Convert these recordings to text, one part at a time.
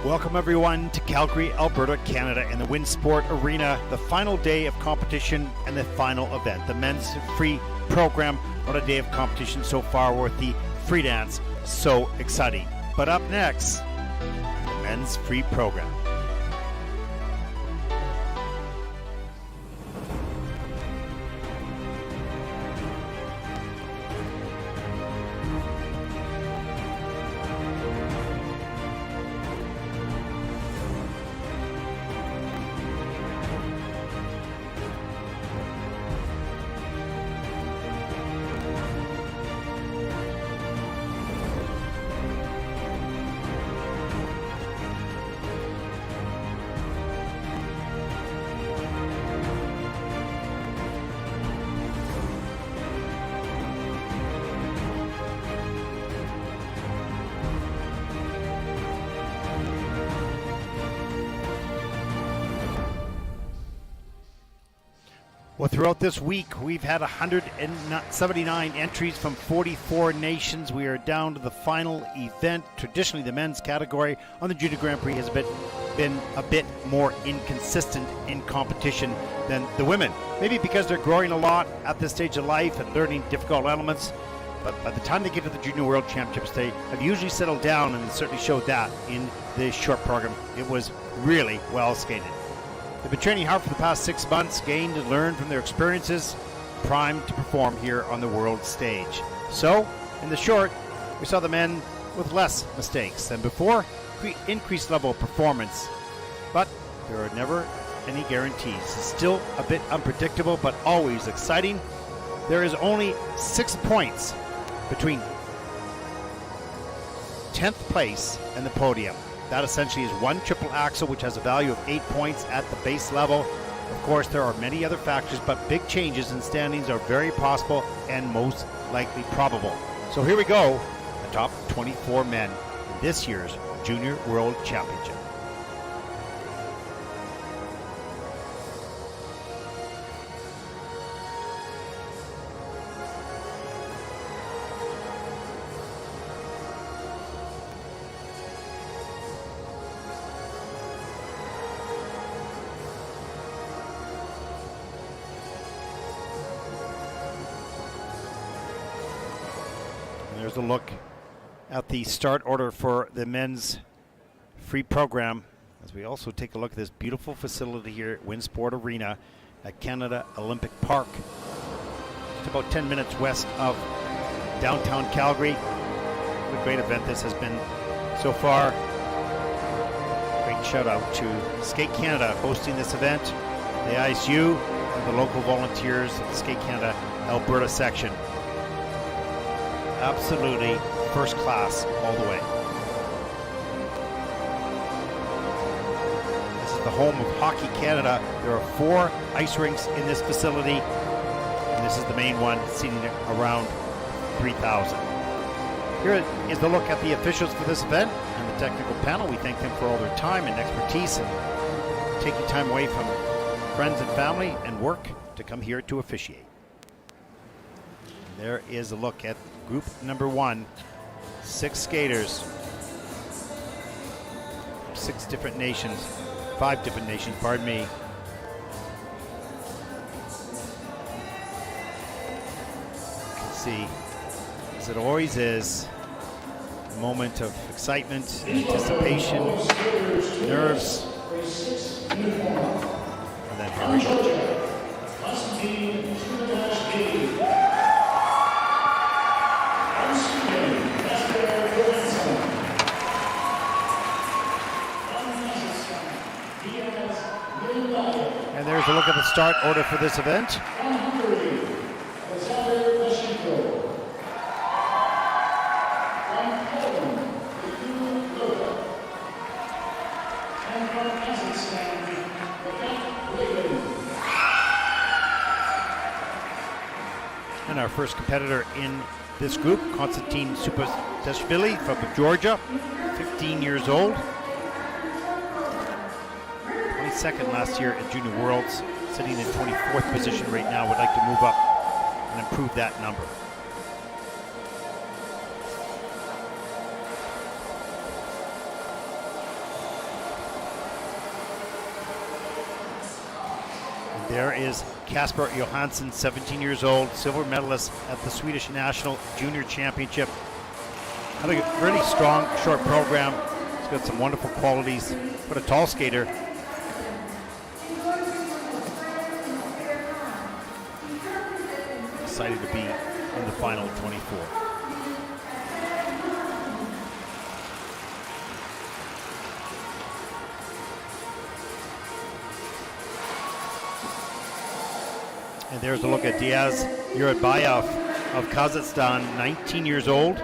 Welcome everyone to Calgary, Alberta, Canada in the Winsport Arena, the final day of competition and the final event, the men's free program. What a day of competition so far with the free dance. So exciting. But up next, the men's free program. Well, throughout this week, we've had 179 entries from 44 nations. We are down to the final event. Traditionally, the men's category on the Junior Grand Prix has been a bit more inconsistent in competition than the women. Maybe because they're growing a lot at this stage of life and learning difficult elements. But by the time they get to the Junior World Championships, they have usually settled down, and it certainly showed that in the short program. It was really well skated. They've been training hard for the past 6 months, gained and learned from their experiences, primed to perform here on the world stage. So, in the short, we saw the men with less mistakes than before, increased level of performance, but there are never any guarantees. It's still a bit unpredictable, but always exciting. There is only 6 points between 10th place and the podium. That essentially is one triple axel, which has a value of 8 points at the base level. Of course, there are many other factors, but big changes in standings are very possible and most likely probable. So here we go, the top 24 men in this year's Junior World Championship. There's a look at the start order for the men's free program as we also take a look at this beautiful facility here at Winsport Arena at Canada Olympic Park. It's about 10 minutes west of downtown Calgary. What a great event this has been so far. Great shout out to Skate Canada hosting this event, the ISU, and the local volunteers at the Skate Canada Alberta section. Absolutely first class all the way. This is the home of Hockey Canada. There are 4 ice rinks in this facility, and this is the main one, seating around 3,000. Here is the look at the officials for this event and the technical panel. We thank them for all their time and expertise and taking time away from friends and family and work to come here to officiate. And there is a look at group number 1, 6 skaters, 6 different nations, 5 different nations, pardon me. You can see, as it always is, a moment of excitement, anticipation, nerves, and then here we go. Constantine Supatashvili. And there's a look at the start order for this event. And our first competitor in this group, Constantine Supatashvili from Georgia, 15 years old. 22nd last year at Junior Worlds, sitting in 24th position right now. Would like to move up and improve that number. There is Casper Johansson, 17 years old, silver medalist at the Swedish National Junior Championship. Had a really strong short program. He's got some wonderful qualities. What a tall skater. Excited to be in the final 24. And there's a look at Diaz Tuyzhebayev of Kazakhstan, 19 years old. He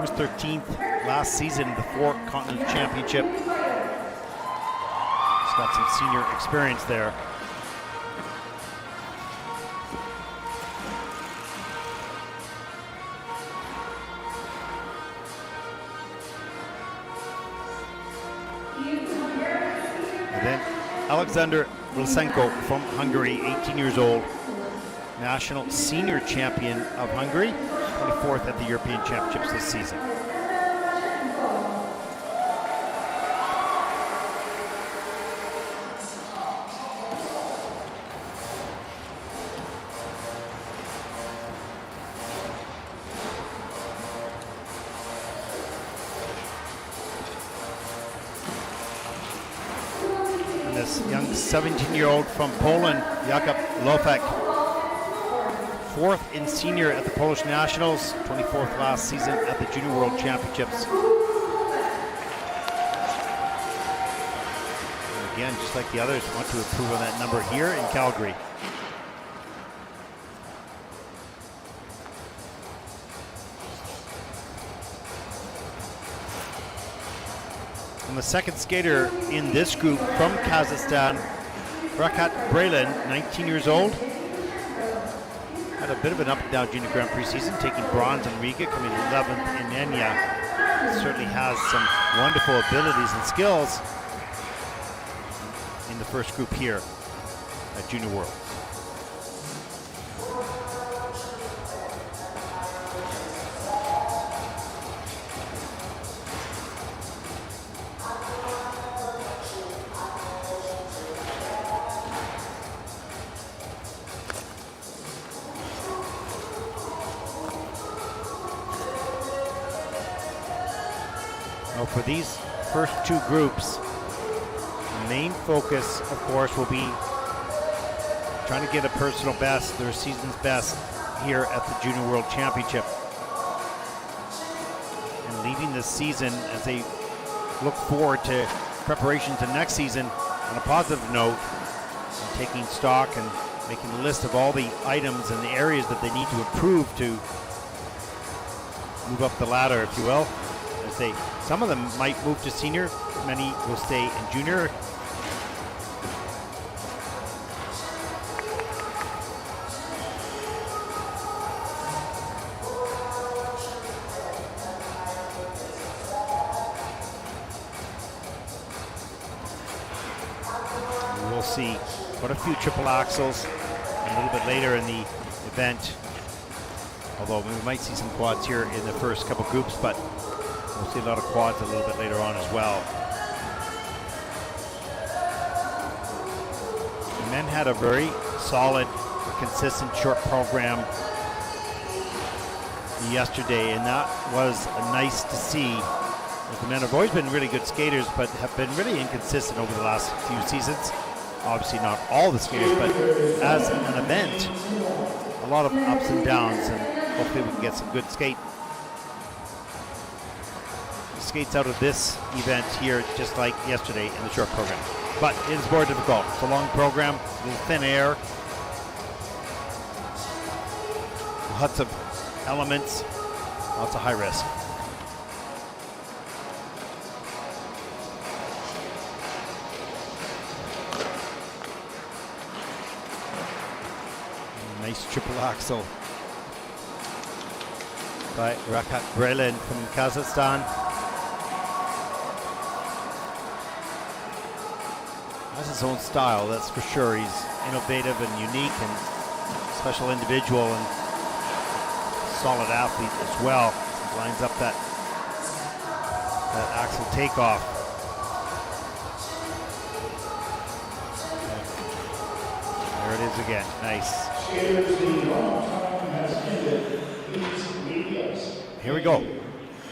was 13th last season in the Four Continents Championship. He's got some senior experience there. Alexander Vlasenko from Hungary, 18 years old, national senior champion of Hungary, 24th at the European Championships this season. This young 17-year-old from Poland, Jakub Lofek, 4th in senior at the Polish Nationals, 24th last season at the Junior World Championships. And again, just like the others, want to improve on that number here in Calgary. And the second skater in this group from Kazakhstan, Rakhat Bralin, 19 years old. Had a bit of an up and down Junior Grand Prix season, taking bronze in Riga, coming 11th in Enya. Certainly has some wonderful abilities and skills in the first group here at Junior World. For these first two groups, the main focus, of course, will be trying to get a personal best, their season's best, here at the Junior World Championship. And leaving this season as they look forward to preparation to next season on a positive note, and taking stock and making a list of all the items and the areas that they need to improve to move up the ladder, if you will. Some of them might move to senior, many will stay in junior. We'll see quite a few triple axels a little bit later in the event, although we might see some quads here in the first couple groups, but we'll see a lot of quads a little bit later on as well. The men had a very solid, consistent short program yesterday, and that was nice to see. The men have always been really good skaters, but have been really inconsistent over the last few seasons. Obviously not all the skaters, but as an event, a lot of ups and downs, and hopefully we can get some good skates out of this event here, just like yesterday in the short program. But it is more difficult. It's a long program, a little thin air, lots of elements, lots of high risk. Nice triple axel by Rakhat Bralin from Kazakhstan. Has his own style, that's for sure. He's innovative and unique and special individual and solid athlete as well. He lines up that that axle takeoff. There it is again. Nice. Here we go.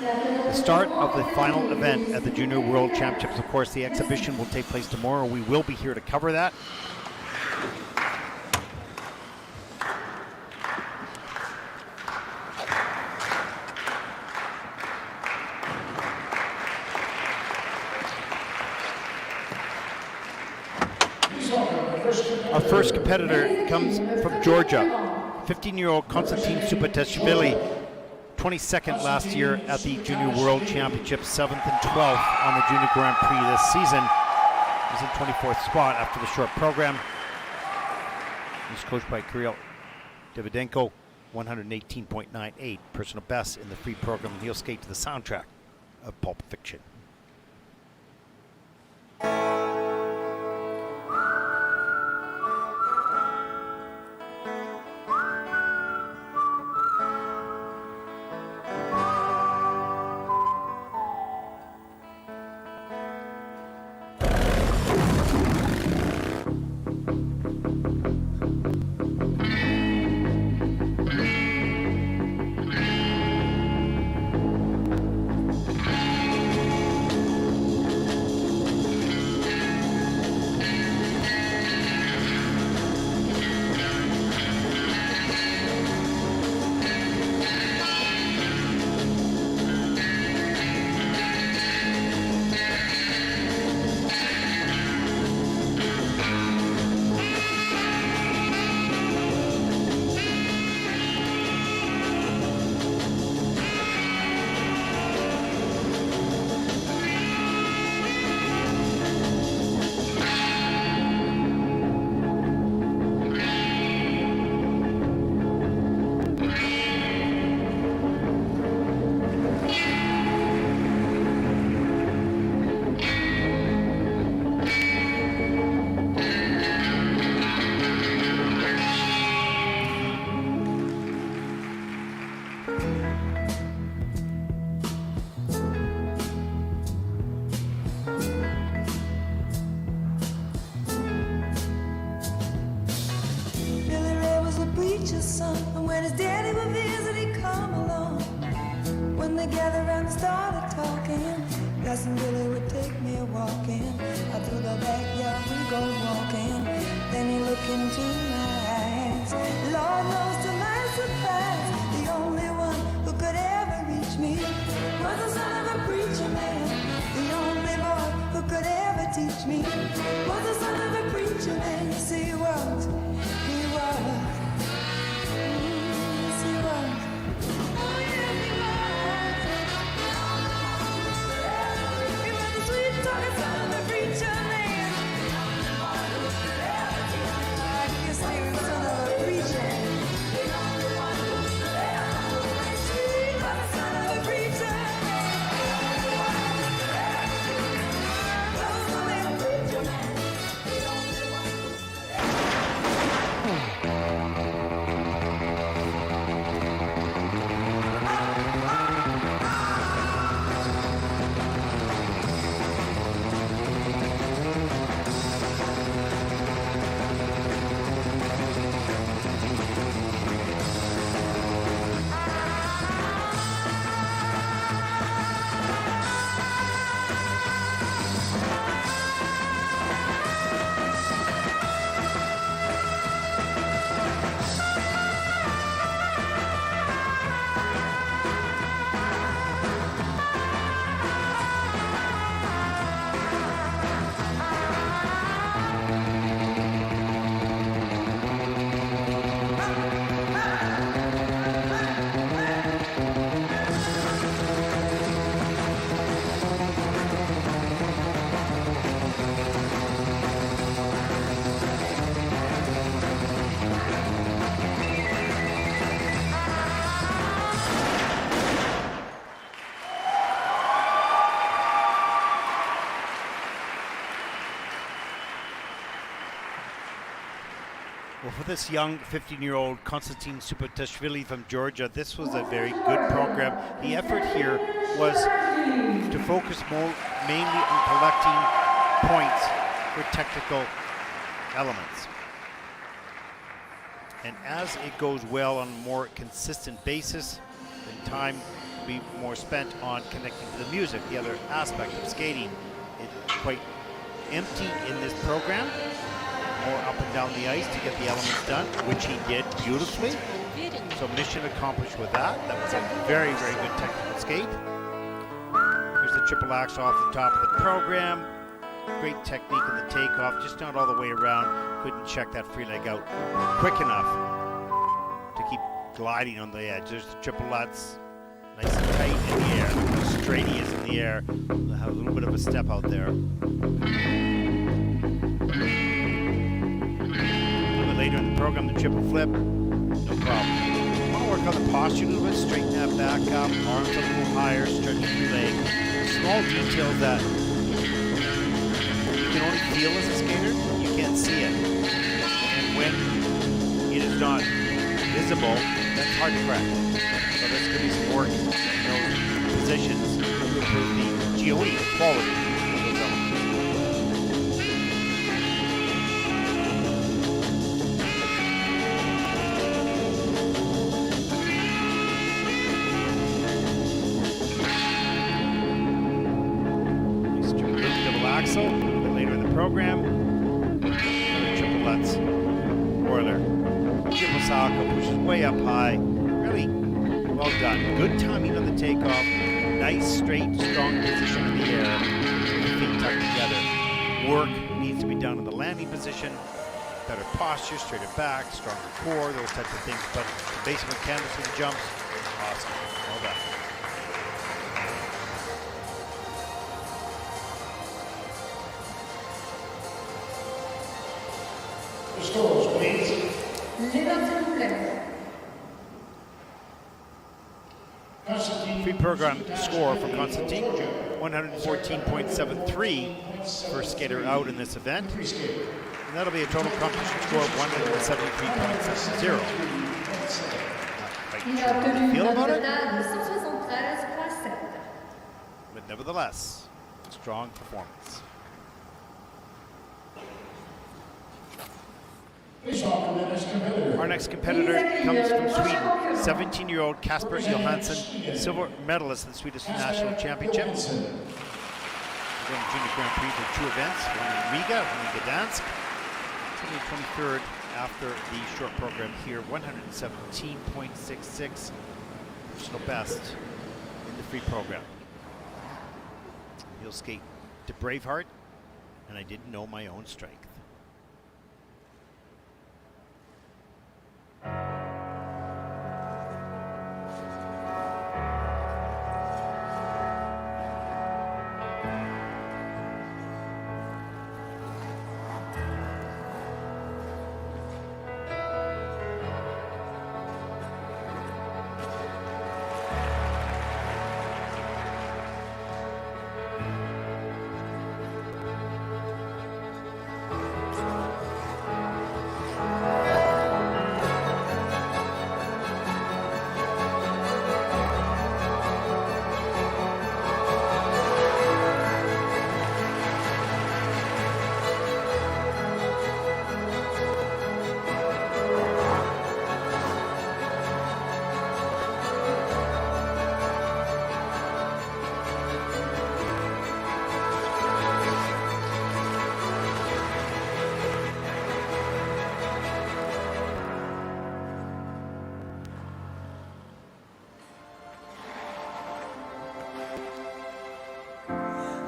The start of the final event at the Junior World Championships. Of course, the exhibition will take place tomorrow. We will be here to cover that. Our first competitor comes from Georgia, 15-year-old Constantine Supatashvili, 22nd last year at the Junior World Championships, 7th and 12th on the Junior Grand Prix this season. He's in 24th spot after the short program. He's coached by Kyrylo Marsak, 118.98 personal best in the free program, and he'll skate to the soundtrack of Pulp Fiction. Well, for this young 15-year-old Constantine Supatashvili from Georgia, this was a very good program. The effort here was to focus mainly on collecting points for technical elements. And as it goes well on a more consistent basis, then time will be more spent on connecting to the music, the other aspect of skating. It's quite empty in this program. More up and down the ice to get the elements done, which he did beautifully. So mission accomplished with that. That was a very, very good technical skate. Here's the triple axel off the top of the program. Great technique in the takeoff, just not all the way around. Couldn't check that free leg out quick enough to keep gliding on the edge. There's the triple lutz, nice and tight in the air. Look how straight he is in the air. Have a little bit of a step out there. Later in the program, the triple flip, no problem. I want to work on the posture a little bit, straighten that back up, arms a little higher, stretch the leg. Small details that you can only feel as a skater, you can't see it. And when it is not visible, that's hard to correct. So there's going to be some work in those positions to improve the GOE, the quality of those elements. Axel, a little bit later in the program. Another triple lutz whirler. Triple salchow pushes way up high. Really well done. Good timing on the takeoff. Nice, straight, strong position in the air. Feet tucked together. Work needs to be done in the landing position. Better posture, straighter back, stronger core, those types of things. But the basic mechanics of the jumps, awesome. Well done. Scores, please. Free program score for Constantine, 114.73 for skater out in this event. And that'll be a total competition score of 173.70. Quite sure how you feel about it, but nevertheless, strong performance. Our next competitor comes from Sweden, 17-year-old Casper Johansson, silver medalist in the Swedish National Championship. We're going to Junior Grand Prix for 2 events, one in Riga, one in Gdansk. It's only 23rd after the short program here, 117.66, personal best in the free program. He'll skate to Braveheart, and I didn't know my own strength.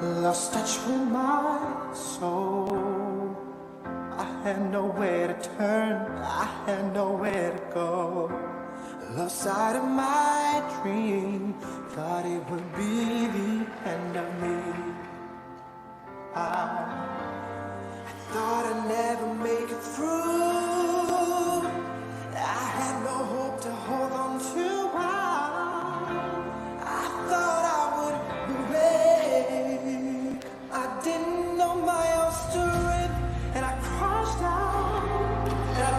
Lost touch with my soul. I had nowhere to turn, I had nowhere to go. Lost sight of my dream, thought it would be the end of me. I thought I'd never make it through. I had no hope to hold on to. I thought I would break. I didn't know my own strength, and I crashed down, and I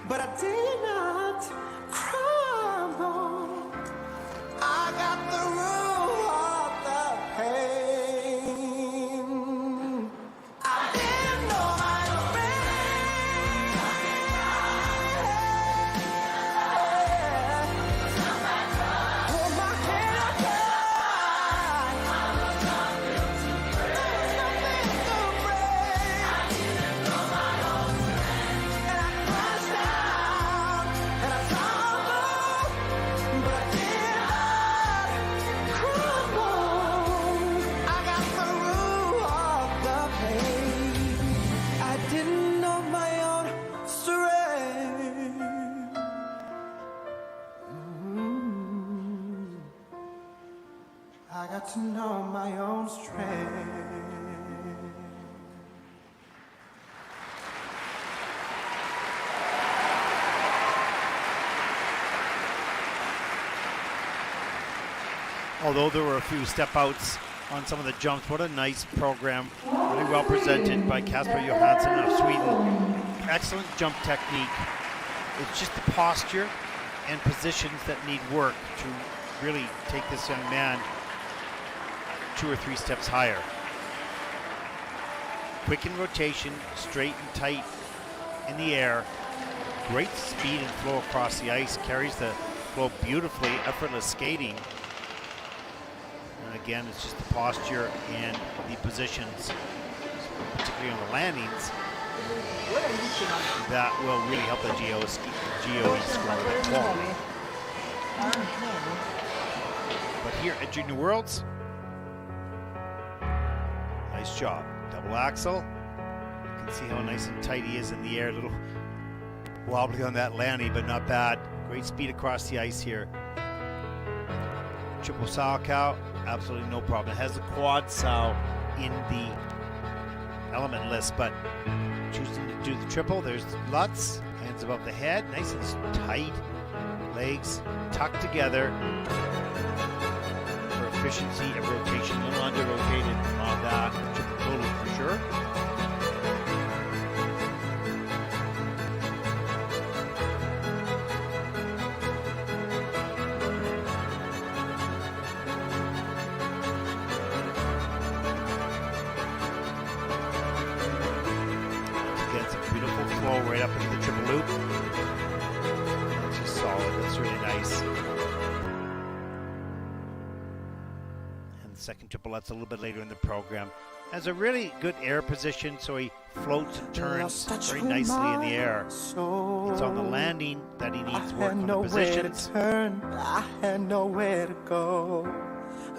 but I did not crumble. I got the root of the pain. I didn't know my own pain. Hold my head up high. There's nothing to break. And I crashed down and I stumbled, but I did not crumble. I got the root of the pain. I didn't know my own strength. I got to know my own strength. Although there were a few step outs on some of the jumps, what a nice program. Really well presented by Casper Johansson of Sweden. Excellent jump technique. It's just the posture and positions that need work to really take this young man 2 or 3 steps higher. Quick in rotation, straight and tight in the air. Great speed and flow across the ice. Carries the flow beautifully, effortless skating. And again, it's just the posture and the positions, particularly on the landings, that will really help the GOE score the quality. But here at Junior Worlds, nice job. Double axel. You can see how nice and tight he is in the air. A little wobbly on that landing, but not bad. Great speed across the ice here. Triple sow cow, absolutely no problem. It has the quad sow in the element list, but choosing to do the triple. There's Lutz, hands above the head, nice and tight. Legs tucked together for efficiency of rotation. A little under rotated on that. Triple total for sure. Again, some beautiful flow right up into the triple loop. That's just solid. That's really nice. And the second triple, that's a little bit later in the program. Has a really good air position, so he floats and turns very nicely in the air. It's on the landing that he needs work on the positions. I had nowhere to go.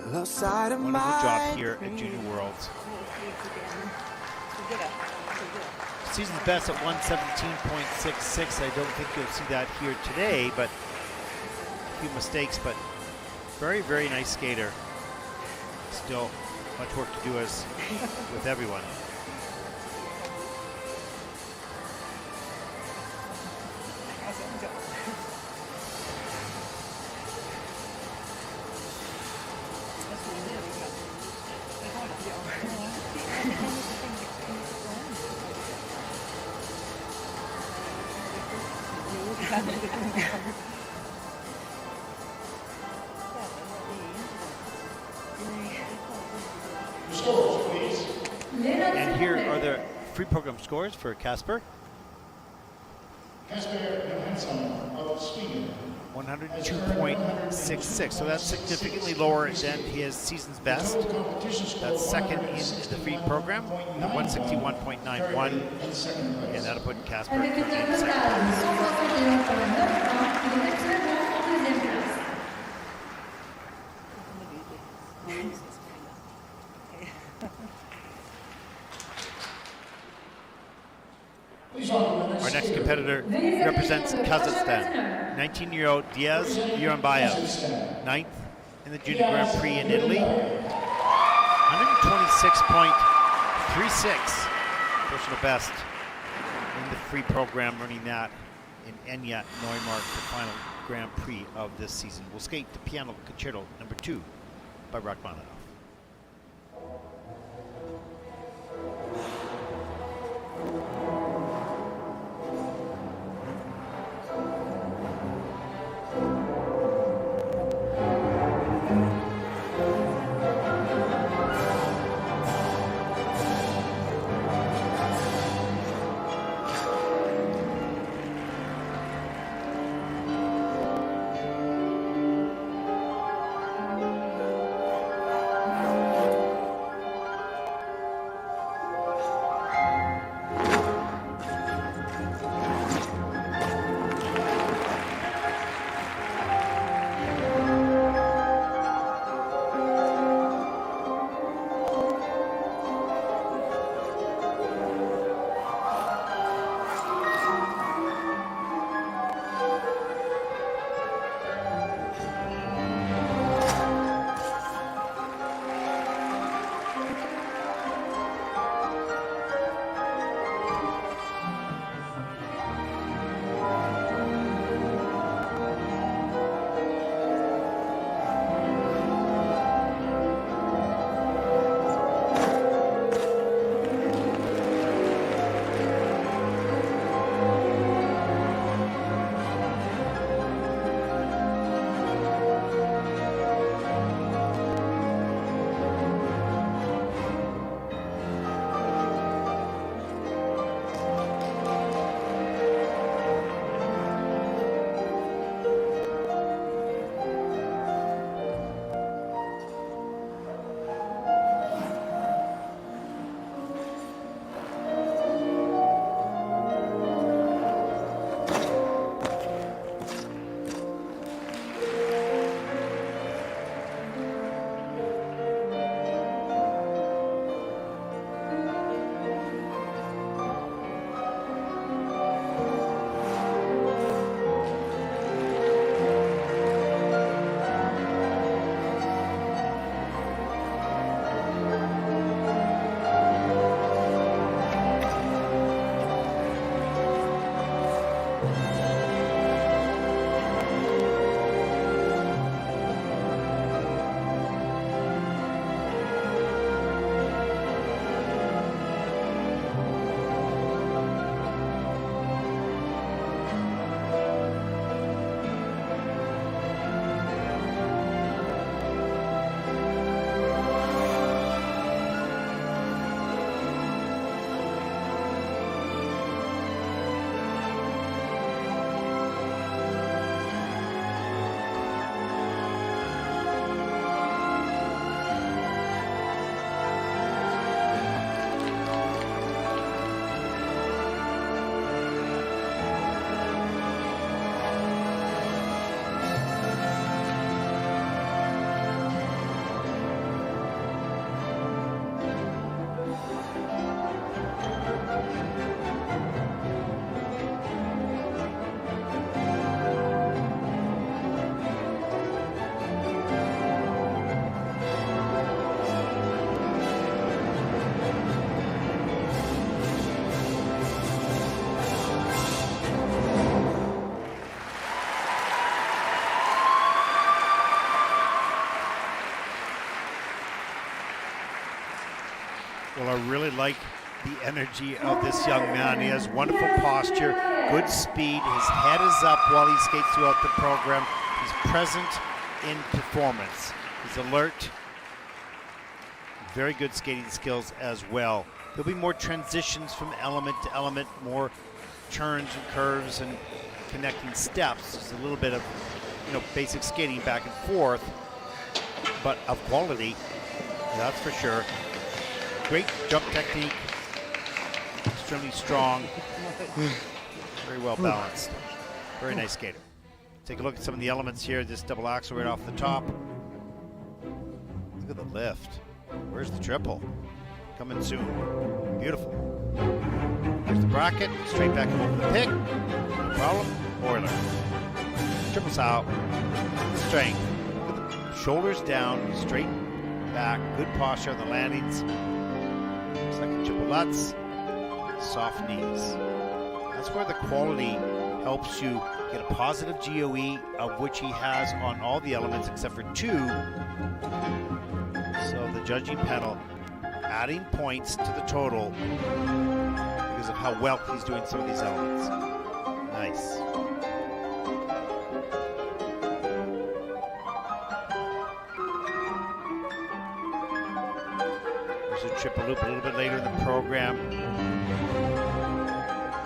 Lost sight of Wonderful my job here at Junior Worlds. Season's best at 117.66. I don't think you'll see that here today, but a few mistakes, but very, very nice skater. Still much work to do as with everyone. And here are the free program scores for Casper. Casper Johansson of Sweden. 102.66, so that's significantly lower than his season's best. That's second in the free program at 161.91, and that'll put Casper in second. Our next competitor represents Kazakhstan. 19-year-old Diaz Tuyzhebayev, 9th in the Junior Grand Prix in Italy. 126.36, personal best in the free program, running that in Enya Neumarkt, the final Grand Prix of this season. We'll skate the Piano Concerto number 2 by Rachmaninoff. really like the energy of this young man. He has wonderful posture, good speed. His head is up while he skates throughout the program. He's present in performance. He's alert. Very good skating skills as well. There'll be more transitions from element to element, more turns and curves and connecting steps. Just a little bit of, basic skating back and forth, but of quality, that's for sure. Great jump technique, extremely strong, very well balanced, very nice skater. Take a look at some of the elements here. This double axel right off the top. Look at the lift. Where's the triple? Coming soon. Beautiful. There's the bracket, straight back over the pick. No problem. Oiler. Triple sow. Strength. With the shoulders down, straight back. Good posture on the landings. Second triple lutz. Soft knees. That's where the quality helps you get a positive GOE, of which he has on all the elements except for 2. So the judging panel adding points to the total because of how well he's doing some of these elements. Nice. There's a triple loop a little bit later in the program. You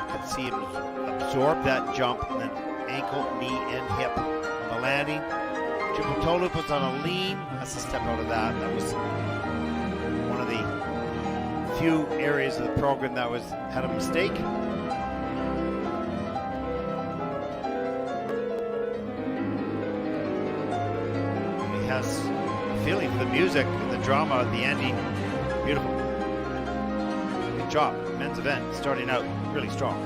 can see him absorb that jump, and then ankle, knee, and hip on the landing. Triple toe loop was on a lean. Has to step out of that. That was one of the few areas of the program that had a mistake. He has a feeling for the music and the drama at the ending. Beautiful. Good job. Men's event starting out really strong.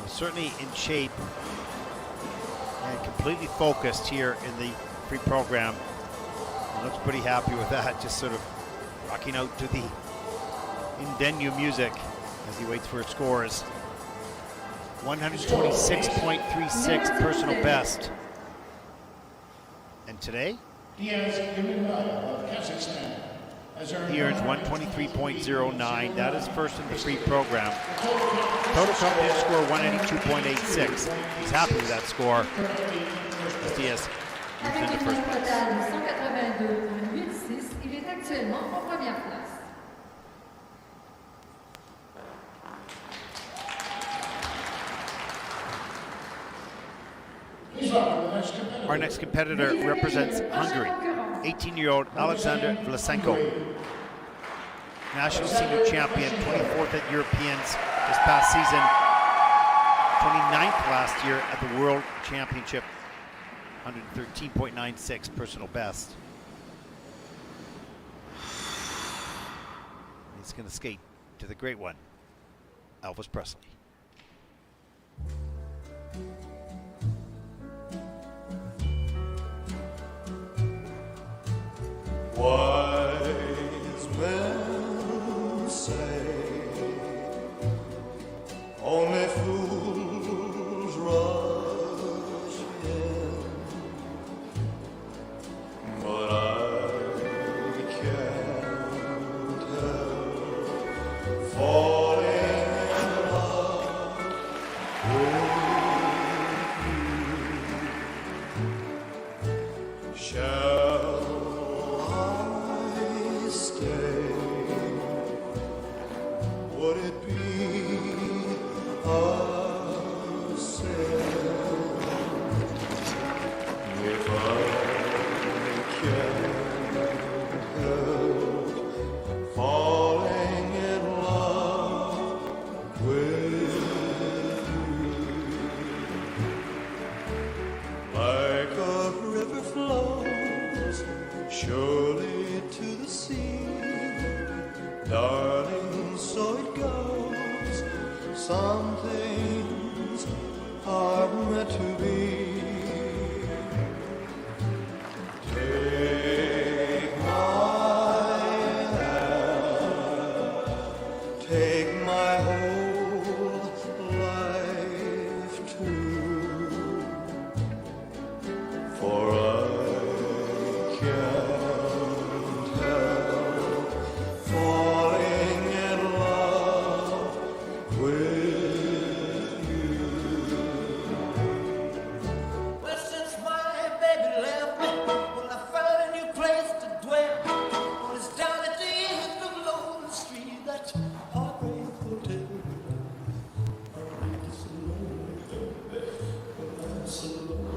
Certainly in shape and completely focused here in the free program. He looks pretty happy with that, just sort of rocking out to the Indenu music as he waits for his scores. 126.36 personal best. And today, Diaz Tuyzhebayev of Kazakhstan has earned he earns 123.09. That is first in the free program. Total competition score 182.86. He's happy with that score. As Diaz moves Avec into une first note place. totale de 182,86, il est actuellement en première place. Our next competitor represents Hungary. 18-year-old Alexander Vlasenko. National senior champion, 24th at Europeans this past season, 29th last year at the World Championship, 113.96 personal best. He's going to skate to the great one, Elvis Presley. Wise men say only fools rush in, but I can't help falling in love too. For I can't help falling in love with you. Well, since my baby left me, well, I found a new place to dwell. Well, it's down at the end of Lonely Street, that Heartbreak Hotel. I'm so lonely, baby. I'm so lonely. I'm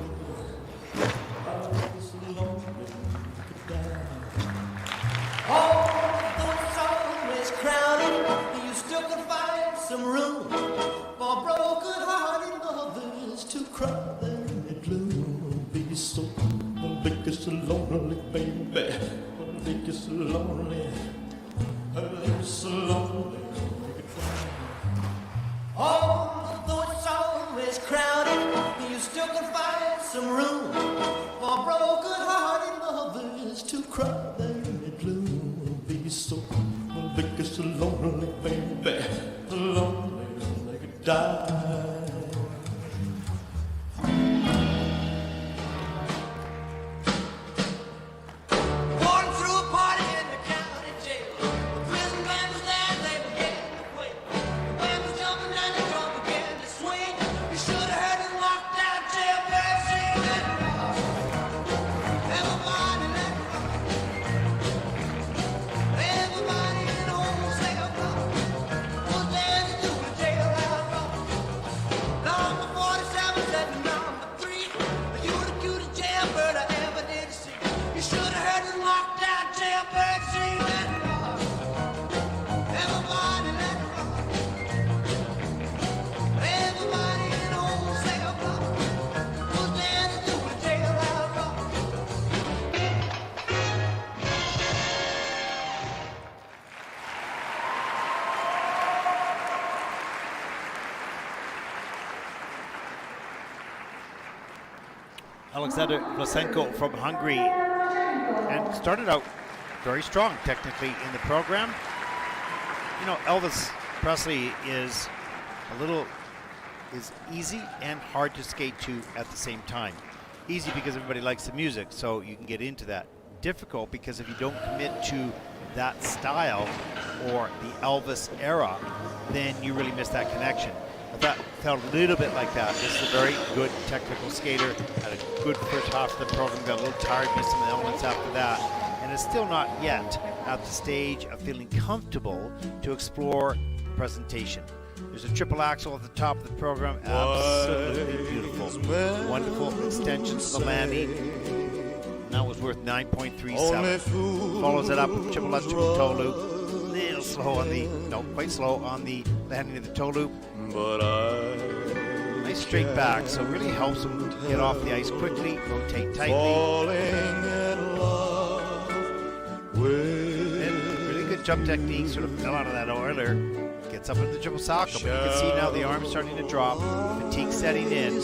so lonely. Although it's always crowded, you still can find some room for broken-hearted lovers to cry in the gloom. Be so, I think you're so lonely, baby. I think you're so lonely. I think you're so lonely. Although it's always crowded, you still can find some room for broken-hearted lovers to cry in the gloom. Be so, I think you're so lonely, baby. Lonely like a die. Walking through a party in the county jail. The prison band was there, they began to play. The band was jumping and the drum began to swing. You should have heard them lock down jailbird singing. Everybody let it rock. Everybody in the whole cell block was there to do the jailhouse rock. Number 47 said number 3, you the cutest jailbird I ever did see. You should have heard them lock down jailbird singing. Everybody let it rock. Everybody in the whole cell block was there to do the jailhouse rock. Alexander Vlasenko from Hungary, and started out very strong technically in the program. You know, Elvis Presley is easy and hard to skate to at the same time. Easy because everybody likes the music, so you can get into that. Difficult because if you don't commit to that style or the Elvis era, then you really miss that connection. I thought felt a little bit like that. This is a very good technical skater. Had a good first half of the program. Got a little tired, missed some elements after that, and is still not yet at the stage of feeling comfortable to explore presentation. There's a triple axel at the top of the program. Absolutely beautiful. Wonderful extensions to the landing. That was worth 9.37. Follows it up with triple left, triple toe loop. Little slow on the, no, quite slow on the landing of the toe loop. Nice straight back, so really helps him get off the ice quickly, rotate tightly. And really good jump technique, sort of fell out of that Oiler. Gets up into the triple sock, but you can see now the arm's starting to drop, fatigue setting in.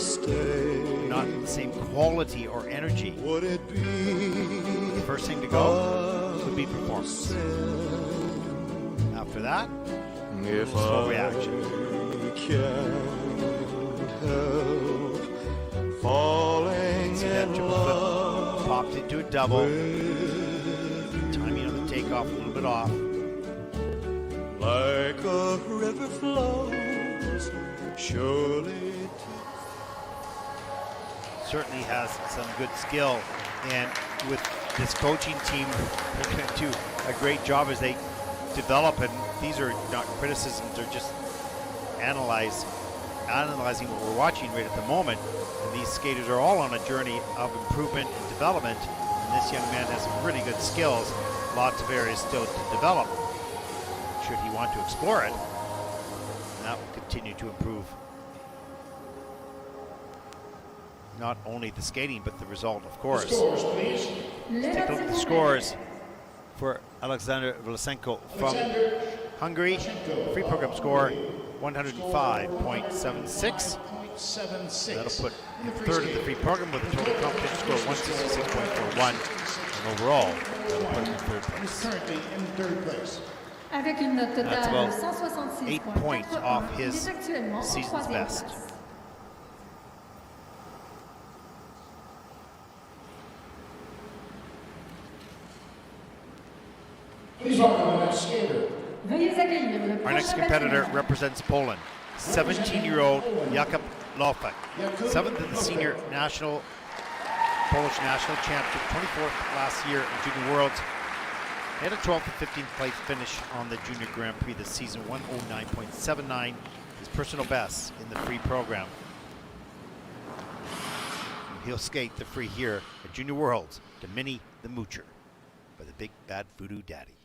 Not the same quality or energy. The first thing to go would be performance. After that, slow reaction. See that triple flip popped into a double. Timing on the takeoff a little bit off. Like a river flows, surely. Certainly has some good skill, and with this coaching team, they're going to do a great job as they develop. And these are not criticisms; they're just analyzing what we're watching right at the moment. And these skaters are all on a journey of improvement and development. And this young man has some really good skills. Lots of areas still to develop. Should he want to explore it, that will continue to improve not only the skating, but the result, of course. Scores, please. Let's take a look at the scores for Alexander Vlasenko from Hungary. Free program score 105.76. That'll put him third in the free program with a total competition score of 166.41. And overall, that'll put him in third place. He's currently in third place. Avec une note That's totale de about 8 points 166.81, il est actuellement en off his troisième season's best. place. Please welcome the next skater. Veuillez accueillir le Our next prochain competitor patineur. represents Poland. 17-year-old Jakub Lofek, 7th in the senior Polish national championship, 24th last year in Junior Worlds. He had a 12th and 15th place finish on the Junior Grand Prix this season, 109.79, his personal best in the free program. He'll skate the free here at Junior Worlds to Minnie the Moocher by the big bad voodoo daddy.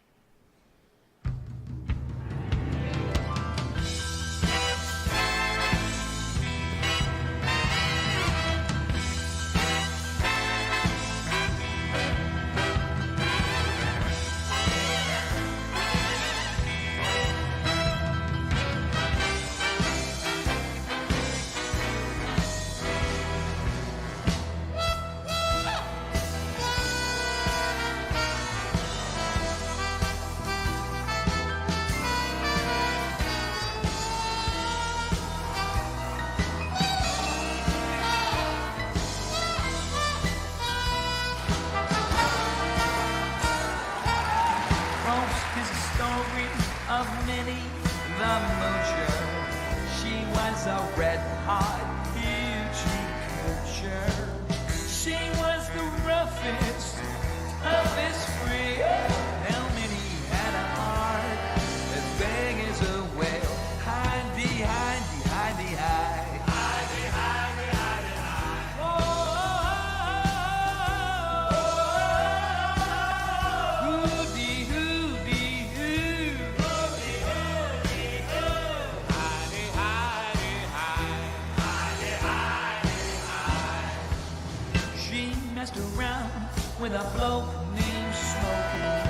With a bloke named Smokey,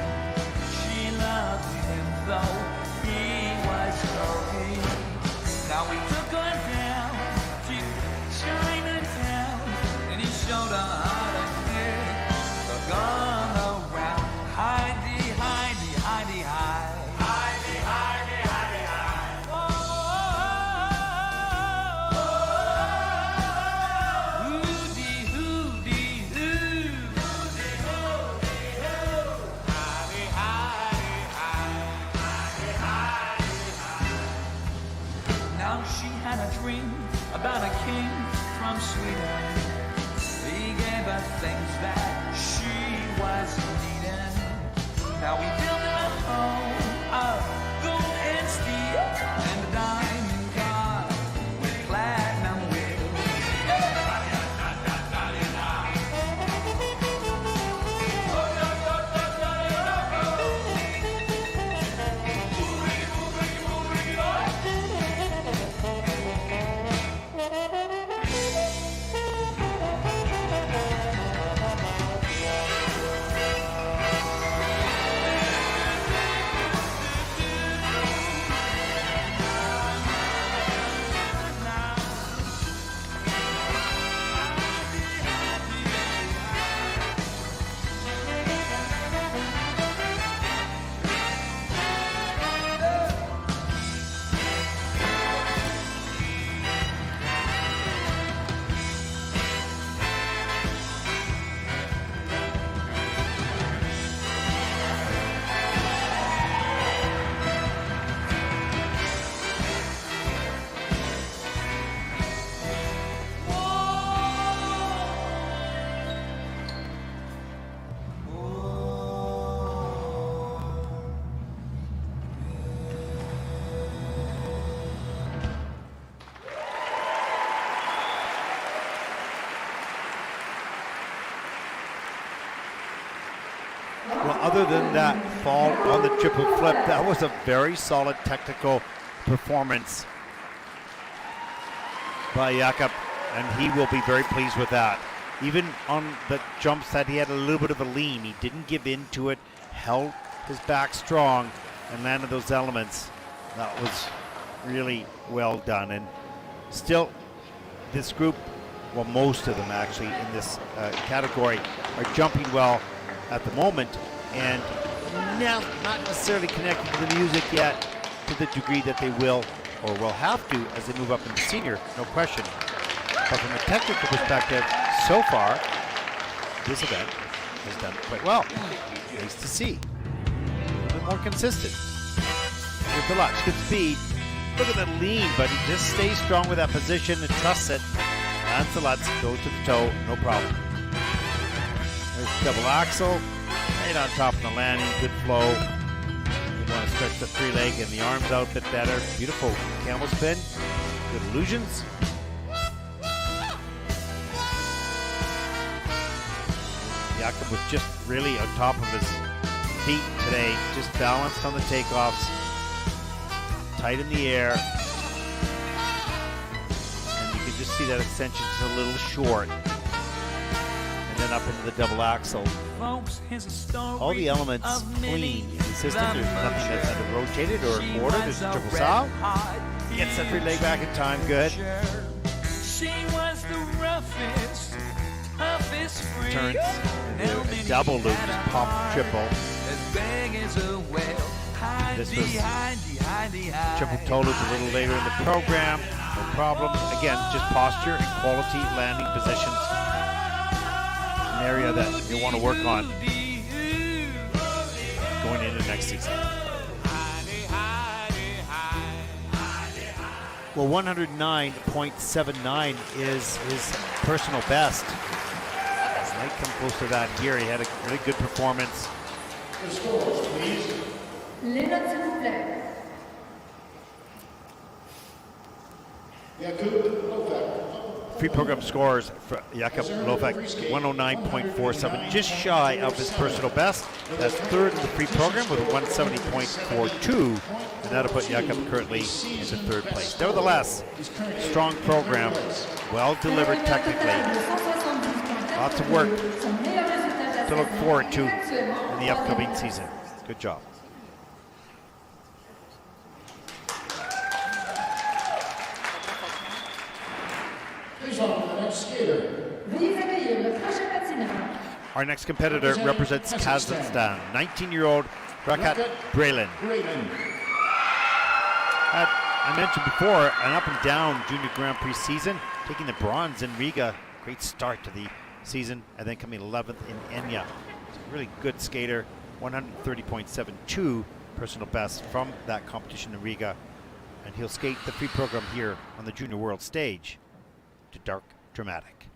she loved him though he was smoky. Now we took her down to Chinatown, and he showed her how to get the gun around. Hidey, hidey, hidey, hide. Hidey, hidey, hidey, hide. Hooty, hooty, hoo. Now she had a dream about a king from Sweden. He gave her things that she was needing. Now we built her a home of gold and steel and a diamond car with platinum wheels. Well, other than that fall on the triple flip, that was a very solid technical performance by Jakub, and he will be very pleased with that. Even on the jumps that he had a little bit of a lean, he didn't give in to it, held his back strong, and landed those elements. That was really well done. And still, this group, well, most of them actually in this category are jumping well at the moment, and now not necessarily connected to the music yet to the degree that they will or will have to as they move up into senior, no question. But from a technical perspective, so far, this event has done quite well. Nice to see. A little bit more consistent. With the lot, good speed. Look at the lean, but he just stays strong with that position and trusts it. Lands the Lutz, goes to the toe, no problem. There's double axle, right on top of the landing, good flow. You want to stretch the free leg and the arms out a bit better. Beautiful camel spin, good illusions. Jakub was just really on top of his feet today, just balanced on the takeoffs, tight in the air. And you can just see that extension is a little short. And then up into the double axle. All the elements clean and consistent. There's nothing that's under rotated or quartered. There's a triple sow. Gets that free leg back in time, good. She was the roughest, toughest friend. Turns and a double loop, just pop triple. As big as a whale. This was triple toe loop a little later in the program. No problem. Again, just posture and quality landing positions. An area that you want to work on going into next season. Well, 109.79 is his personal best. Might come close to that here. He had a really good performance. The scores, please. Les notes, s'il vous plaît. Jakub Lofek. Free program scores for Jakub Lofek, 109.47, just shy of his personal best. That's third in the free program with a 170.42, and that'll put Jakub currently into third place. Nevertheless, strong program, well delivered technically. Lots of work to look forward to in the upcoming season. Good job. Please welcome the next skater. Veuillez accueillir le prochain patineur. Our next competitor represents Kazakhstan, 19-year-old Rakhat Bralin. I mentioned before, an up and down junior Grand Prix season, taking the bronze in Riga. Great start to the season, and then coming 11th in Enya. It's a really good skater, 130.72 personal best from that competition in Riga. And he'll skate the free program here on the Junior World stage to Dark Dramatic.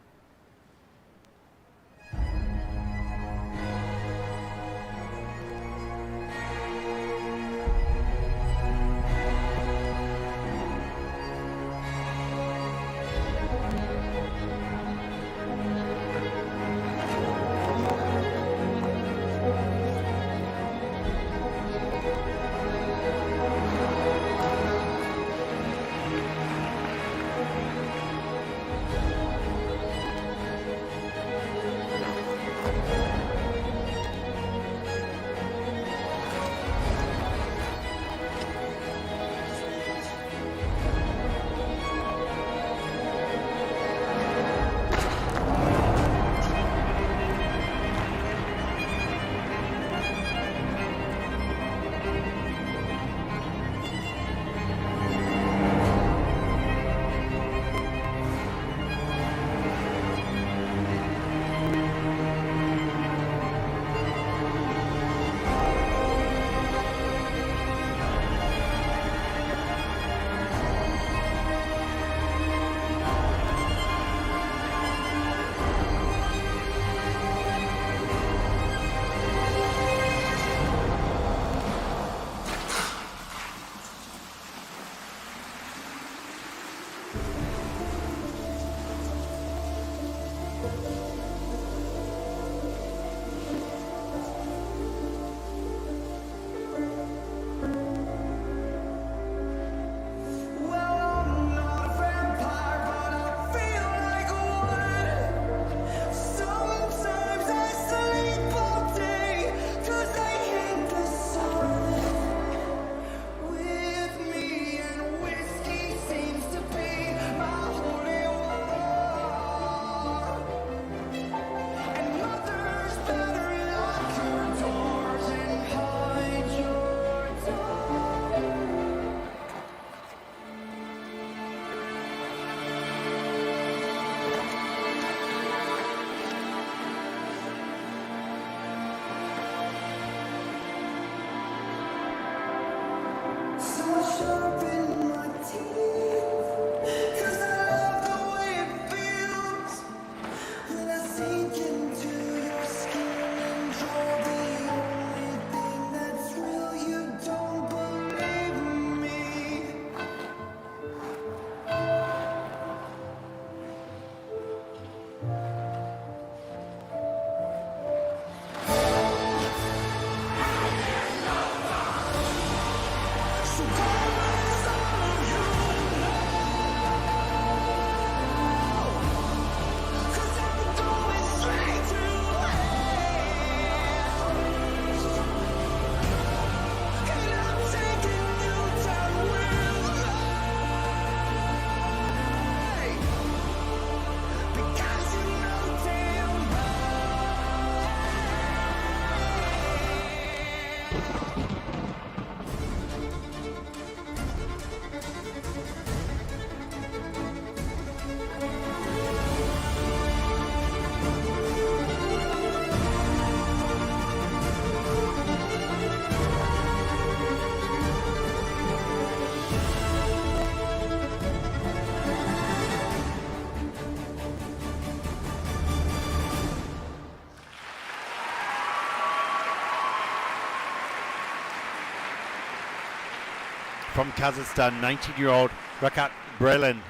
from Kazakhstan, 19-year-old Rakhat Bralin.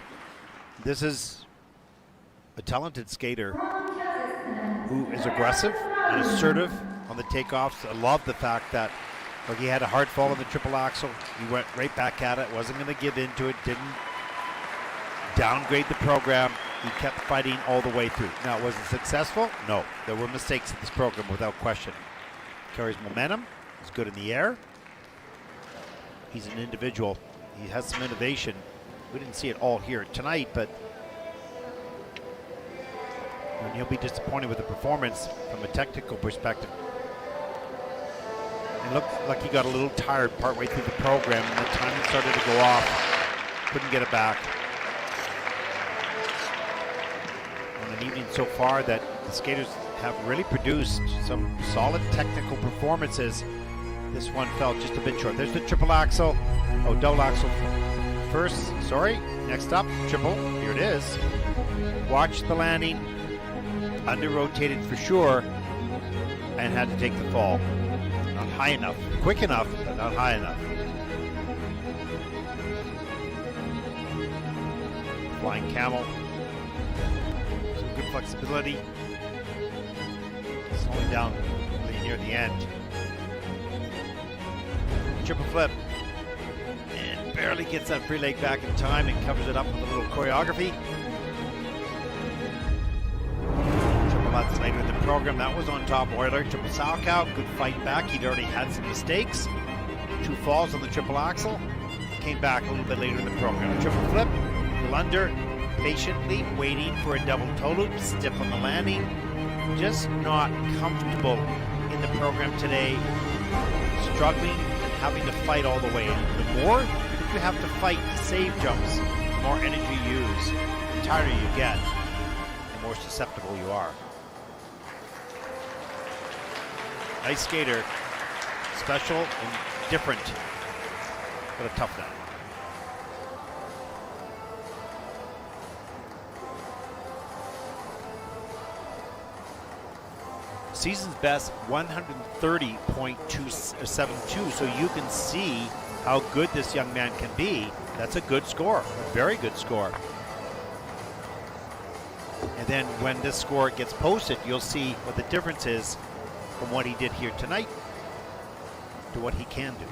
This is a talented skater who is aggressive and assertive on the takeoffs. I love the fact that he had a hard fall on the triple axel. He went right back at it, wasn't going to give into it, didn't downgrade the program. He kept fighting all the way through. Now, was it successful? No. There were mistakes in this program without question. Carries momentum. He's good in the air. He's an individual. He has some innovation. We didn't see it all here tonight, but and he'll be disappointed with the performance from a technical perspective. It looked like he got a little tired partway through the program, and the timing started to go off. Couldn't get it back. On an evening so far that the skaters have really produced some solid technical performances. This one fell just a bit short. There's the triple axel. Oh, double axel first. Sorry. Next up, triple. Here it is. Watch the landing. Under-rotated for sure, and had to take the fall. Not high enough. Quick enough, but not high enough. Flying camel. Some good flexibility. Slowing down really near the end. Triple flip. And barely gets that free leg back in time and covers it up with a little choreography. That's later in the program. That was on top Euler. Triple Salchow, good fight back. He'd already had some mistakes. 2 falls on the triple axel. Came back a little bit later in the program. Triple flip, blunder, patiently waiting for a double toe loop, stiff on the landing. Just not comfortable in the program today. Struggling and having to fight all the way. The more you have to fight to save jumps, the more energy you use. The tighter you get, the more susceptible you are. Nice skater, special and different, but a tough guy. Season's best 130.272, so you can see how good this young man can be. That's a good score, a very good score. And then when this score gets posted, you'll see what the difference is from what he did here tonight to what he can do.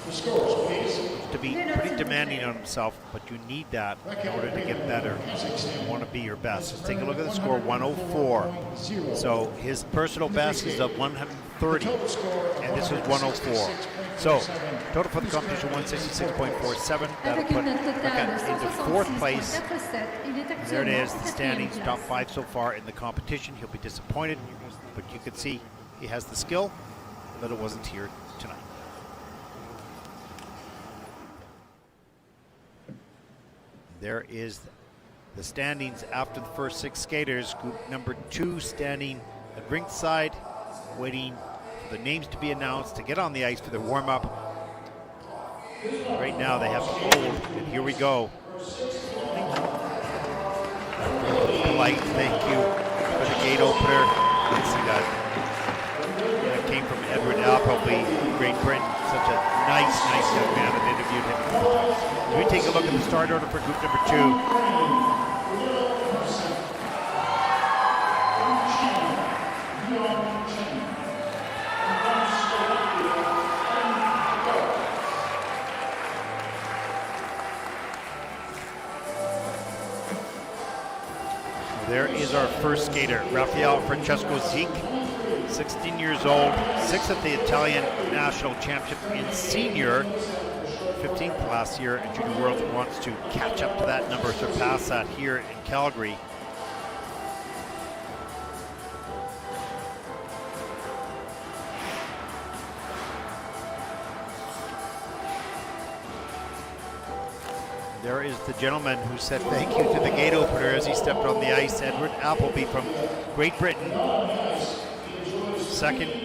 The scores, please. To be pretty demanding on himself, but you need that in order to get better. You want to be your best. Let's take a look at the score, 104. So his personal best is of 130, and this was 104. So total for the competition, 166.47. That'll put Rakhat into 4th place. There it is, the standings, top 5 so far in the competition. He'll be disappointed, but you can see he has the skill, but it wasn't here tonight. There is the standings after the first 6 skaters. Group number 2 standing at ringside, waiting for the names to be announced to get on the ice for their warm-up. Right now they have to hold, and here we go. Polite thank you for the gate opener. You see that. That came from Edward Appleby, Great Britain. Such a nice young man. I've interviewed him a couple times. We take a look at the start order for group number 2. There is our first skater, Raffaele Francesco Zich, 16 years old, 6th at the Italian National Championship in senior, 15th last year in Junior World. Wants to catch up to that number, surpass that here in Calgary. There is the gentleman who said thank you to the gate opener as he stepped on the ice, Edward Appleby from Great Britain. 2nd in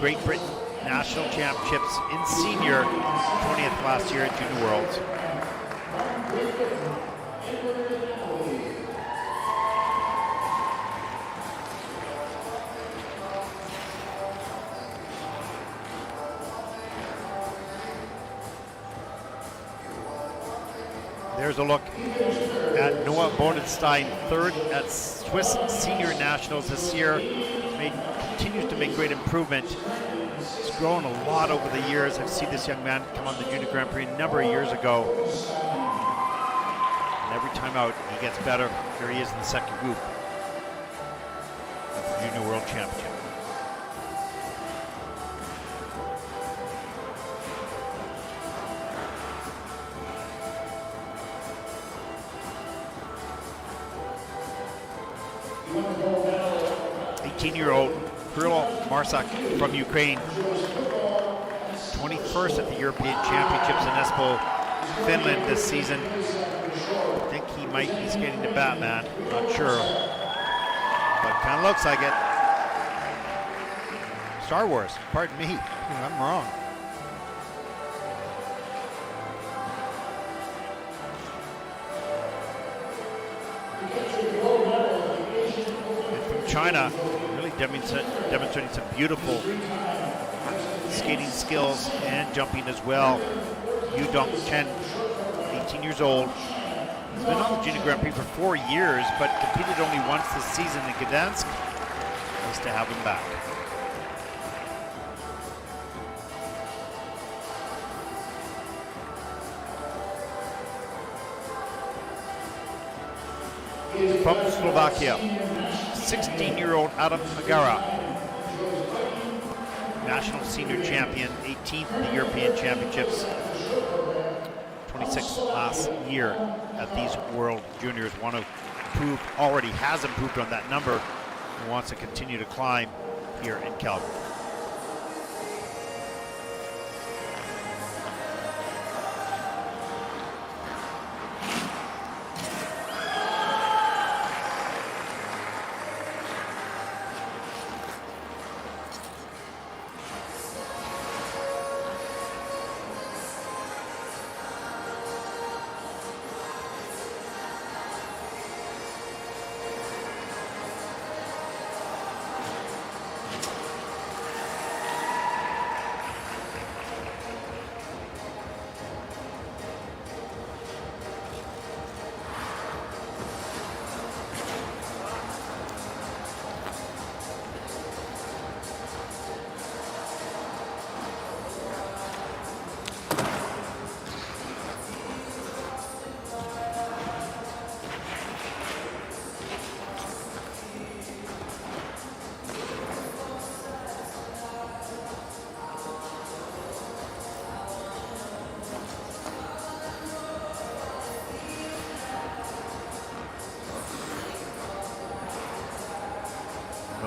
Great Britain National Championships in senior, 20th last year at Junior Worlds. There's a look at Noah Bodenstein, third at Swiss Senior Nationals this year. Continues to make great improvement. He's grown a lot over the years. I've seen this young man come on the Junior Grand Prix a number of years ago. And every time out, he gets better. Here he is in the second group at the Junior World Championship. Kyrylo Marsak from Ukraine, 21st at the European Championships in Espoo, Finland this season. I think he might be skating to Batman, not sure, but kind of looks like it. Star Wars, pardon me, I'm wrong. And from China, really demonstrating some beautiful skating skills and jumping as well. Yudong Chen, 18 years old. He's been on the Junior Grand Prix for 4 years, but competed only once this season in Gdansk. Nice to have him back. From Slovakia, 16-year-old Adam Hagara, national senior champion, 18th in the European Championships, 26th last year at these World Juniors. Already has improved on that number and wants to continue to climb here in Calgary.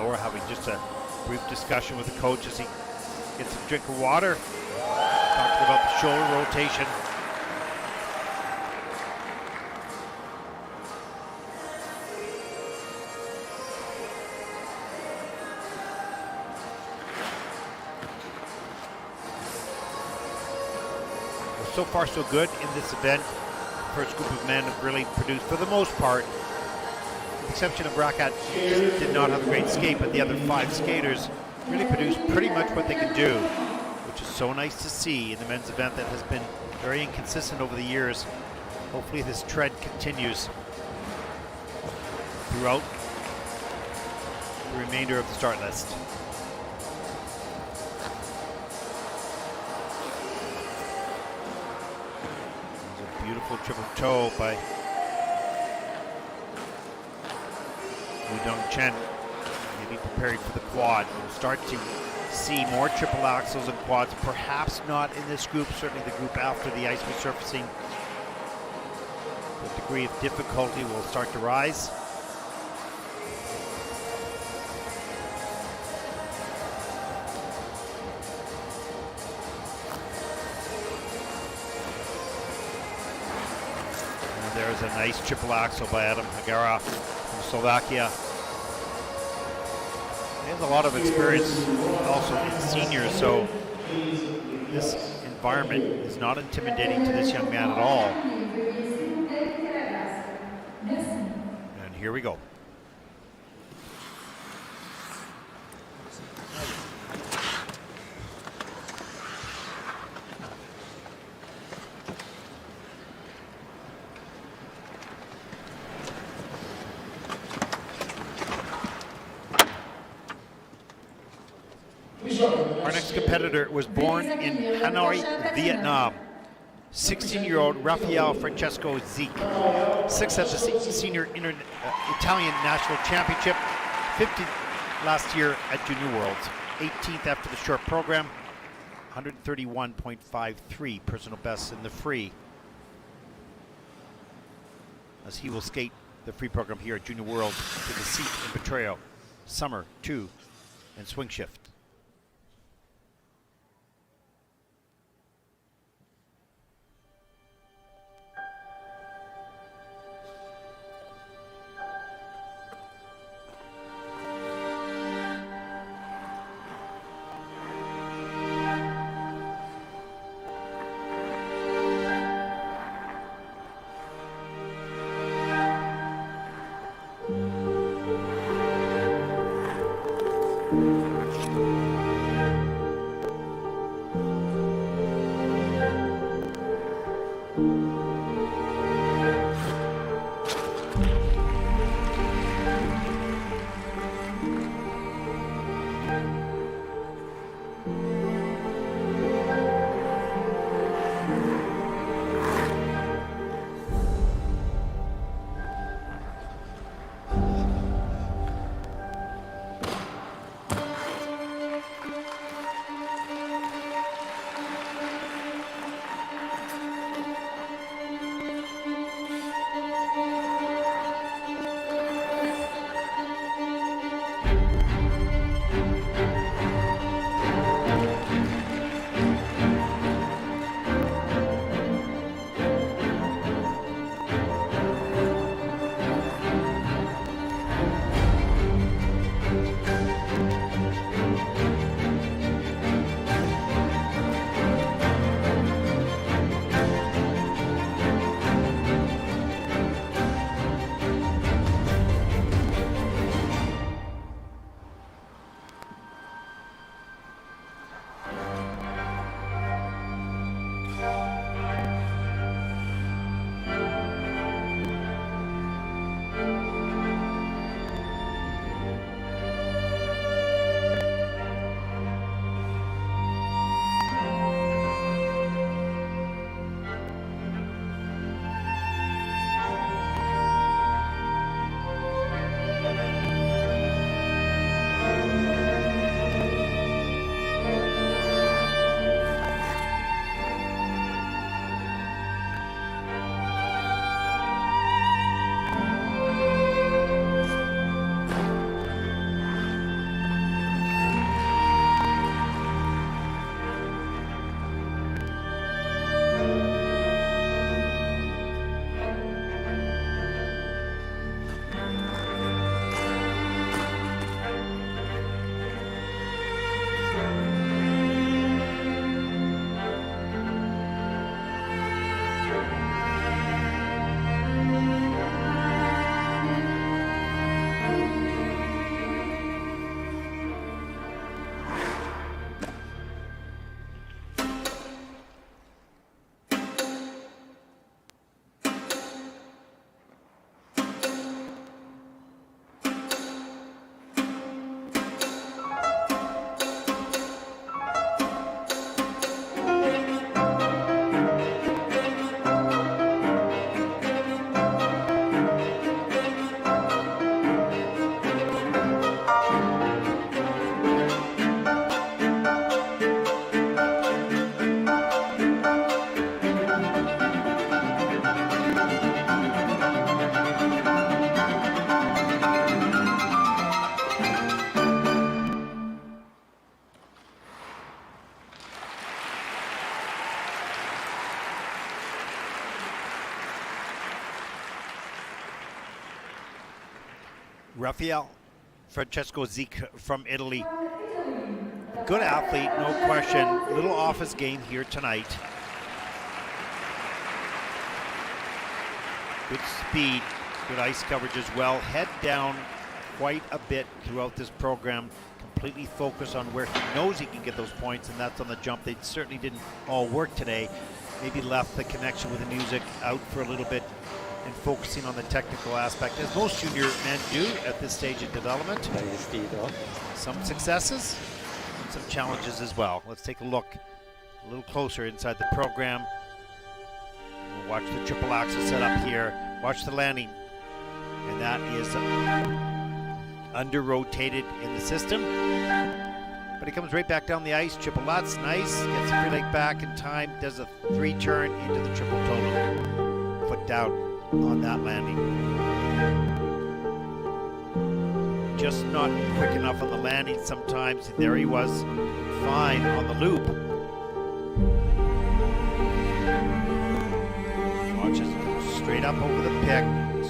We're having just a brief discussion with the coach as he gets a drink of water. Talking about the shoulder rotation. Well, so far so good in this event. First group of men have really produced, for the most part, with the exception of Rakhat, did not have a great skate, but the other 5 skaters really produced pretty much what they can do, which is so nice to see in the men's event that has been very inconsistent over the years. Hopefully this trend continues throughout the remainder of the start list. There's a beautiful triple toe by Yudong Chen, maybe preparing for the quad. We'll start to see more triple axels and quads, perhaps not in this group, certainly the group after the ice resurfacing. The degree of difficulty will start to rise. And there's a nice triple axel by Adam Hagara from Slovakia. He has a lot of experience also in seniors, so this environment is not intimidating to this young man at all. And here we go. Our next competitor was born in Hanoi, Vietnam. 16-year-old Raffaele Francesco Zich, 6th at the Senior Italian National Championship, 50th last year at Junior Worlds, 18th after the short program, 131.53 personal best in the free, as he will skate the free program here at Junior Worlds to the seat in Betrayal, Summer 2, and Swing Shift. Raffaele Francesco Zich from Italy. Good athlete, no question. Little off his game here tonight. Good speed, good ice coverage as well. Head down quite a bit throughout this program. Completely focused on where he knows he can get those points, and that's on the jump. They certainly didn't all work today. Maybe left the connection with the music out for a little bit and focusing on the technical aspect, as most junior men do at this stage of development. Some successes, some challenges as well. Let's take a look a little closer inside the program. We'll watch the triple axel set up here. Watch the landing. And that is under-rotated in the system. But he comes right back down the ice. Triple Lutz, nice. Gets the free leg back in time. Does a 3-turn into the triple toe. Foot down on that landing. Just not quick enough on the landing sometimes. There he was, fine on the loop. Watches straight up over the pick,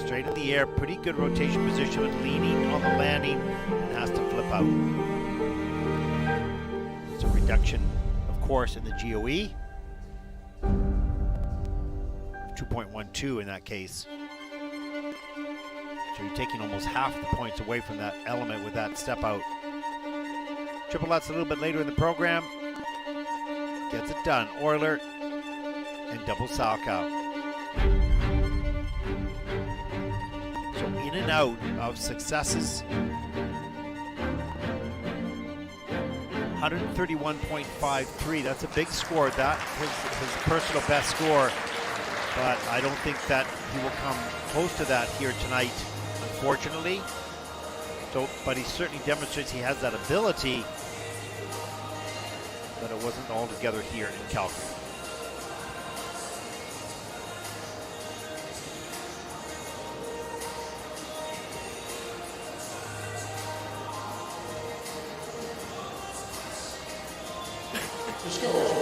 straight in the air. Pretty good rotation position, but leaning on the landing and has to flip out. It's a reduction, of course, in the GOE. 2.12 in that case. So you're taking almost half the points away from that element with that step out. Triple Lutz a little bit later in the program. Gets it done. Euler and double Salchow. So in and out of successes. 131.53. That's a big score. That is his personal best score. But I don't think that he will come close to that here tonight, unfortunately. So, but he certainly demonstrates he has that ability, but it wasn't all together here in Calgary. The scores,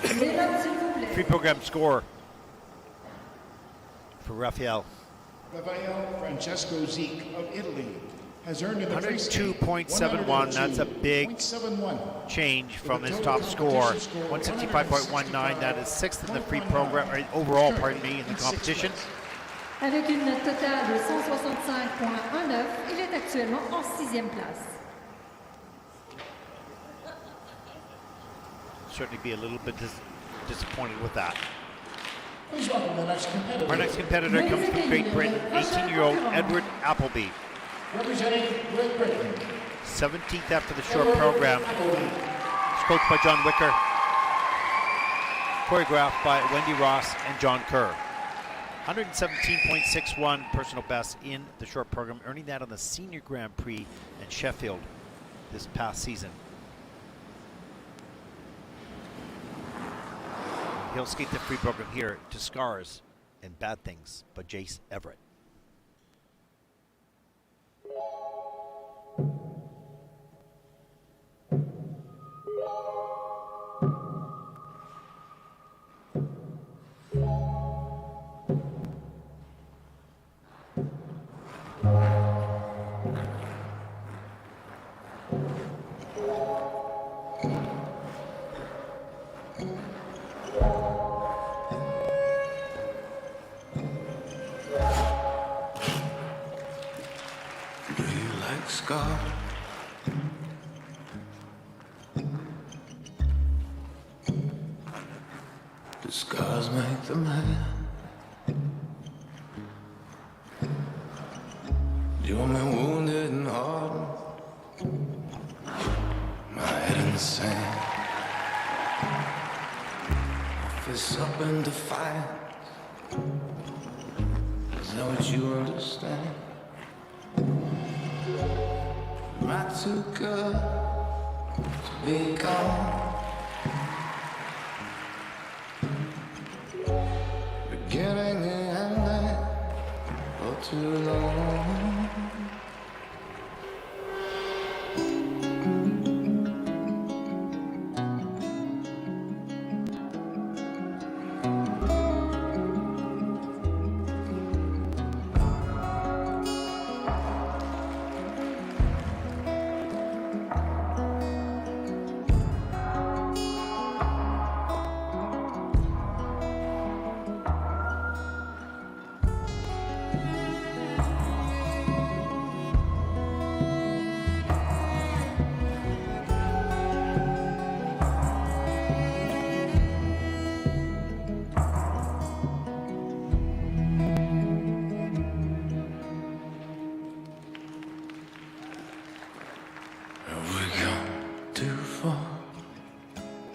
please. Pre-program score for Raffaele. Raffaele Francesco Zich of Italy has earned in the 102.71. That's a big 102.71. change from his top score. 165.19. That is 6th in the free program, or overall, pardon me, in the competition. Avec une note totale de 165.19, il est actuellement en 6e place. Certainly be a little bit disappointed with that. Please welcome the next competitor. Our next competitor comes from Great Britain, 18-year-old Edward Appleby. Representing Great Britain. 17th after the short program. It's coached by John Wicker. Choreographed by Wendy Ross and John Kerr. 117.61 personal best in the short program, earning that on the Senior Grand Prix in Sheffield this past season. He'll skate the free program here to Scars and Bad Things by Jace Everett. Scar. The scars make the man. You want me wounded and hardened, my head in the sand, fists up in defiance. Is that what you understand? Am I too good to be gone? Beginning and ending for too long.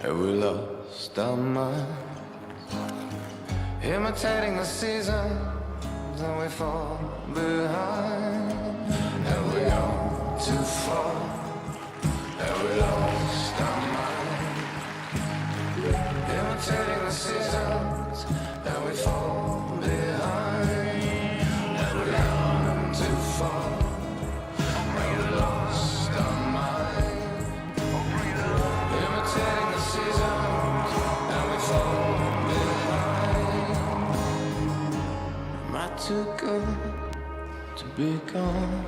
and we lost our minds, imitating the seasons, and we fall behind, and we go too far, and we lost our minds, imitating the seasons, and we fall behind, and we go too far, and we lost our minds, imitating the seasons, and we fall behind. Am I too good to be gone?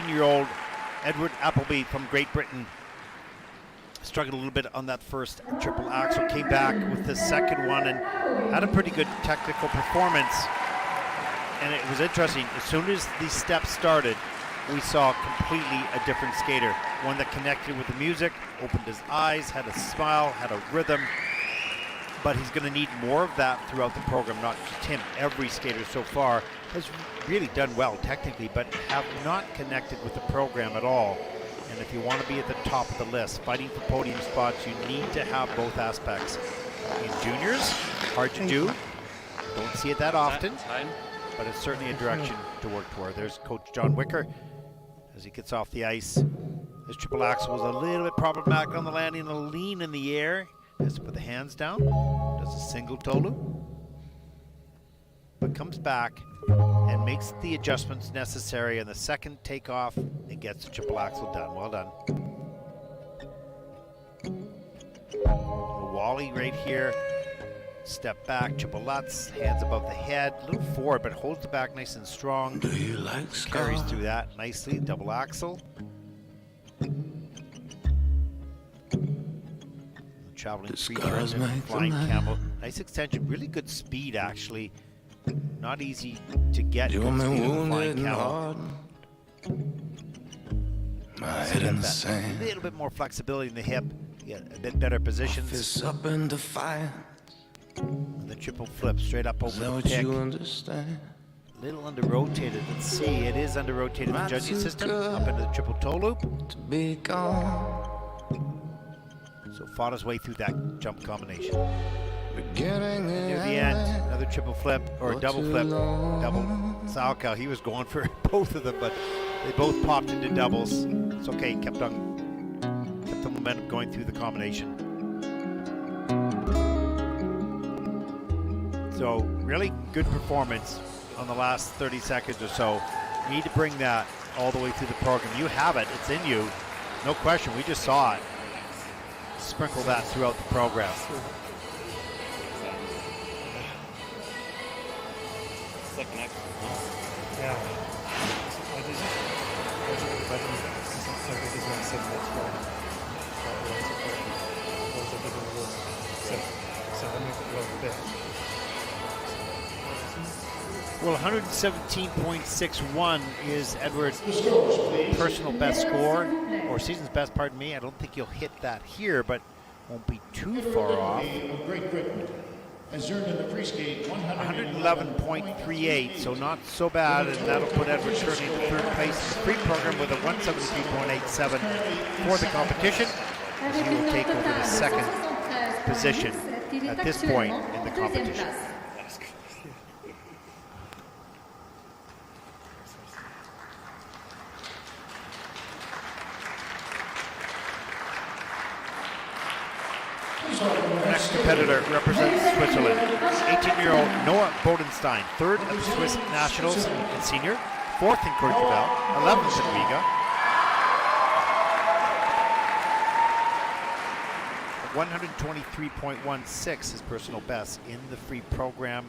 Year-old Edward Appleby from Great Britain struggled a little bit on that first triple axel, came back with the second one and had a pretty good technical performance. And it was interesting, as soon as these steps started, we saw completely a different skater, one that connected with the music, opened his eyes, had a smile, had a rhythm. But he's going to need more of that throughout the program, not just him. Every skater so far has really done well technically, but have not connected with the program at all. And if you want to be at the top of the list, fighting for podium spots, you need to have both aspects. In juniors, hard to do. Don't see it that often, but it's certainly a direction to work toward. There's Coach John Wicker as he gets off the ice. His triple axel was a little bit problematic on the landing, a lean in the air. Has to put the hands down, does a single toe loop, but comes back and makes the adjustments necessary on the second takeoff and gets the triple axel done. Well done. Wally right here, step back, triple lutz, hands above the head, a little forward, but holds the back nice and strong. Do you like carries through that nicely, double axel. Traveling free turns and flying camel. Nice extension, really good speed actually. Not easy to get good speed on the flying camel. A little bit more flexibility in the hip, get a bit better positions. Up in defiance. And the triple flip straight up over the pick. A little under rotated. Let's see, it is under rotated in the judging system. Up into the triple toe loop. To be gone. So fought his way through that jump combination. Beginning Near the end, another triple flip, or a double flip, double Salchow. He was going for both of them, but they both popped into doubles. It's okay, kept the momentum going through the combination. So really good performance on the last 30 seconds or so. You need to bring that all the way through the program. You have it, it's in you, no question, we just saw it. Sprinkle that throughout the program. Yeah. Well, 117.61 is Edward's personal best score, or season's best, pardon me. I don't think he'll hit that here, but won't be too far off. Great Britain has earned in the free skate 111.38, so not so bad, and that'll put Edward currently in the third place in the free program with a 173.87 for the competition, as he will take over the second position at this point in the competition. Next competitor represents Switzerland. 18-year-old Noah Bodenstein, third at the Swiss Nationals in senior, 4th in Courchevel, 11th in Riga. 123.16 is personal best in the free program.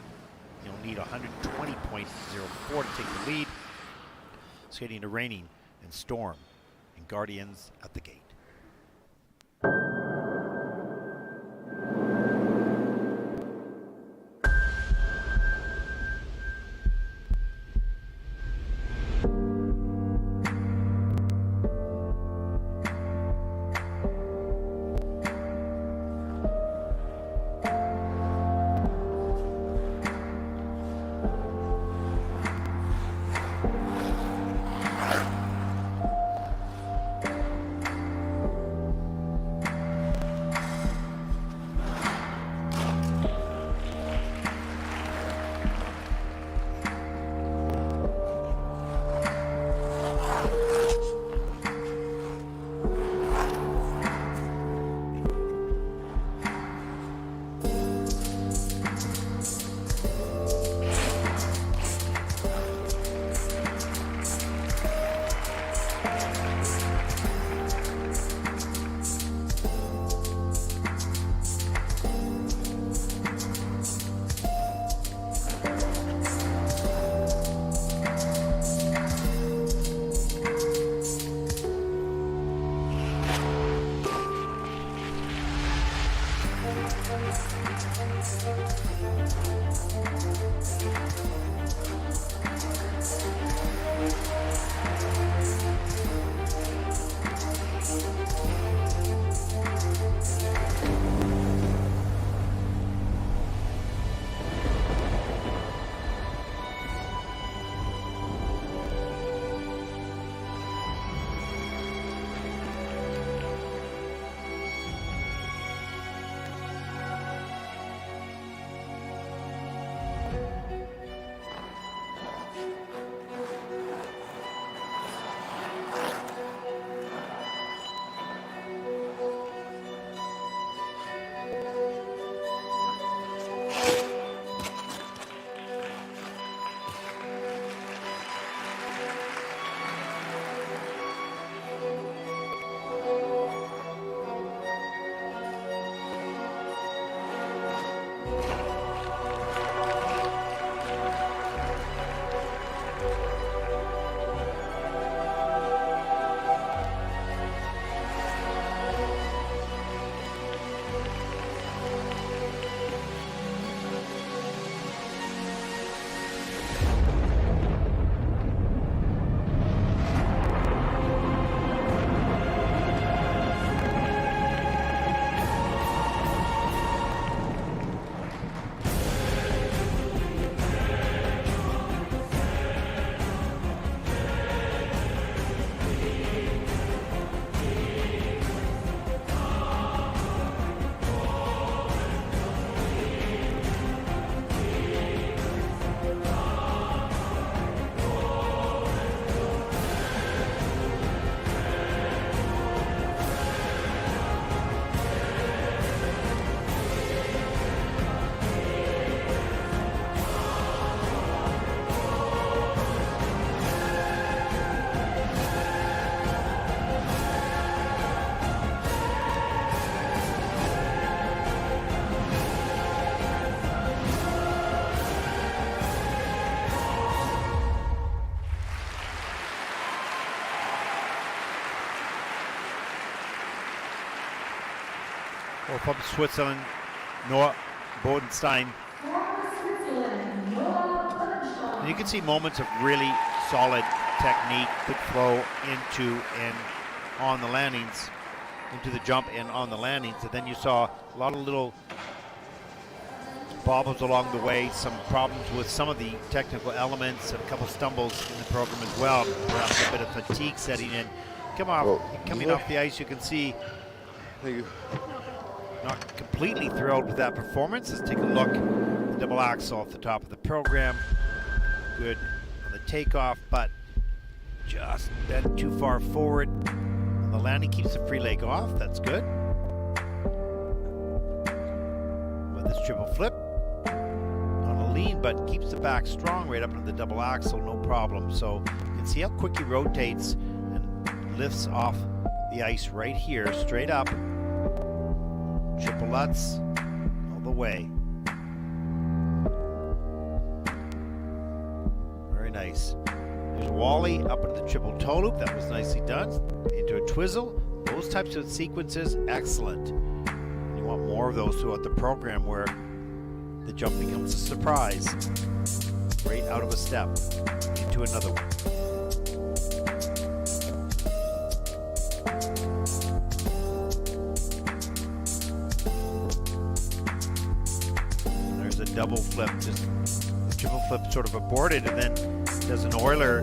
You'll need 120.04 to take the lead. Skating to Raining and Storm and Guardians at the gate. Or from Switzerland, Noah Bodenstein. And you can see moments of really solid technique, good flow into and on the landings, into the jump and on the landings. And then you saw a lot of little bobbles along the way, some problems with some of the technical elements, and a couple stumbles in the program as well. Perhaps a bit of fatigue setting in. Coming off the ice, you can see not completely thrilled with that performance. Let's take a look at the double axel off the top of the program. Good on the takeoff, but just bent too far forward. The landing keeps the free leg off. That's good. With this triple flip on a lean, but keeps the back strong right up into the double axle, no problem. So you can see how quick he rotates and lifts off the ice right here, straight up. Triple Lutz all the way. Very nice. There's Wally up into the triple toe loop. That was nicely done. Into a twizzle. Those types of sequences, excellent. And you want more of those throughout the program where the jump becomes a surprise. Right out of a step into another one. There's a double flip, just the triple flip sort of aborted, and then does an Euler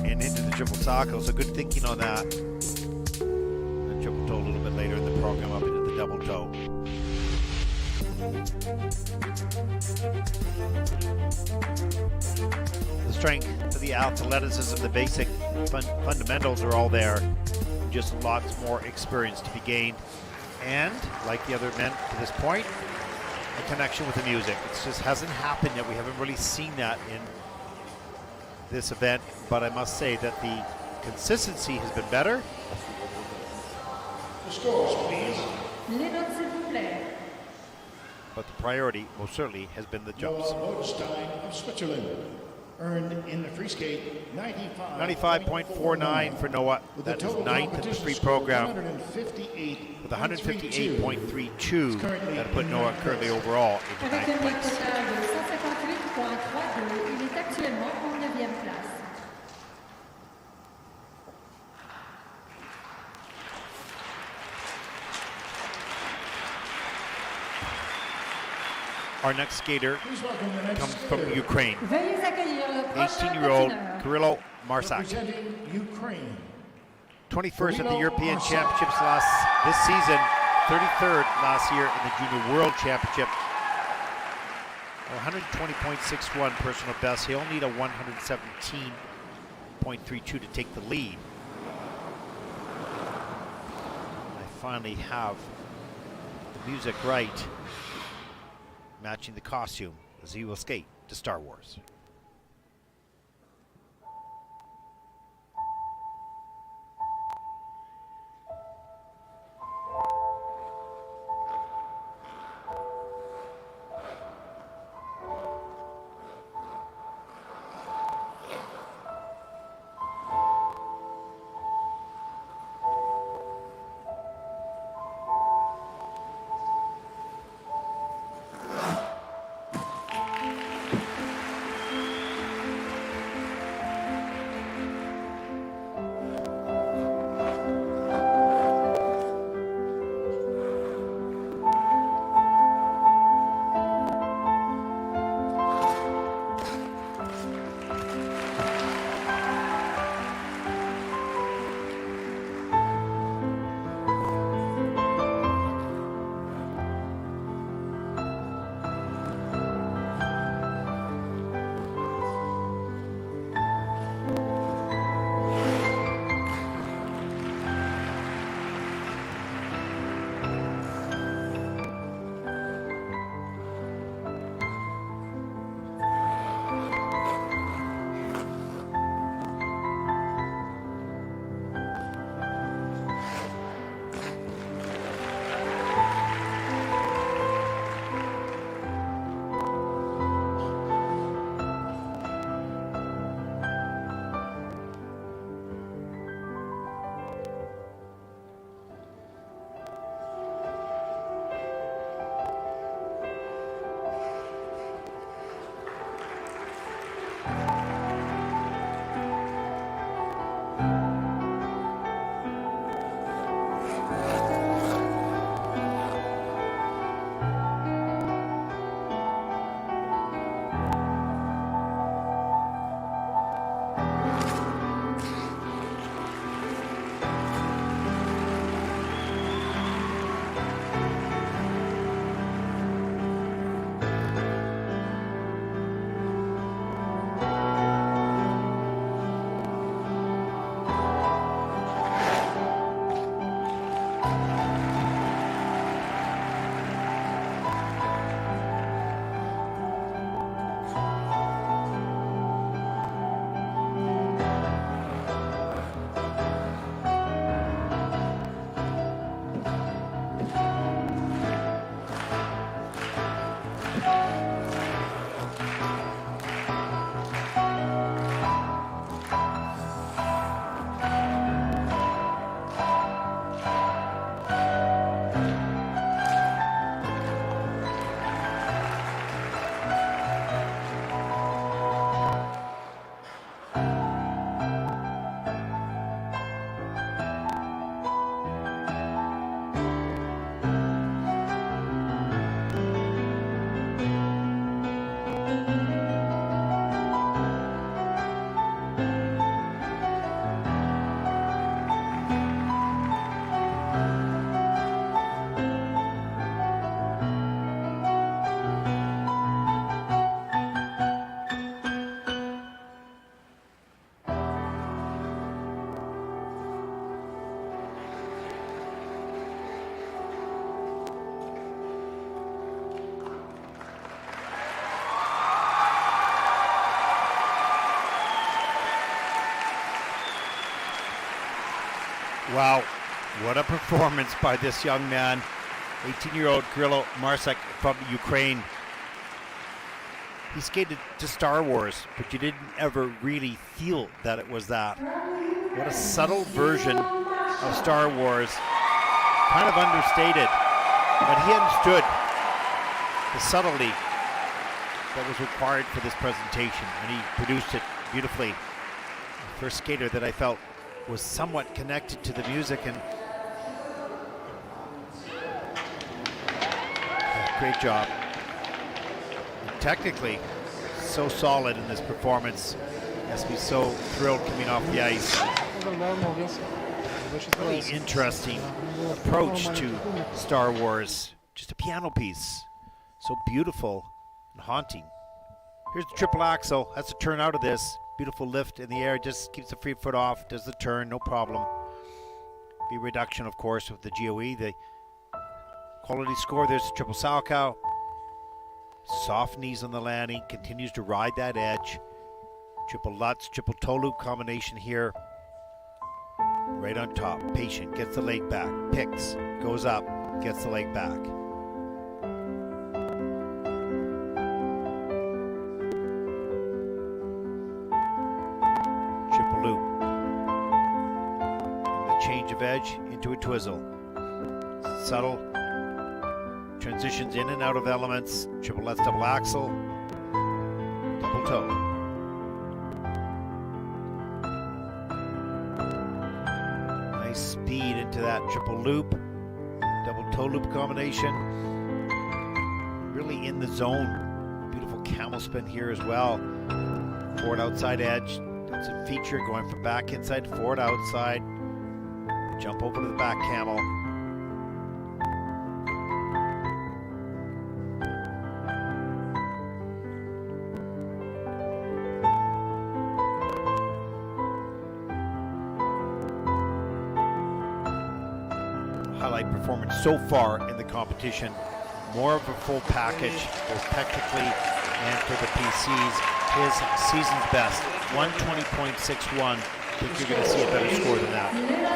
and into the triple taco. So good thinking on that. And triple toe a little bit later in the program up into the double toe. The strength, the athleticism, the basic fundamentals are all there. Just lots more experience to be gained. And, like the other men to this point, a connection with the music. It just hasn't happened yet. We haven't really seen that in this event, but I must say that the consistency has been better. The scores, please. Les notes, s'il vous plaît. But the priority, most certainly, has been the jumps. Bodenstein of Switzerland earned in the free skate 95.49 for Noah. That is ninth in the free program with 158.32. That put Noah currently overall into Avec ninth un note place. total de 158.32, il est actuellement en 9e place. Our next skater comes from Ukraine. Veuillez accueillir le prochain 18-year-old patineur. Kyrylo Marsak. representing Ukraine. 21st at the European Championships this season, 33rd last year in the Junior World Championship. 120.61 personal best. He'll need a 117.32 to take the lead. I finally have the music right, matching the costume as he will skate to Star Wars. Wow, what a performance by this young man, 18-year-old Kyrylo Marsak from Ukraine. He skated to Star Wars, but you didn't ever really feel that it was that. What a subtle version of Star Wars, kind of understated, but he understood the subtlety that was required for this presentation, and he produced it beautifully. The first skater that I felt was somewhat connected to the music, and great job. And technically, so solid in this performance. Has to be so thrilled coming off the ice. Really interesting approach to Star Wars. Just a piano piece. So beautiful and haunting. Here's the triple axel. Has to turn out of this. Beautiful lift in the air. Just keeps the free foot off. Does the turn, no problem. The reduction, of course, with the GOE. The quality score. There's the triple Salchow. Soft knees on the landing. Continues to ride that edge. Triple Lutz, triple toe loop combination here. Right on top. Patient. Gets the leg back. Picks. Goes up. Gets the leg back. Triple loop. And the change of edge into a twizzle. Subtle. Transitions in and out of elements. Triple Lutz, double axel. Double toe. Speed into that triple loop, double toe loop combination. Really in the zone. Beautiful camel spin here as well. Forward outside edge. That's a feature going from back inside to forward outside. Jump over to the back camel. Highlight performance so far in the competition. More of a full package, both technically and for the PCs. His season's best, 120.61. I think you're going to see a better score than that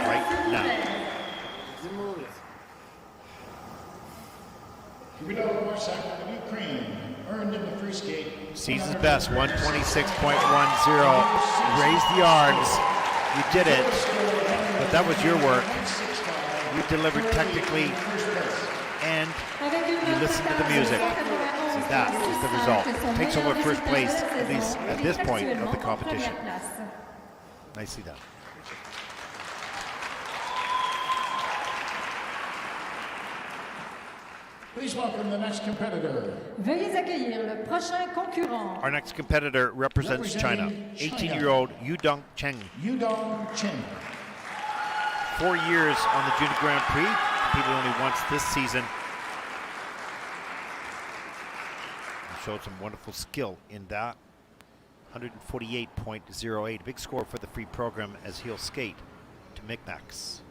right now. Kyrylo Marsak of Ukraine earned in the free skate. Season's best, 126.10. Raise the arms. You did it, but that was your work. You delivered technically, and you listened to the music. So that is the result. Takes over first place, at least at this point of the competition. Nicely done. Please welcome the next competitor. Veuillez accueillir le prochain concurrent. Our next competitor represents China, 18-year-old Yudong Cheng. Yudong Chen. 4 years on the Junior Grand Prix, competed only once this season. He showed some wonderful skill in that. 148.08, big score for the free program as he'll skate to Micmacs.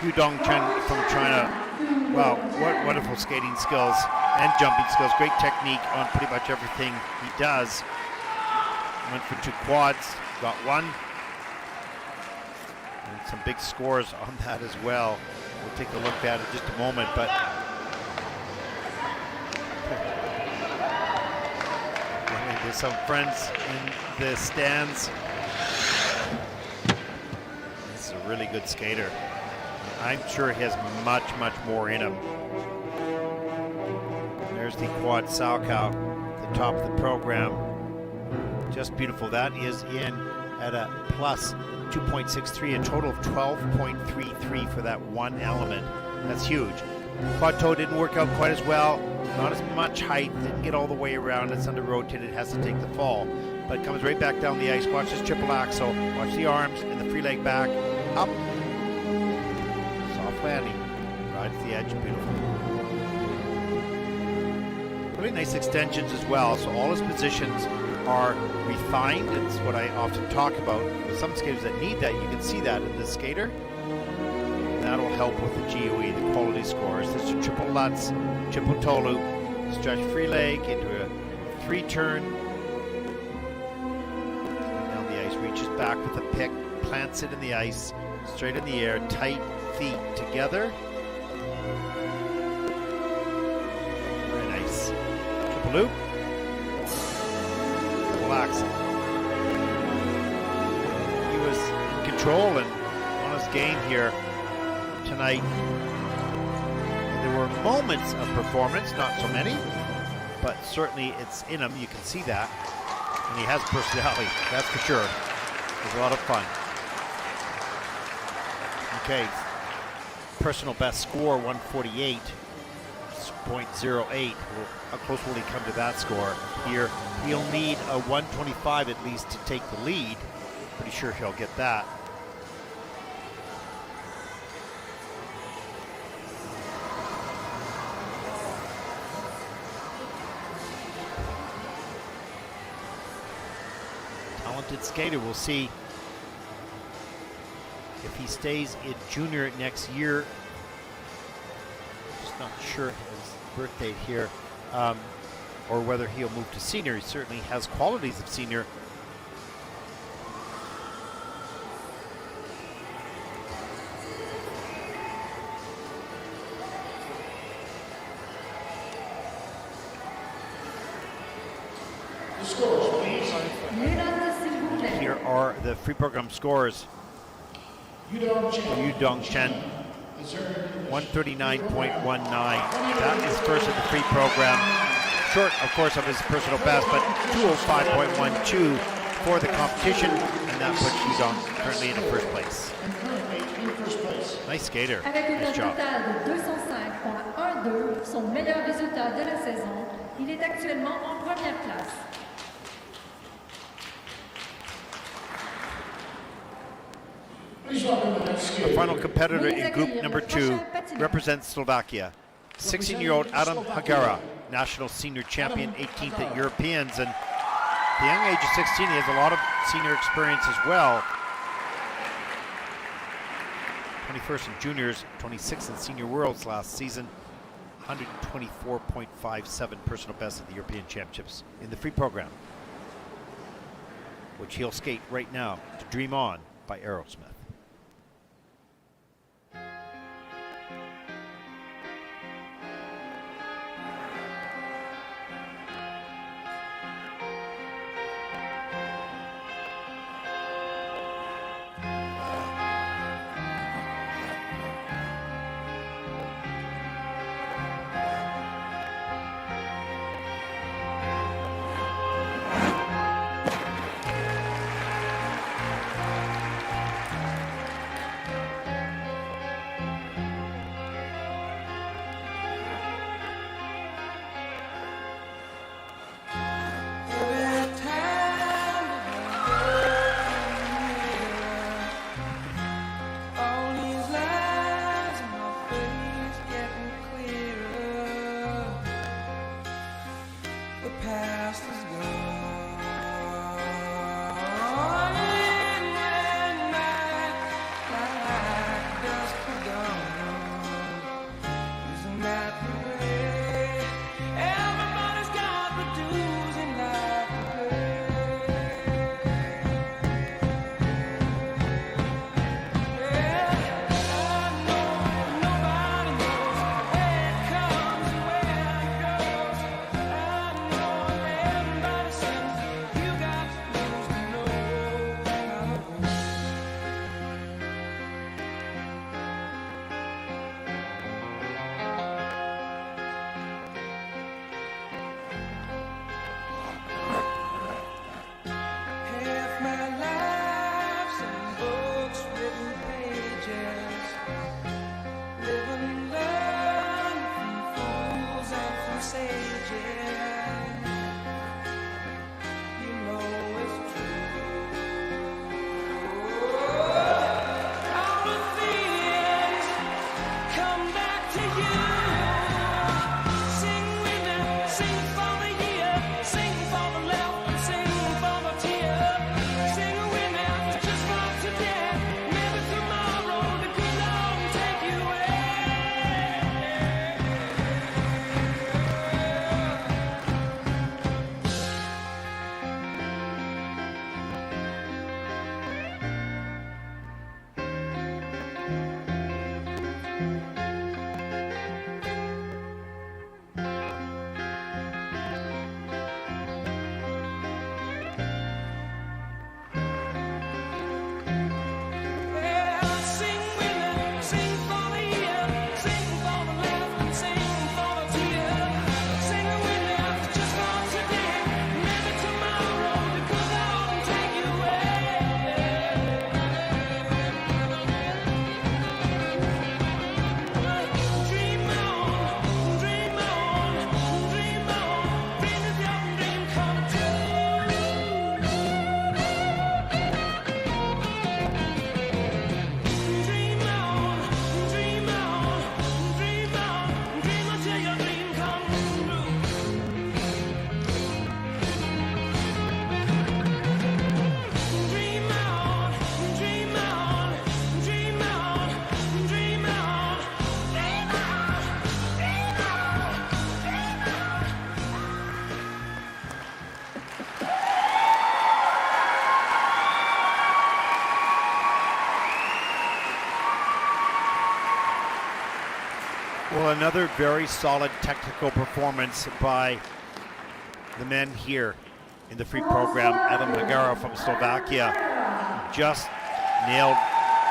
Hyun-gyeom from China. Wow, what wonderful skating skills and jumping skills. Great technique on pretty much everything he does. Went for 2 quads, got 1. And some big scores on that as well. We'll take a look at it in just a moment, but there's some friends in the stands. This is a really good skater. I'm sure he has much, much more in him. There's the quad Salchow, the top of the program. Just beautiful. That is in at a plus 2.63, a total of 12.33 for that one element. That's huge. Quad toe didn't work out quite as well. Not as much height, didn't get all the way around. It's under rotated, has to take the fall. But comes right back down the ice. Watch this triple axel. Watch the arms and the free leg back. Up. Landing, right to the edge, beautiful. Really nice extensions as well, so all his positions are refined. It's what I often talk about. Some skaters that need that, you can see that in this skater. That'll help with the GOE, the quality scores. This is triple Lutz, triple toe loop, stretch free leg into a 3-turn. Down the ice, reaches back with a pick, plants it in the ice, straight in the air, tight feet together. Very nice. Triple loop. Triple axel. He was in control and on his game here tonight. And there were moments of performance, not so many, but certainly it's in him. You can see that. And he has personality, that's for sure. It was a lot of fun. Okay. Personal best score, 148.08. How close will he come to that score here? He'll need a 125 at least to take the lead. Pretty sure he'll get that. Talented skater. We'll see if he stays in junior next year. Just not sure his birth date here, or whether he'll move to senior. He certainly has qualities of senior. The scores, please. Here are the free program scores. Hyun-gyeom has earned 139.19. That is first in the free program. Short, of course, of his personal best, but 205.12 for the competition, and that puts Hyun-gyeom currently in the first place. and currently in first place. Nice skater. Avec une Nice note job. totale de 205.12, son meilleur résultat de la saison, il est actuellement en première place. Please welcome the next The skater. final competitor in group number 2 represents Slovakia. 16-year-old Adam Hagara, national senior champion, 18th at Europeans, and the young age of 16, he has a lot of senior experience as well. 21st in juniors, 26th in senior worlds last season, 124.57 personal best at the European Championships in the free program, which he'll skate right now to Dream On by Aerosmith. Well, another very solid technical performance by the men here in the free program. Adam Hagara from Slovakia just nailed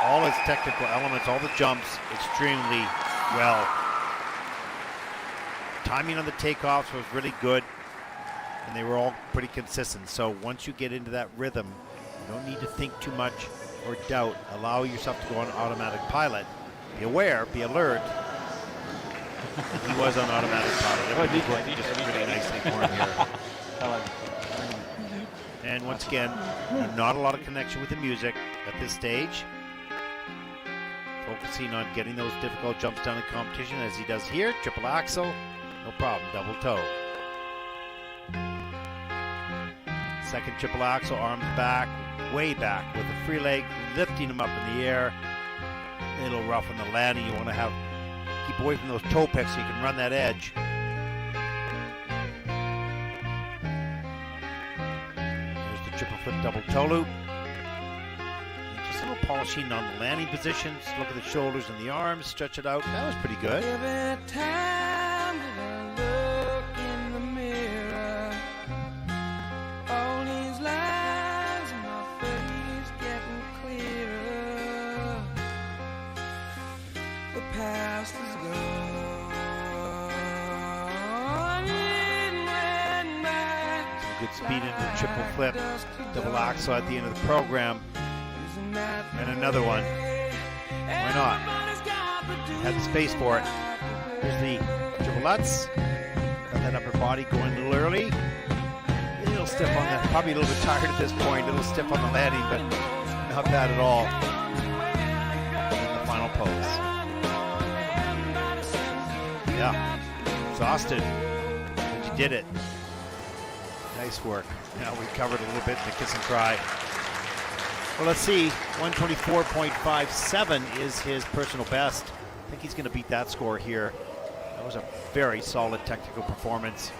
all his technical elements, all the jumps, extremely well. Timing on the takeoffs was really good, and they were all pretty consistent. So once you get into that rhythm, you don't need to think too much or doubt. Allow yourself to go on automatic pilot. Be aware, be alert. He was on automatic pilot. Everything worked just really nicely for him here. And once again, not a lot of connection with the music at this stage. Focusing on getting those difficult jumps done in competition as he does here. Triple axel, no problem, double toe. Second triple axel, arms back, way back with a free leg, lifting him up in the air. A little rough on the landing. You want to keep away from those toe picks so you can run that edge. There's the triple flip double toe loop. And just a little polishing on the landing positions. Look at the shoulders and the arms, stretch it out. That was pretty good. Every time that I look in the mirror, all these lines in my face getting clearer. The past is gone. Good speed into the triple flip, double axel at the end of the program, and another one. Why not? Had the space for it. Here's the triple lutz. Got that upper body going a little early. A little stiff on that. Probably a little bit tired at this point. A little stiff on the landing, but not bad at all. And the final pose. Yeah, exhausted, but you did it. Nice work. Now we covered a little bit in the kiss and cry. Well, let's see. 124.57 is his personal best. I think he's going to beat that score here. That was a very solid technical performance.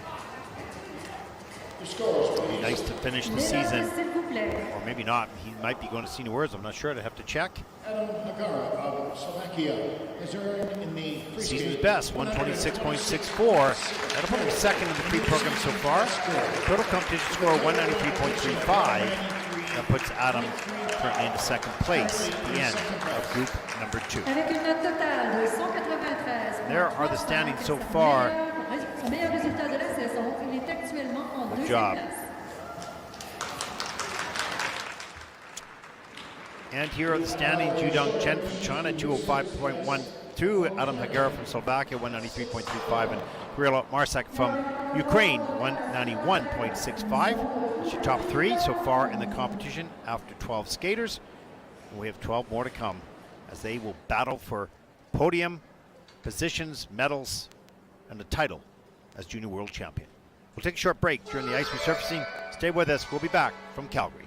It'd be nice to finish the season. Or maybe not. He might be going to seniors. I'm not sure. I'd have to check. Hagara of Slovakia has earned in the Season's best, 126.64. That'll put him second in the free program so far. Total competition score 193.35. That puts Adam currently into second place at the end of group number 2. There are the standings so far. Good job. And here are the standings. Judong Chen from China, 205.12. Adam Hagara from Slovakia, 193.35. And Kyrylo Marsak from Ukraine, 191.65. That's your top 3 so far in the competition after 12 skaters. And we have 12 more to come as they will battle for podium, positions, medals, and the title as Junior World Champion. We'll take a short break during the ice resurfacing. Stay with us. We'll be back from Calgary.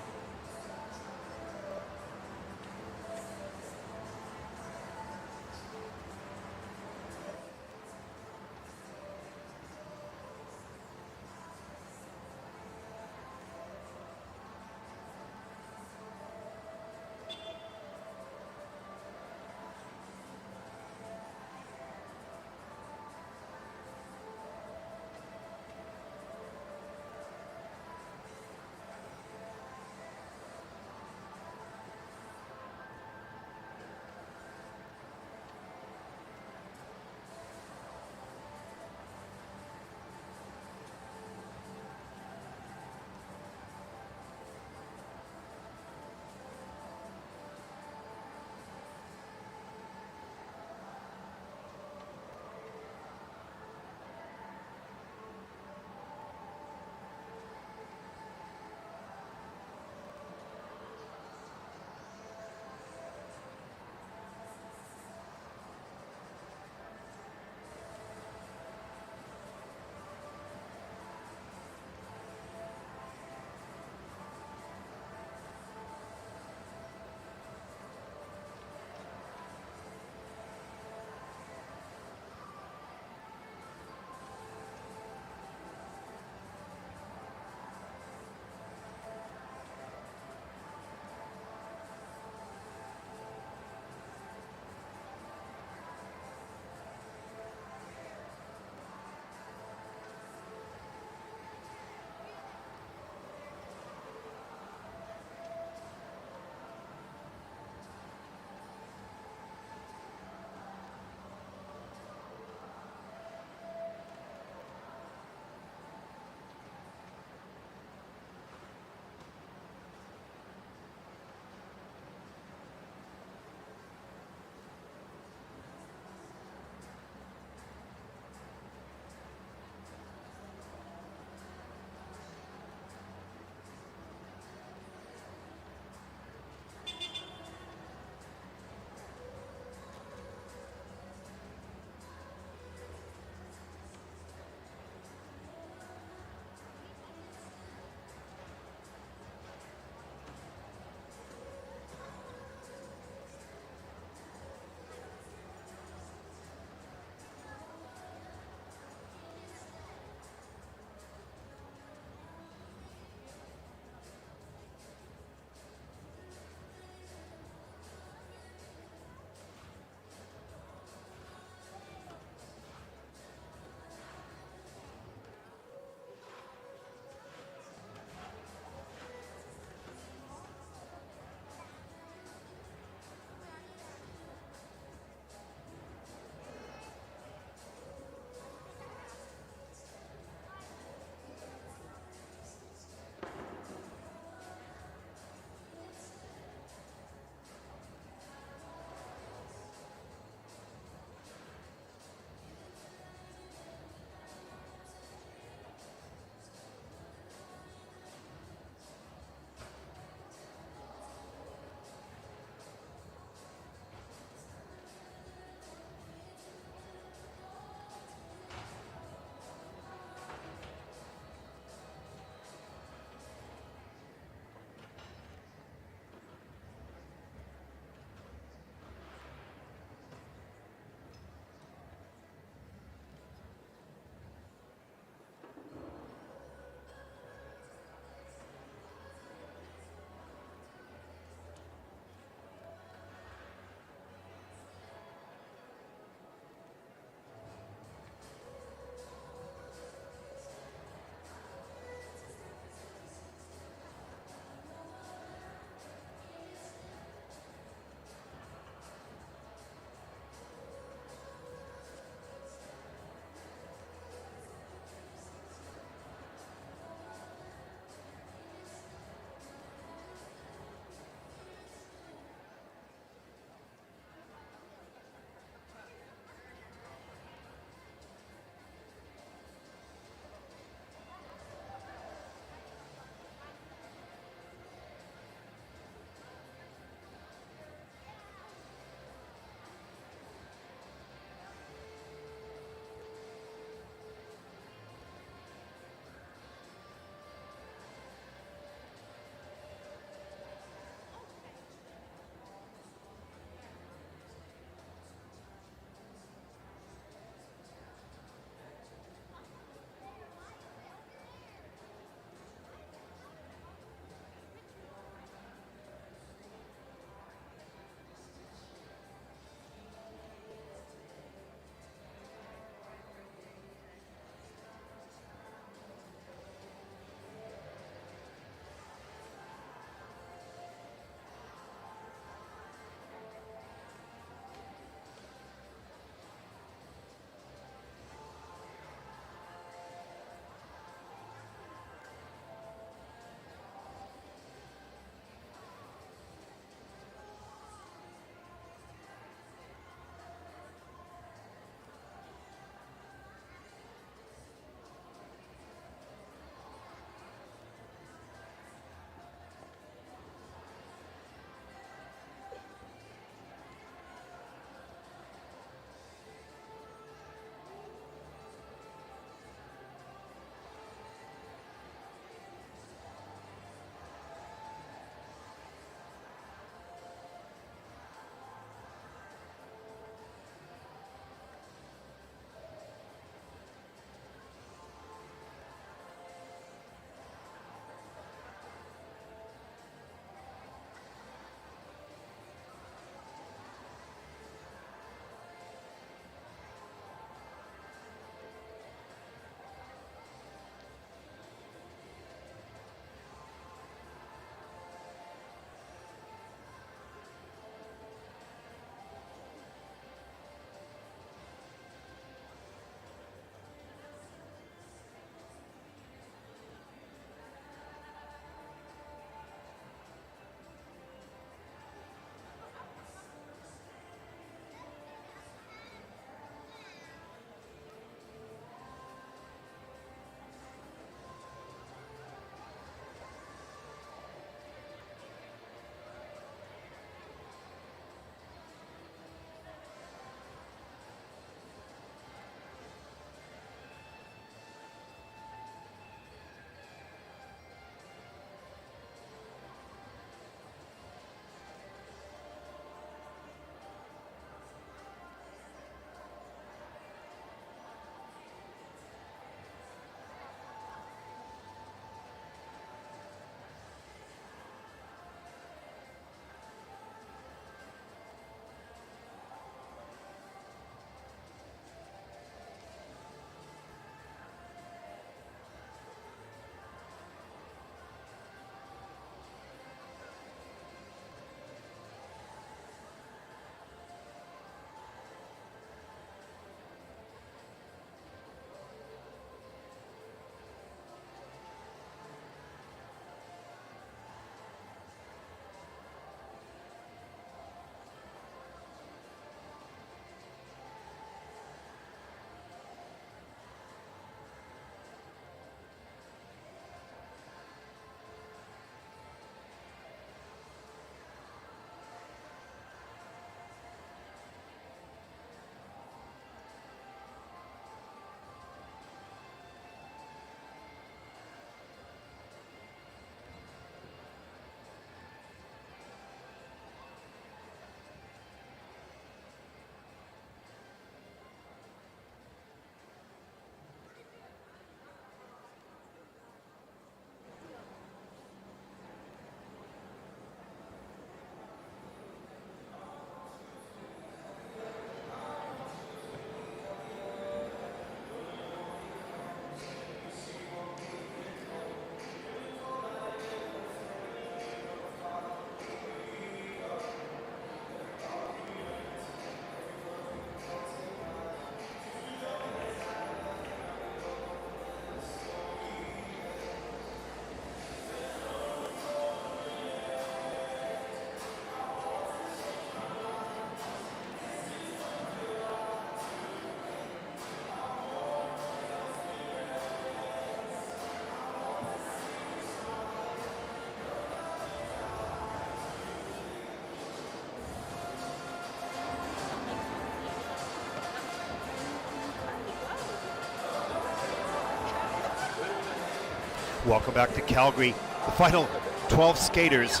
Welcome back to Calgary. The final 12 skaters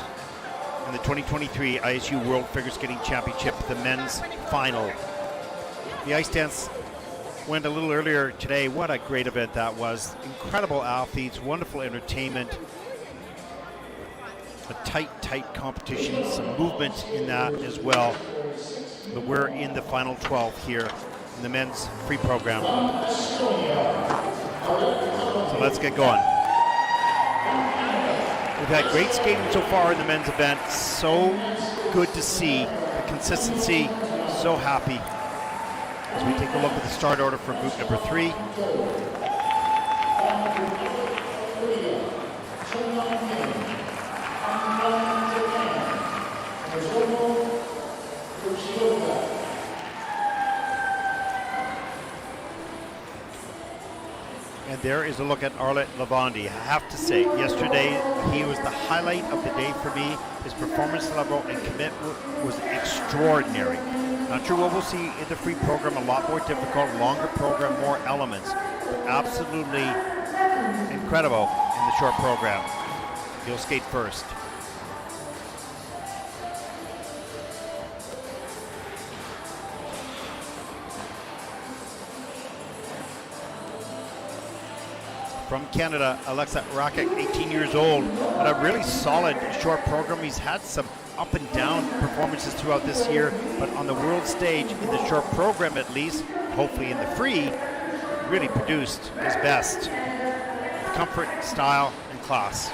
in the 2023 ISU World Figure Skating Championship, the men's final. The ice dance went a little earlier today. What a great event that was. Incredible athletes, wonderful entertainment. A tight competition, some movement in that as well. But we're in the final 12 here in the men's free program. So let's get going. We've had great skating so far in the men's event. So good to see the consistency. So happy as we take a look at the start order for group number 3. And there is a look at Arlet Levandi. I have to say, yesterday he was the highlight of the day for me. His performance level and commitment was extraordinary. Not sure what we'll see in the free program, a lot more difficult, longer program, more elements. But absolutely incredible in the short program. He'll skate first. From Canada, Aleksa Rakic, 18 years old, had a really solid short program. He's had some up and down performances throughout this year, but on the world stage, in the short program at least, hopefully in the free, really produced his best. Comfort, style, and class.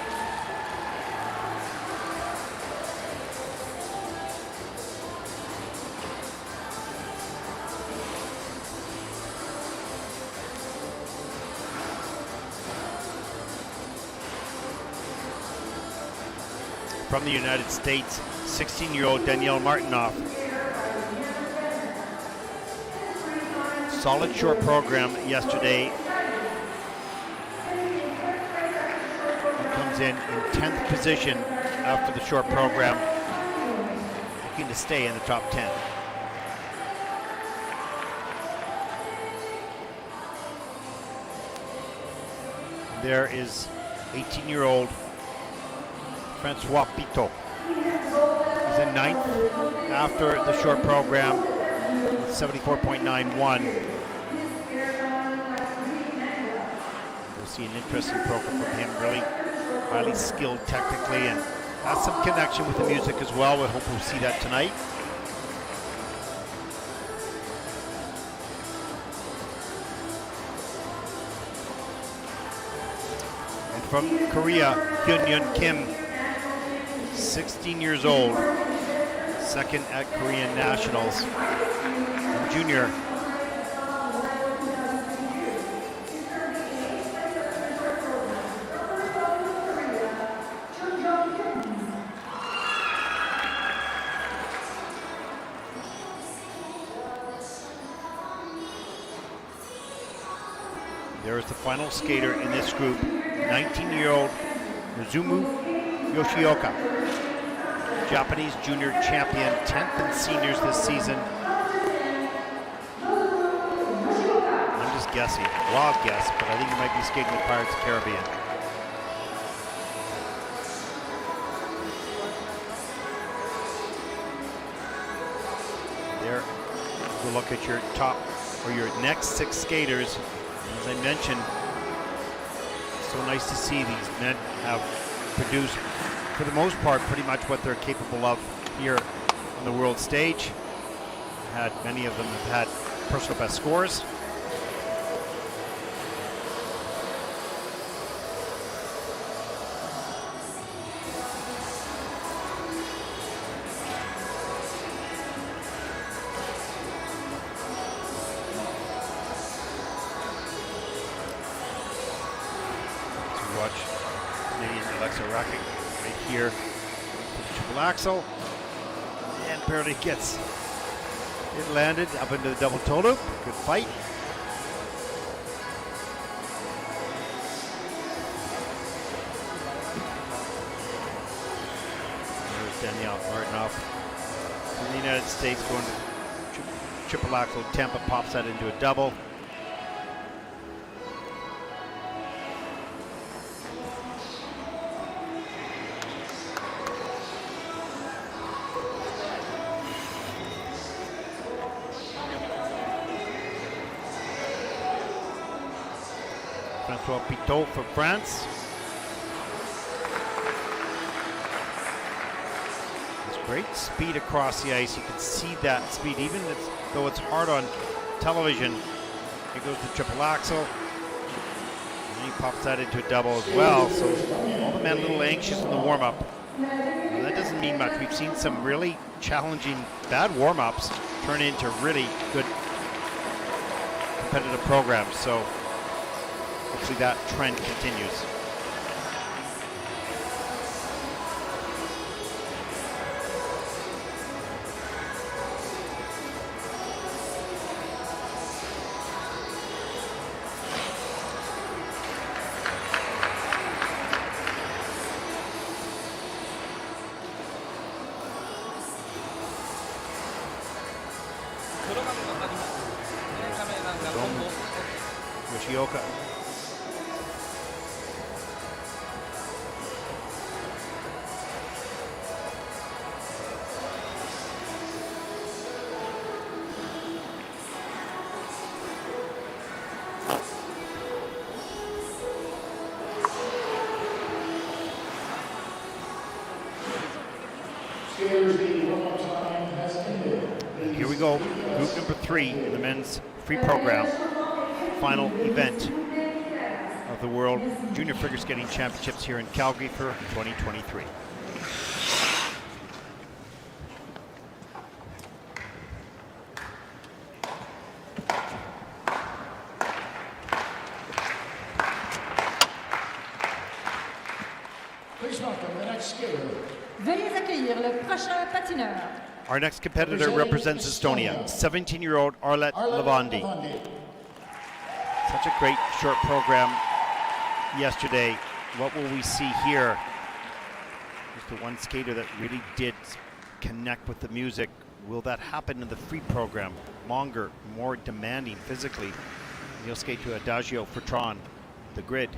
From the United States, 16-year-old Danielle Martynov. Solid short program yesterday. He comes in 10th position after the short program, looking to stay in the top 10. There is 18-year-old Francois Pitot. He's in 9th after the short program, 74.91. We'll see an interesting program from him, really highly skilled technically and has some connection with the music as well. We hope we'll see that tonight. And from Korea, Hyun-gyeom, 16 years old, second at Korean Nationals, and junior. There is the final skater in this group, 19-year-old Nozomu Yoshioka. Japanese junior champion, 10th in seniors this season. I'm just guessing, wild guess, but I think he might be skating with Pirates of the Caribbean. There, we'll look at your top, or your next 6 skaters. As I mentioned, so nice to see these men have produced, for the most part, pretty much what they're capable of here on the world stage. Many of them have had personal best scores. So watch Canadian Aleksa Rakic right here. Triple axel, and barely gets it landed up into the double toe loop. Good fight. There's Danielle Martynov from the United States going to triple axel attempt, but pops that into a double. Francois Pitot for France. There's great speed across the ice. You can see that speed, even though it's hard on television. He goes to triple axel. And he pops that into a double as well. So all the men a little anxious in the warm-up. Well, that doesn't mean much. We've seen some really challenging, bad warm-ups turn into really good competitive programs. So hopefully that trend continues. Yoshioka. Here we go, group number 3 in the men's free program. Final event of the World Junior Figure Skating Championships here in Calgary for 2023. Please welcome the next skater. Veuillez accueillir le prochain patineur. Our next competitor represents Estonia, 17-year-old Arlet Levandi. Such a great short program yesterday. What will we see here? Just the one skater that really did connect with the music. Will that happen in the free program? Longer, more demanding physically. He'll skate to Adagio for Tron, the grid.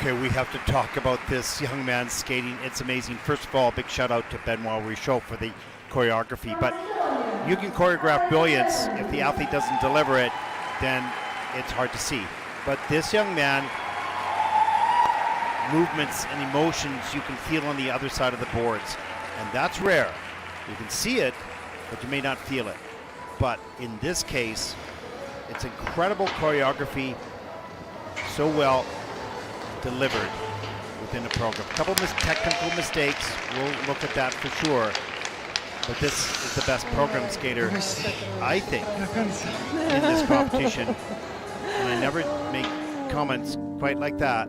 Okay, we have to talk about this young man's skating. It's amazing. First of all, big shout out to Benoit Richaud for the choreography. But you can choreograph brilliance. If the athlete doesn't deliver it, then it's hard to see. But this young man, movements and emotions you can feel on the other side of the boards. And that's rare. You can see it, but you may not feel it. But in this case, it's incredible choreography, so well delivered within the program. A couple technical mistakes, we'll look at that for sure. But this is the best program skater, I think, in this competition. And I never make comments quite like that,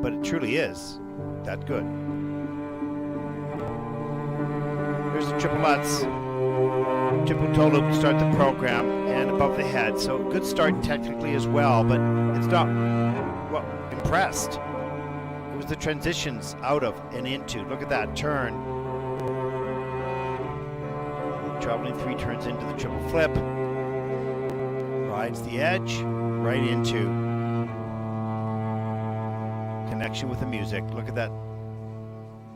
but it truly is that good. Here's the triplets. Triple toe loop to start the program and above the head. So good start technically as well, but it's not, well, impressed. It was the transitions out of and into. Look at that turn. Traveling 3 turns into the triple flip. Rides the edge, right into connection with the music. Look at that.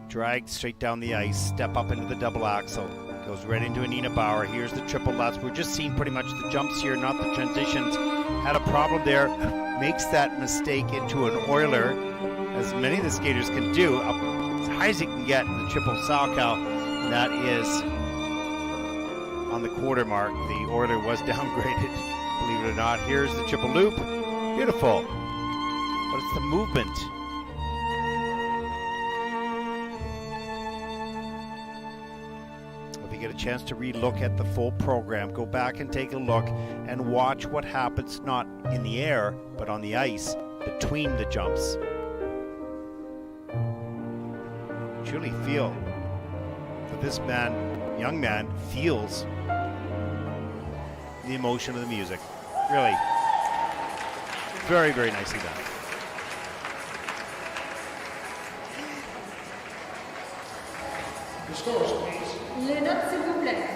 Drag straight down the ice, step up into the double axel. Goes right into a Nina Bauer. Here's the triple lutz. We're just seeing pretty much the jumps here, not the transitions. Had a problem there. Makes that mistake into an Oiler, as many of the skaters can do, up as high as he can get in the triple Salchow. And that is on the quarter mark. The Oiler was downgraded, believe it or not. Here's the triple loop. Beautiful. But it's the movement. Get a chance to re-look at the full program, go back and take a look and watch what happens not in the air but on the ice between the jumps. Truly feel that this man, young man, feels the emotion of the music. Really very, very nicely done. The scores, please. Les notes, s'il vous plaît.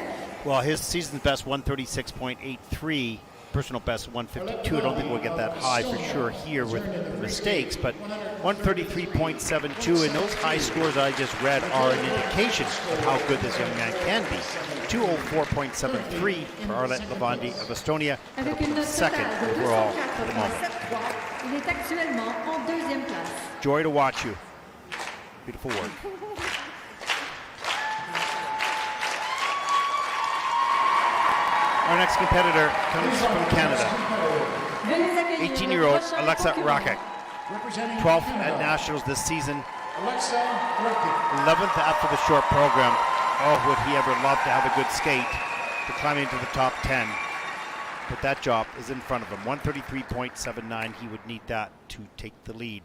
Well, his season's best 136.83, personal best 152. I don't think we'll get that high for sure here with mistakes, but 133.72, and those high scores I just read are an indication of how good this young man can be. 204.73 for Arlet Levandi of Estonia, Avec une note second totale de overall at the moment. 204,73, il est actuellement en deuxième place. Joy to watch you. Beautiful work. Our next competitor comes from Canada. 18-year-old Aleksa Rakic. 12th at Nationals this season. Aleksa Rakic. 11th after the short program. Oh, would he ever love to have a good skate to climb into the top 10. But that job is in front of him. 133.79. He would need that to take the lead.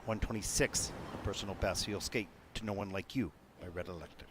126, personal best. He'll skate to No One Like You by Red Electric.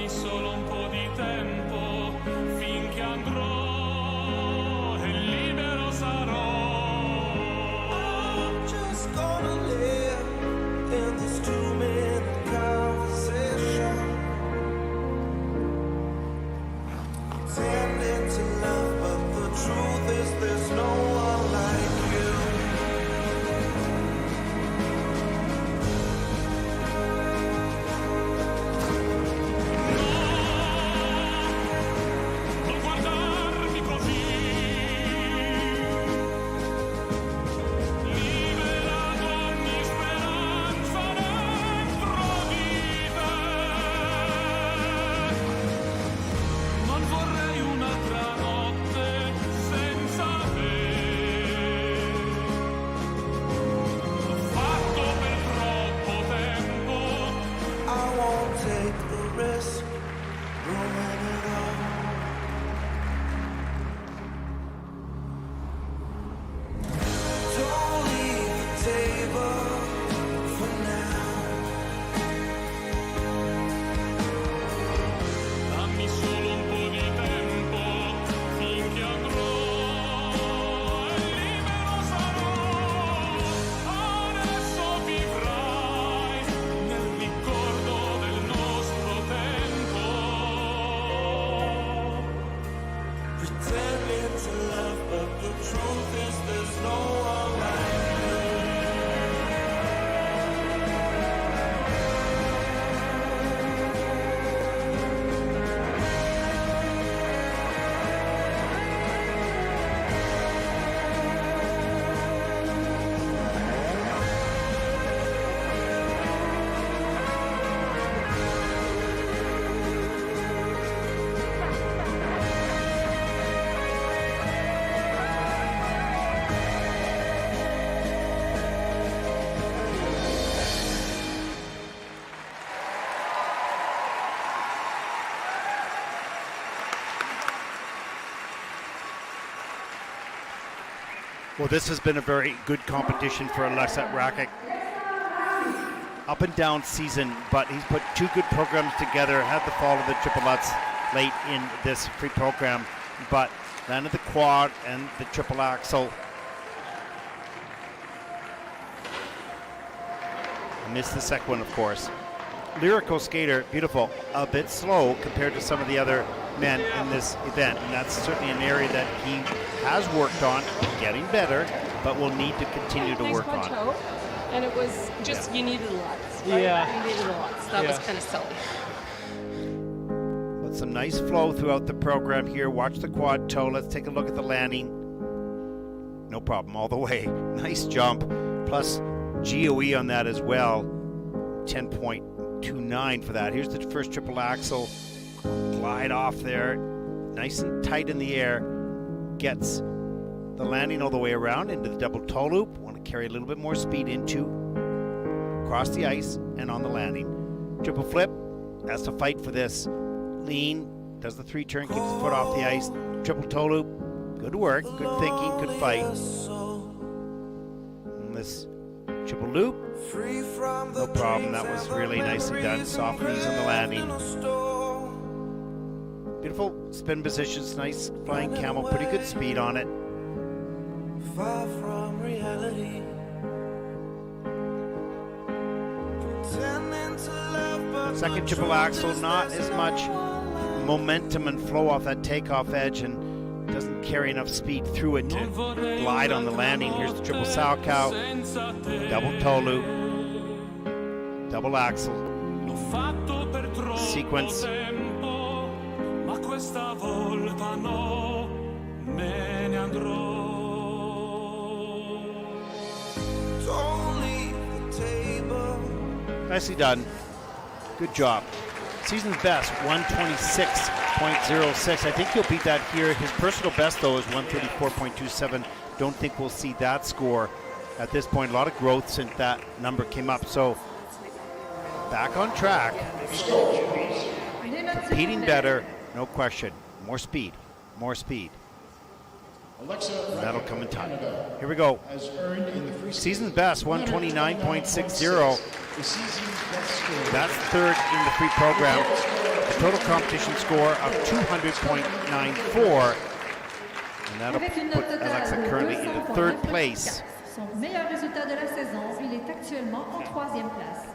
Solo un po' di tempo finché andrò risk ruining it all. Don't leave the table for now. Dammi solo un po' di tempo finché andrò e libero sarò. Adesso vivrai nel ricordo del nostro tempo. Pretending to love, but the truth is there's no one like Well, this has been a very good competition for Aleksa Rakic. Up and down season, but he's put two good programs together, had the fall of the triple lutz late in this free program, but landed the quad and the triple axel. Missed the second one, of course. Lyrical skater, beautiful, a bit slow compared to some of the other men in this event, and that's certainly an area that he has worked on, getting better, but will need to continue to work on. Toe, and it was just, you needed lots, right? Yeah. You needed lots. That was kind of silly. But some nice flow throughout the program here. Watch the quad toe. Let's take a look at the landing. No problem, all the way. Nice jump, plus GOE on that as well. 10.29 for that. Here's the first triple axel. Glide off there, nice and tight in the air. Gets the landing all the way around into the double toe loop. Want to carry a little bit more speed into, across the ice, and on the landing. Triple flip, has to fight for this. Lean, does the three turn, keeps the foot off the ice. Triple toe loop, good work, good thinking, good fight. And this triple loop, no problem, that was really nicely done. Soft knees on the landing. Beautiful spin positions, nice flying camel, pretty good speed on it. far from reality. Pretending to love, but Second triple axel, not as much momentum and flow off that takeoff edge, and doesn't carry enough speed through it to glide on the landing. Here's the triple sow cow, double toe loop, double axel, sequence. Ma questa volta no, me ne andrò. don't leave the table. Nicely done. Good job. Season's best, 126.06. I think he'll beat that here. His personal best, though, is 134.27. Don't think we'll see that score at this point. A lot of growth since that number came up. So, back on track. Competing better, no question. More speed, more speed. Aleksa That'll Rakic come in time. Canada Here we go. has earned in the free Season's best, 129.60. the season's best score. That's third in the free program. A total competition score of 200.94. And that'll Avec une put note totale Aleksa de currently in the third 200.94. place. Son meilleur résultat de la saison, il est actuellement en 3e place.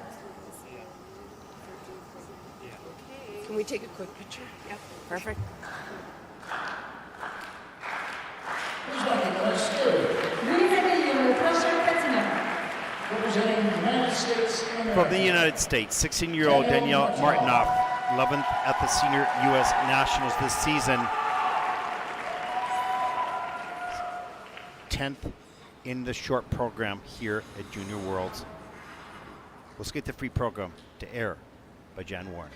Can we take a quick picture? Yep, perfect. Veuillez accueillir le prochain patineur. Representing the United States of From America. the United States, 16-year-old Danielle Martynov, 11th at the Senior U.S. Nationals this season. 10th in the short program here at Junior Worlds. We'll skate the free program to air by Jan Warren.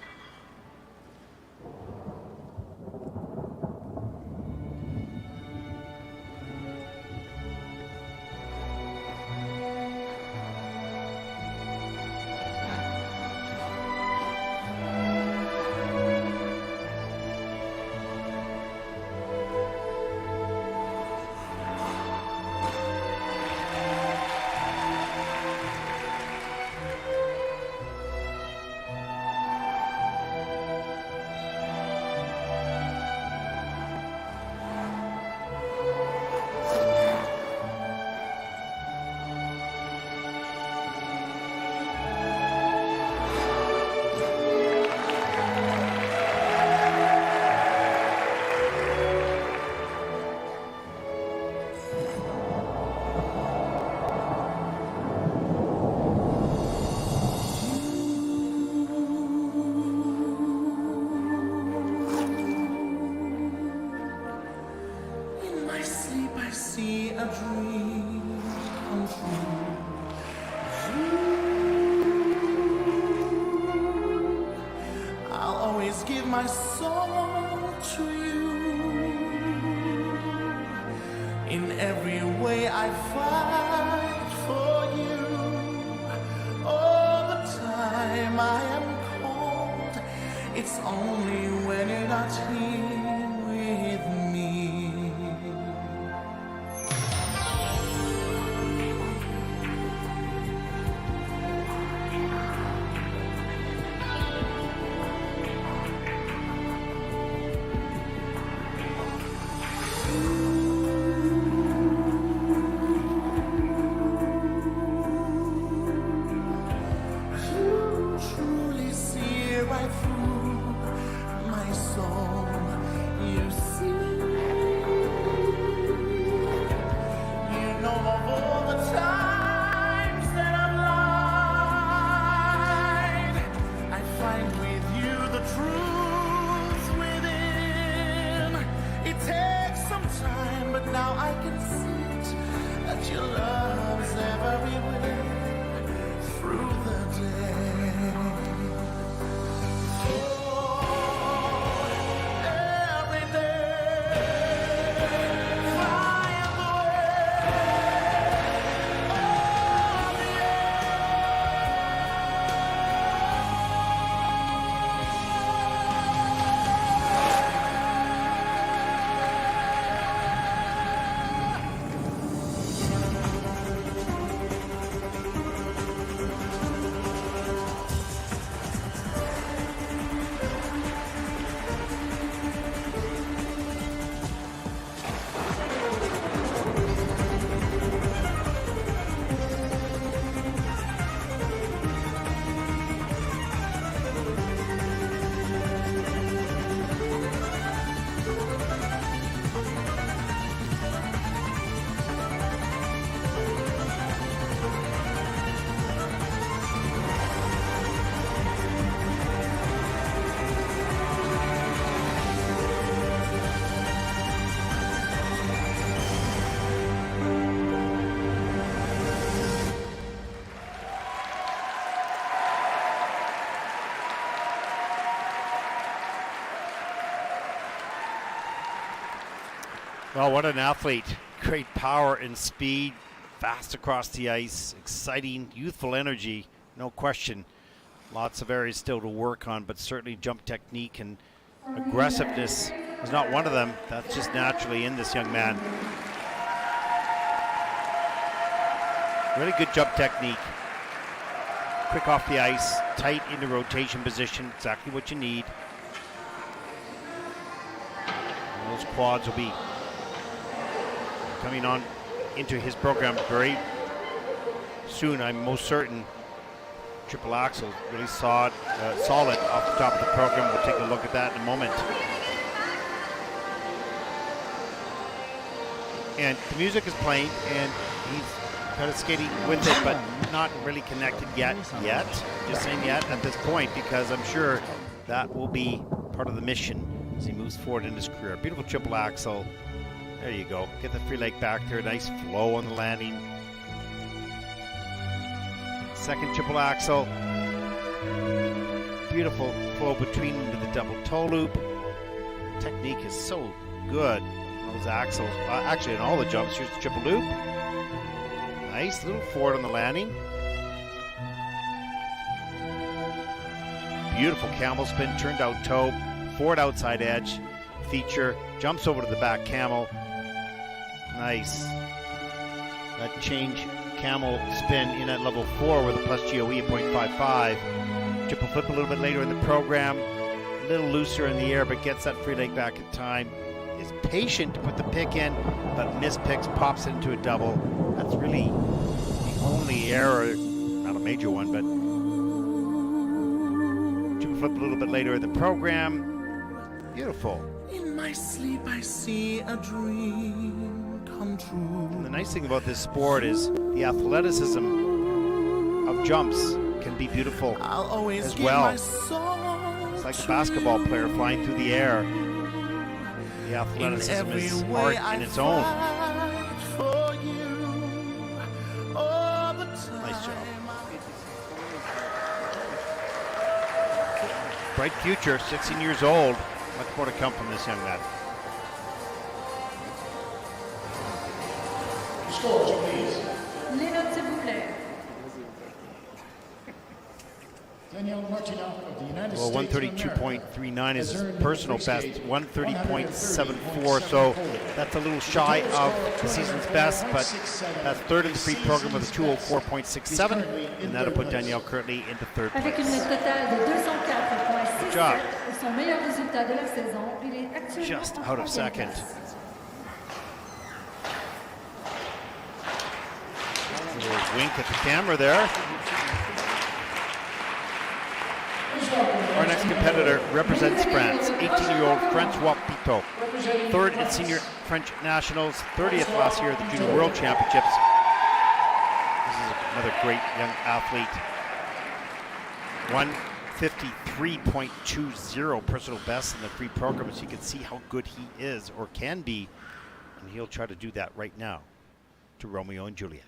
my soul to you. In every way I fight for you. All the time I am cold. It's only when you're not here with me. Well, what an athlete. Great power and speed, fast across the ice, exciting, youthful energy, no question. Lots of areas still to work on, but certainly jump technique and aggressiveness is not one of them. That's just naturally in this young man. Really good jump technique. Quick off the ice, tight into rotation position, exactly what you need. And those quads will be coming on into his program very soon, I'm most certain. Triple axel, really solid off the top of the program. We'll take a look at that in a moment. And the music is playing, and he's kind of skating with it, but not really connected yet. Just saying yet at this point, because I'm sure that will be part of the mission as he moves forward in his career. Beautiful triple axel. There you go. Get the free leg back there. Nice flow on the landing. Second triple axel. Beautiful flow between them with the double toe loop. Technique is so good on those axles. Actually, in all the jumps, here's the triple loop. Nice little forward on the landing. Beautiful camel spin, turned out toe, forward outside edge feature, jumps over to the back camel. Nice. That change camel spin in at level 4 with a plus GOE of 0.55. Triple flip a little bit later in the program. A little looser in the air, but gets that free leg back in time. Is patient to put the pick in, but mispicks, pops it into a double. That's really the only error, not a major one, but triple flip a little bit later in the program. Beautiful. In my sleep I see a dream come true. And the nice thing about this sport is the athleticism of jumps can be beautiful as well. It's like a basketball player flying through the air. The athleticism is art in its own. Nice job. Bright future, 16 years old. Much more to come from this young man. Scores, please. Les notes, s'il vous plaît. Daniel Martynov of the United Well, States of America 132.39 is has his earned personal the best, free skate 130.74, so that's a little shy of the season's best, but that's third in the free program with a 204.67, and that'll put Danielle currently into third Avec une place. note totale de 204.67 Good job. et son meilleur résultat de la saison, il est actuellement Just en out of troisième second. place. A little wink at the camera there. Our next competitor represents France, 18-year-old Francois Pitot. Third in senior French nationals, 30th last year at the Junior World Championships. This is another great young athlete. 153.20 personal best in the free program, so you can see how good he is or can be. And he'll try to do that right now to Romeo and Juliet.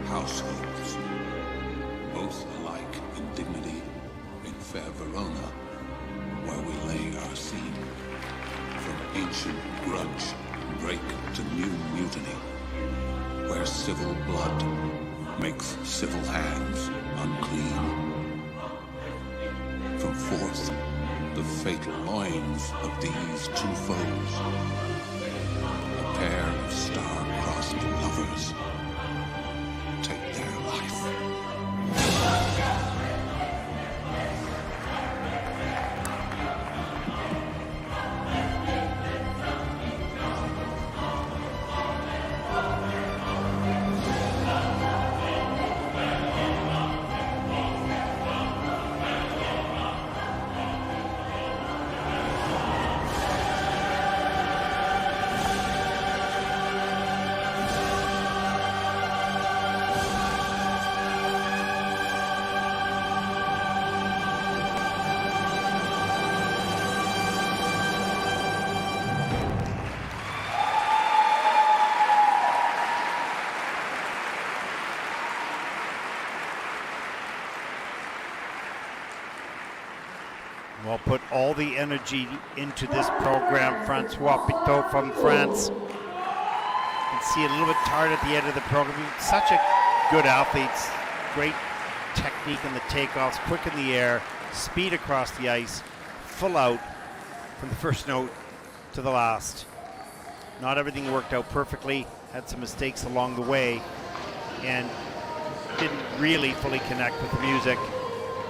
households, both alike in dignity, in fair Verona, where we lay our scene. From ancient grudge break to new mutiny, where civil blood makes civil hands unclean. From forth the fatal loins of these two foes, a pair of star-crossed lovers take their life. Well, put all the energy into this program. Francois Pitot from France. You can see a little bit tired at the end of the program. He's such a good athlete. Great technique in the takeoffs, quick in the air, speed across the ice, full out from the first note to the last. Not everything worked out perfectly. Had some mistakes along the way and didn't really fully connect with the music.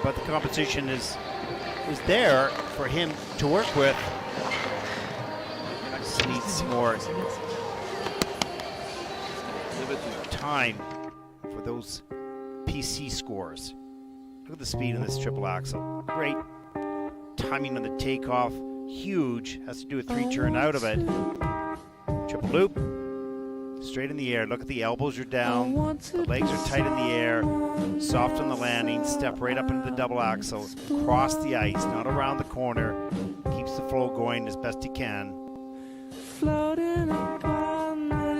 But the composition was there for him to work with. Just needs some more time for those PC scores. Look at the speed of this triple axel. Great timing on the takeoff. Huge. Has to do a 3-turn out of it. Triple loop. Straight in the air. Look at the elbows are down. The legs are tight in the air. Soft on the landing. Step right up into the double axel. Across the ice, not around the corner. Keeps the flow going as best he can.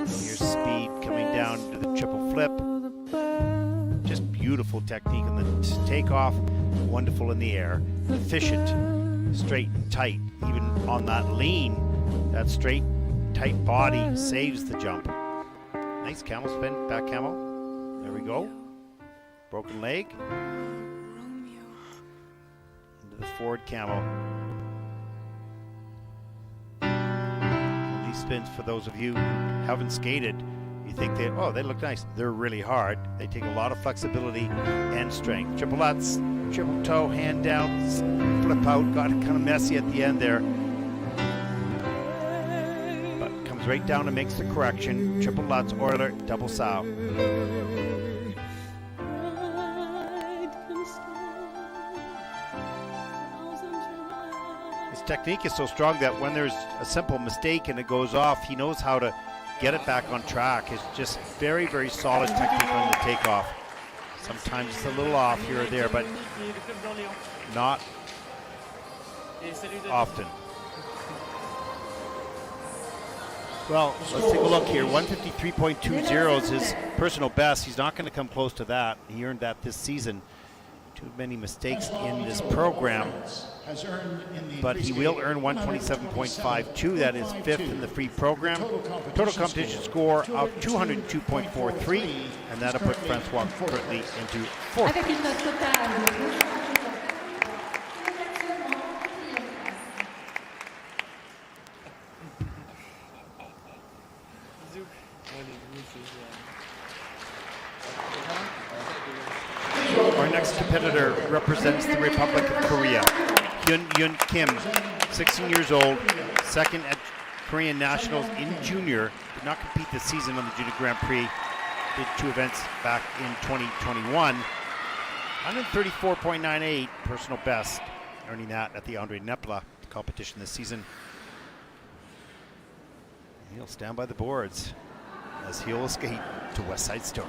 Here's speed coming down to the triple flip. Just beautiful technique on the takeoff. Wonderful in the air. Efficient. Straight and tight. Even on that lean, that straight, tight body saves the jump. Nice camel spin, back camel. There we go. Broken leg. Into the forward camel. And these spins, for those of you who haven't skated, you think they look nice. They're really hard. They take a lot of flexibility and strength. Triple Lutz, triple toe, hand down, flip out. Got kind of messy at the end there. Right down and makes the correction. Triple Lutz, Euler, double sow. His technique is so strong that when there's a simple mistake and it goes off, he knows how to get it back on track. It's just very, very solid technique on the takeoff. Sometimes it's a little off here or there, but not often. Well, let's take a look here. 153.20 is his personal best. He's not going to come close to that. He earned that this season. Too many mistakes in this program. But he will earn 127.52. That is 5th in the free program. Total competition score of 202.43. And that'll put Francois currently into 4th. Our next competitor represents the Republic of Korea. Hyun-gyeom, 16 years old, second at Korean Nationals in junior. Did not compete this season on the Junior Grand Prix. Did 2 events back in 2021. 134.98 personal best, earning that at the Andre Nepla competition this season. He'll stand by the boards as he'll skate to West Side Story.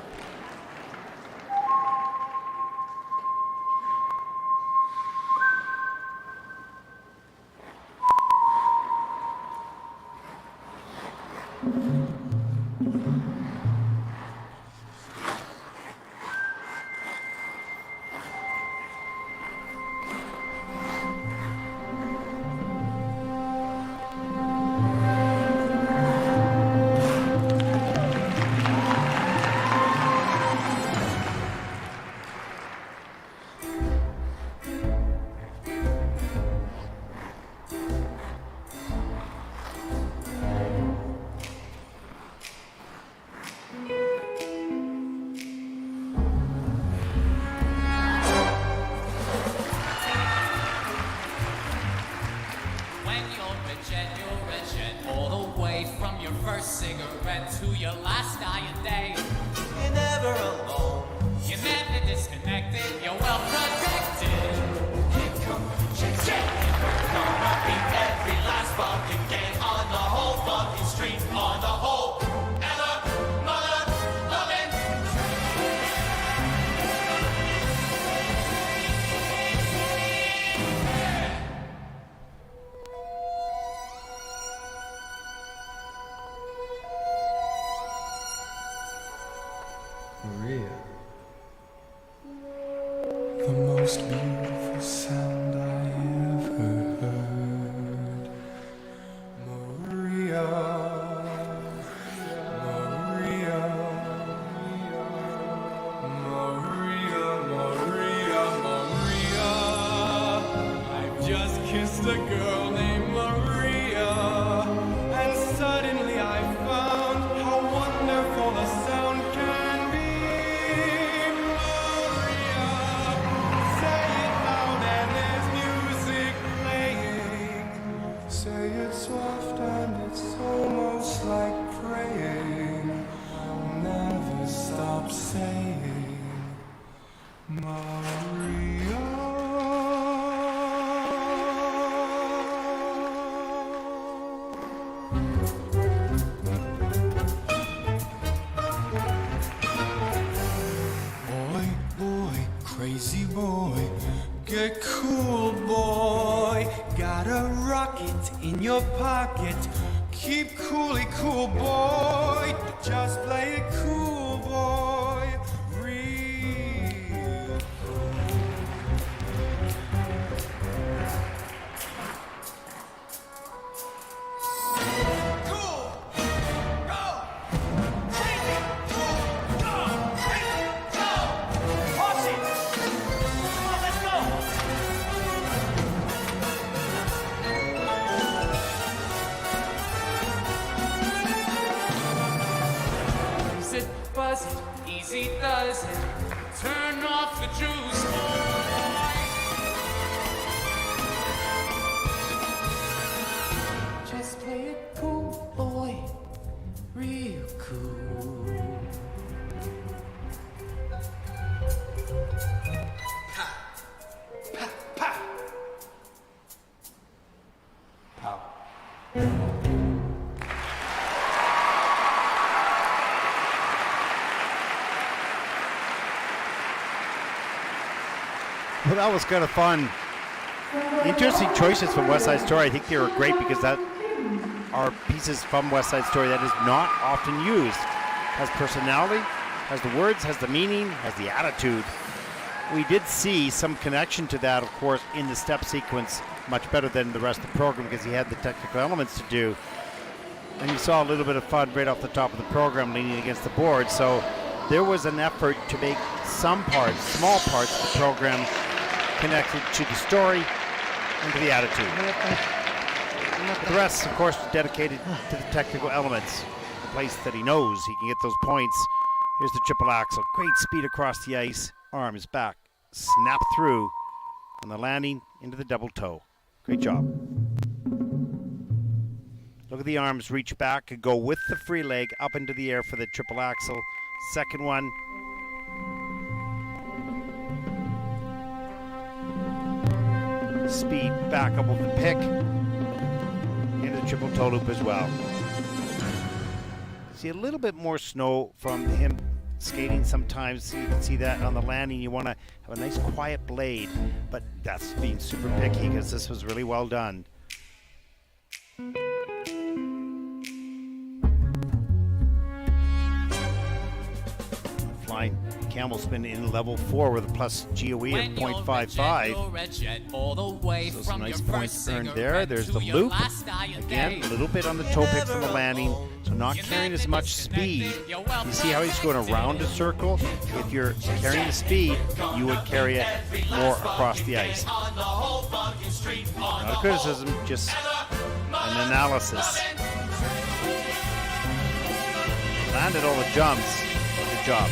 The most beautiful sound I ever a girl named Maria, and suddenly I found how wonderful a sound can be. Maria, say it loud and there's music playing. Say it soft and it's almost like praying. Never stop saying Maria. Boy, boy, crazy boy, get cool, boy. Got a rocket in your pocket. Keep coolly cool, boy. Just play it cool, boy. Real cool. Go. Crazy. Cool. Go. Crazy. Go. Horse it. Come on, let's go. Use it, buzz it, easy does it. Turn off the juice, boy. Just play it cool, boy. Real cool. Well, that was kind of fun. Interesting choices from West Side Story. I think they were great because that are pieces from West Side Story that is not often used. Has personality, has the words, has the meaning, has the attitude. We did see some connection to that, of course, in the step sequence, much better than the rest of the program because he had the technical elements to do. And you saw a little bit of fun right off the top of the program leaning against the board. So there was an effort to make some parts, small parts of the program connected to the story and to the attitude. The rest, of course, dedicated to the technical elements, the place that he knows he can get those points. Here's the triple axel. Great speed across the ice. Arms back. Snap through on the landing into the double toe. Great job. Look at the arms reach back and go with the free leg up into the air for the triple axel. Second one. Speed back up over the pick. Into the triple toe loop as well. See a little bit more snow from him skating sometimes. So you can see that on the landing. You want to have a nice quiet blade, but that's being super picky because this was really well done. Flying camel spin in level 4 with a plus GOE of 0.55. So some nice points earned there. There's the loop. Again, a little bit on the toe pick from the landing, so not carrying as much speed. You see how he's going around a circle? If you're carrying the speed, you would carry it more across the ice. Not a criticism, just an analysis. Landed all the jumps. Good job.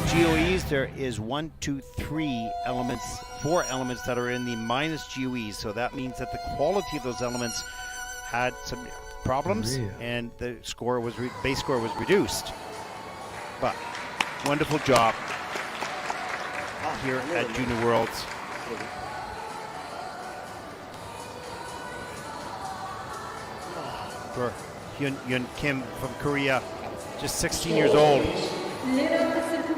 GOEs, there is 1, 2, 3 elements, 4 elements that are in the minus GOEs. So that means that the quality of those elements had some problems and the score was base score was reduced. But wonderful job here at Junior Worlds. For Hyun-gyeom from Korea, just 16 years old.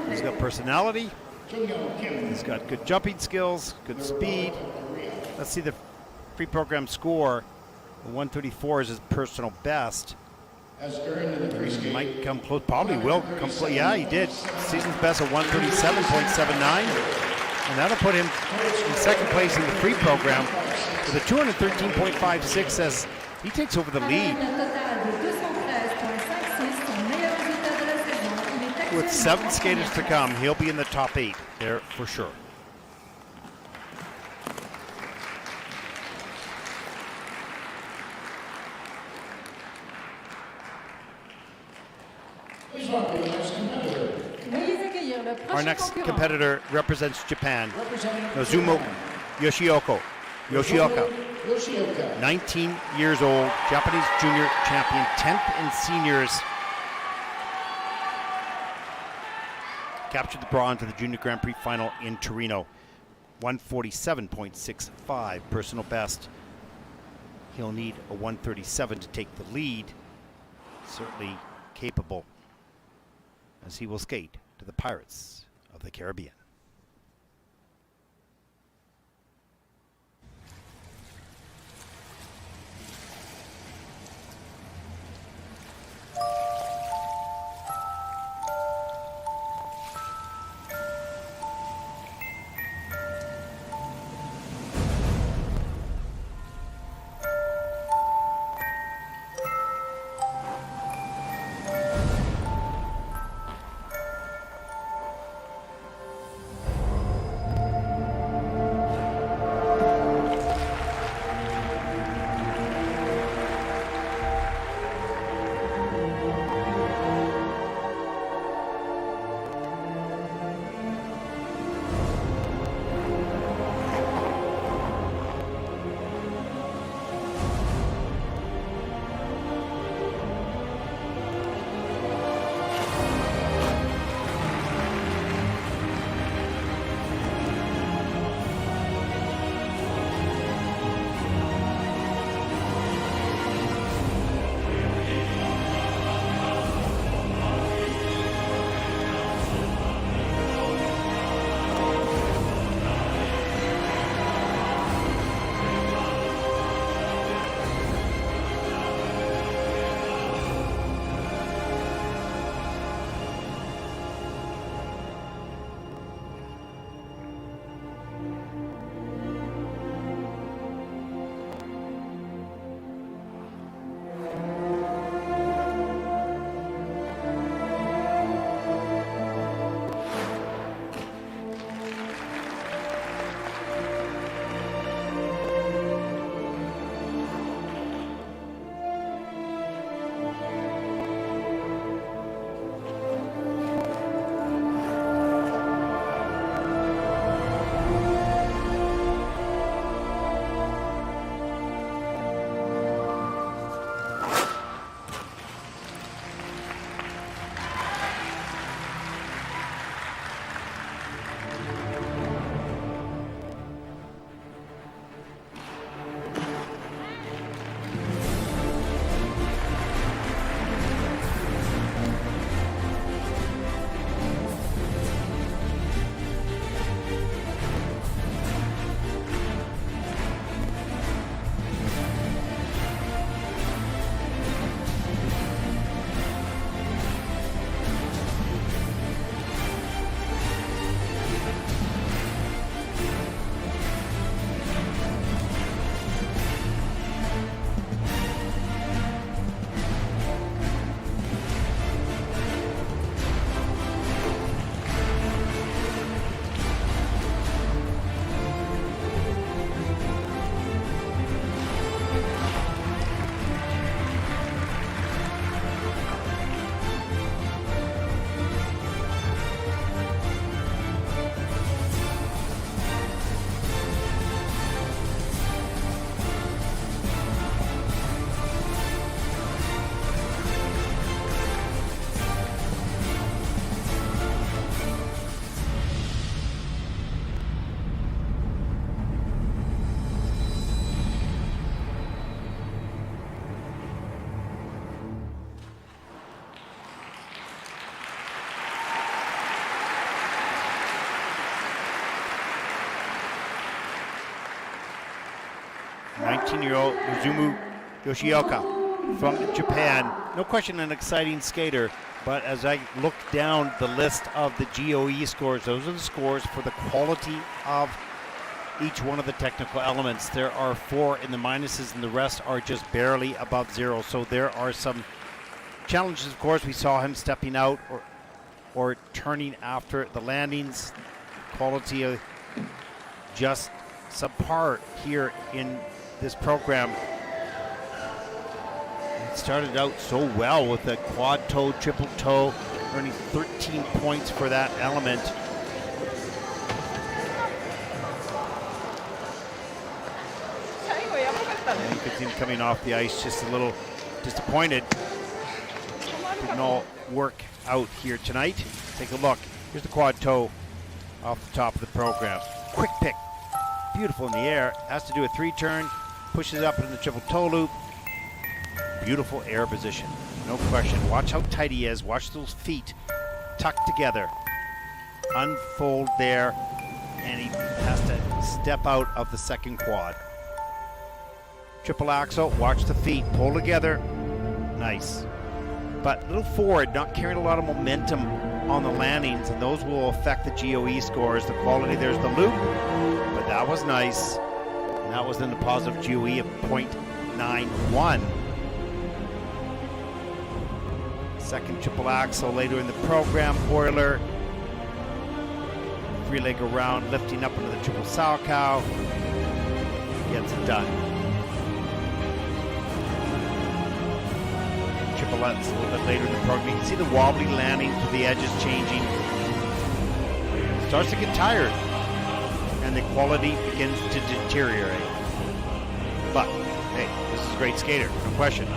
He's got personality, he's got good jumping skills, good speed. Let's see the pre-program score. 134 is his personal best. He might come close, probably will come close. Yeah, he did. Season's best of 137.79. And that'll put him in second place in the pre-program with a 213.56 as he takes over the lead. With 7 skaters to come, he'll be in the top 8 there for sure. Veuillez accueillir le Our prochain next concurrent. competitor represents Japan, Representing Nozomu Yoshioka, 19 years old, Japanese junior champion, 10th in seniors. Captured the bronze at the Junior Grand Prix final in Torino. 147.65 personal best. He'll need a 137 to take the lead. Certainly capable, as he will skate to the Pirates of the Caribbean. Year-old Nozomu Yoshioka from Japan. No question an exciting skater, but as I look down the list of the GOE scores, those are the scores for the quality of each one of the technical elements. There are 4 in the minuses and the rest are just barely above 0. So there are some challenges, of course. We saw him stepping out or turning after the landings. Quality of just subpar here in this program. It started out so well with a quad toe, triple toe, earning 13 points for that element. And you can see him coming off the ice just a little disappointed. Didn't all work out here tonight. Take a look. Here's the quad toe off the top of the program. Quick pick. Beautiful in the air. Has to do a 3-turn. Pushes up in the triple toe loop. Beautiful air position. No question. Watch how tight he is. Watch those feet tucked together. Unfold there. And he has to step out of the second quad. Triple axel. Watch the feet. Pull together. Nice. But a little forward, not carrying a lot of momentum on the landings, and those will affect the GOE scores. The quality, there's the loop, but that was nice. And that was in the positive GOE of 0.91. Second triple axel later in the program, Euler. Free leg around, lifting up into the triple sow cow. Gets it done. Triplettes a little bit later in the program. You can see the wobbly landings with the edges changing. Starts to get tired, and the quality begins to deteriorate. But hey, this is a great skater, no question.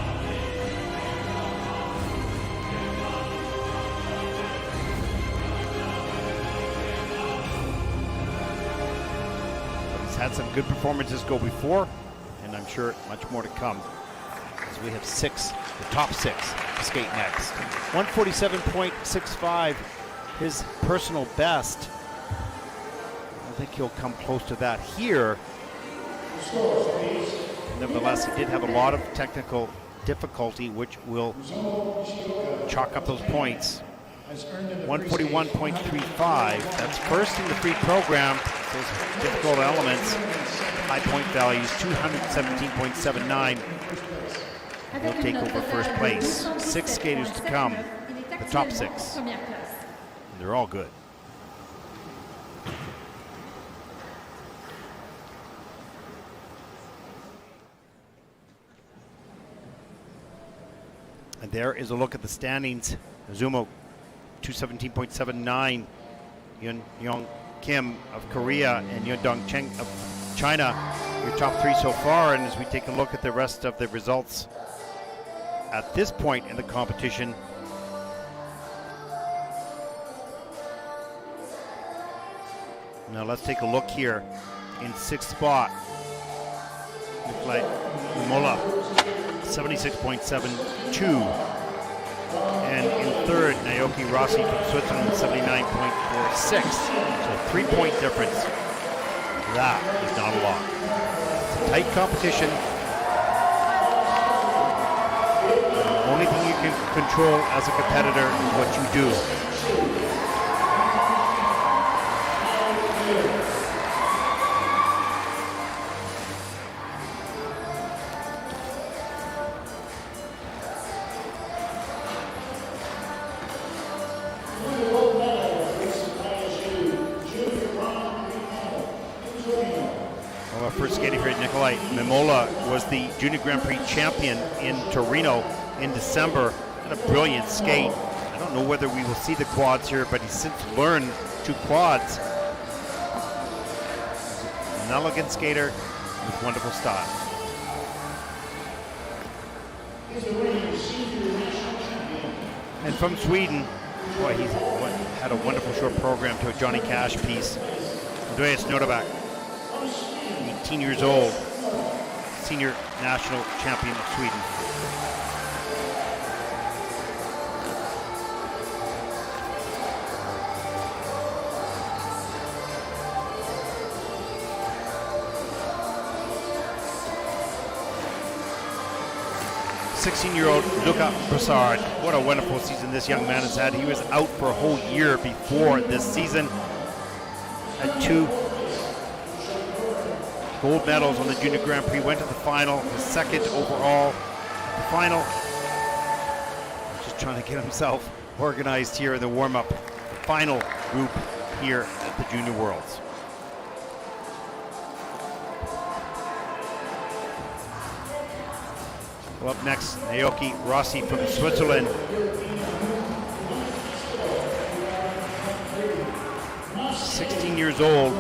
But he's had some good performances go before, and I'm sure much more to come. As we have the top six to skate next. 147.65, his personal best. I think he'll come close to that here. Nevertheless, he did have a lot of technical difficulty, which will chalk up those points. 141.35, that's first in the free program. Those difficult elements, high point values, 217.79. He'll take over first place. 6 skaters to come, the top 6. And they're all good. And there is a look at the standings. Zumo, 217.79. Hyun-gyeom Kim of Korea and Yundong Cheng of China, your top 3 so far. And as we take a look at the rest of the results at this point in the competition, now let's take a look here. In 6th spot, Nikolaj Memola, 76.72. And in 3rd, Naoki Rossi from Switzerland, 79.46. So 3-point difference. That is not a lot. It's a tight competition. The only thing you can control as a competitor is what you do. Well, our first skater here at Nikolaj Memola was the Junior Grand Prix champion in Torino in December. Had a brilliant skate. I don't know whether we will see the quads here, but he's since learned 2 quads. An elegant skater with wonderful style. And from Sweden, boy, he's had a wonderful short program to a Johnny Cash piece. Andreas Nordeback, 18 years old, senior national champion of Sweden. '16-year-old Luca Broussard. What a wonderful season this young man has had. He was out for a whole year before this season. Had 2 gold medals on the Junior Grand Prix. Went to the final, his 2nd overall. The final. Just trying to get himself organized here in the warm-up. Final group here at the Junior Worlds. Well, up next, Naoki Rossi from Switzerland. 16 years old.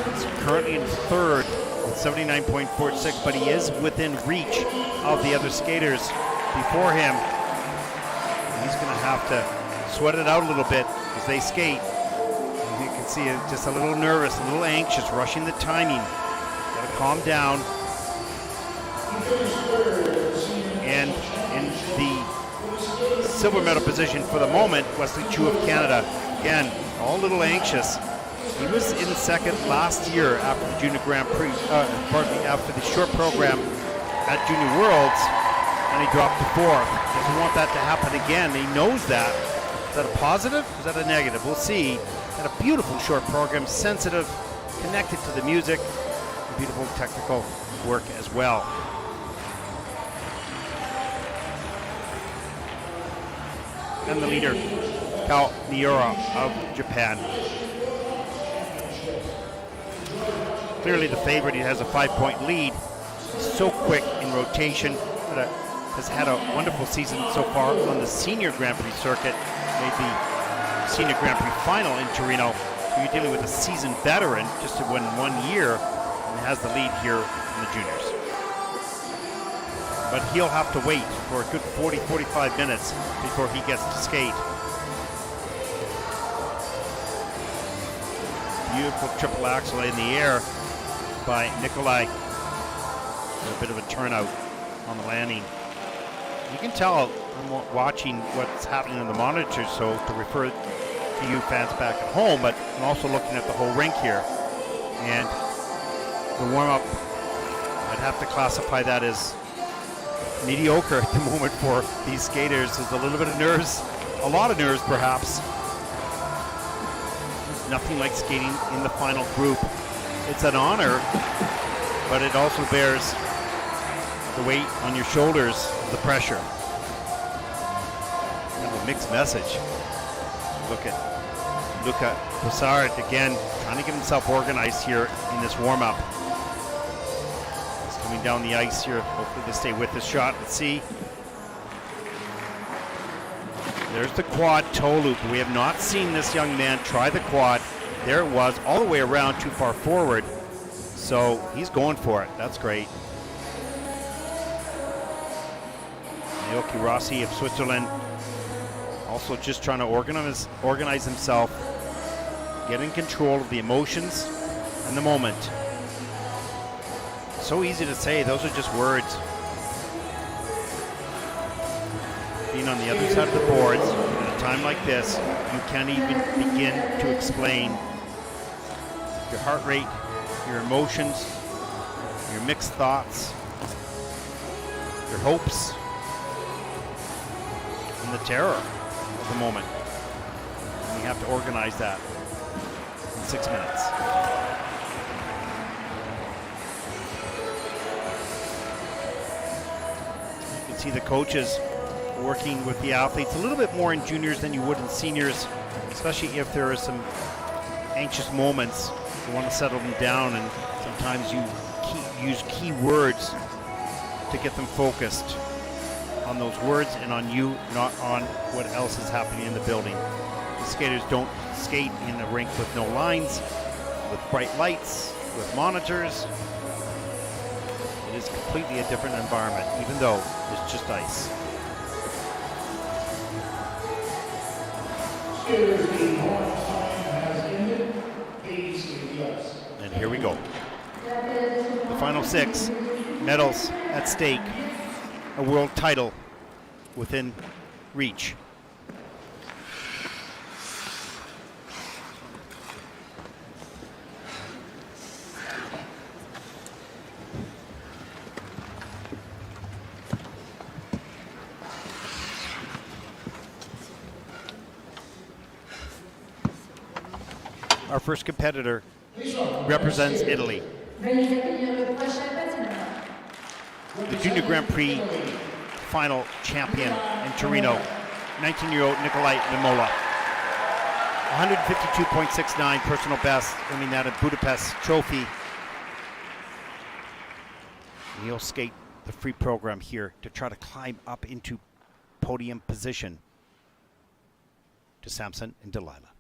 He's currently in third with 79.46, but he is within reach of the other skaters before him. And he's going to have to sweat it out a little bit as they skate. You can see it just a little nervous, a little anxious, rushing the timing. Got to calm down. And in the silver medal position for the moment, Wesley Chiu of Canada. Again, all a little anxious. He was in second last year after the Junior Grand Prix, after the short program at Junior Worlds, and he dropped to fourth. Doesn't want that to happen again. He knows that. Is that a positive? Is that a negative? We'll see. Had a beautiful short program, sensitive, connected to the music, beautiful technical work as well. And the leader, Kao Miura of Japan. Clearly the favorite. He has a 5-point lead. He's so quick in rotation. Has had a wonderful season so far on the Senior Grand Prix circuit. Made the Senior Grand Prix final in Torino. So you're dealing with a seasoned veteran just to win 1 year and has the lead here in the juniors. But he'll have to wait for a good 40-45 minutes before he gets to skate. Beautiful triple axel in the air by Nikolaj. A bit of a turnout on the landing. You can tell I'm watching what's happening on the monitor, so to refer to you fans back at home, but I'm also looking at the whole rink here. And the warm-up, I'd have to classify that as mediocre at the moment for these skaters. There's a little bit of nerves, a lot of nerves perhaps. There's nothing like skating in the final group. It's an honor, but it also bears the weight on your shoulders, the pressure. Kind of a mixed message. Look at Broussard again, trying to get himself organized here in this warm-up. He's coming down the ice here. Hopefully they stay with this shot. Let's see. There's the quad toe loop. We have not seen this young man try the quad. There it was, all the way around, too far forward. So he's going for it. That's great. Naoki Rossi of Switzerland also just trying to organize himself, get in control of the emotions and the moment. So easy to say, those are just words. Being on the other side of the boards at a time like this, you can't even begin to explain your heart rate, your emotions, your mixed thoughts, your hopes, and the terror of the moment. And you have to organize that in 6 minutes. You can see the coaches working with the athletes a little bit more in juniors than you would in seniors, especially if there are some anxious moments. You want to settle them down, and sometimes you use key words to get them focused on those words and on you, not on what else is happening in the building. The skaters don't skate in a rink with no lines, with bright lights, with monitors. It is completely a different environment, even though it's just ice. And here we go. The final 6 medals at stake, a world title within reach. Our first competitor represents Italy. The Junior Grand Prix final champion in Torino, 19-year-old Nikolaj Memola. 152.69 personal best, winning that at Budapest Trophy. And he'll skate the free program here to try to climb up into podium position. to Samson and Delilah.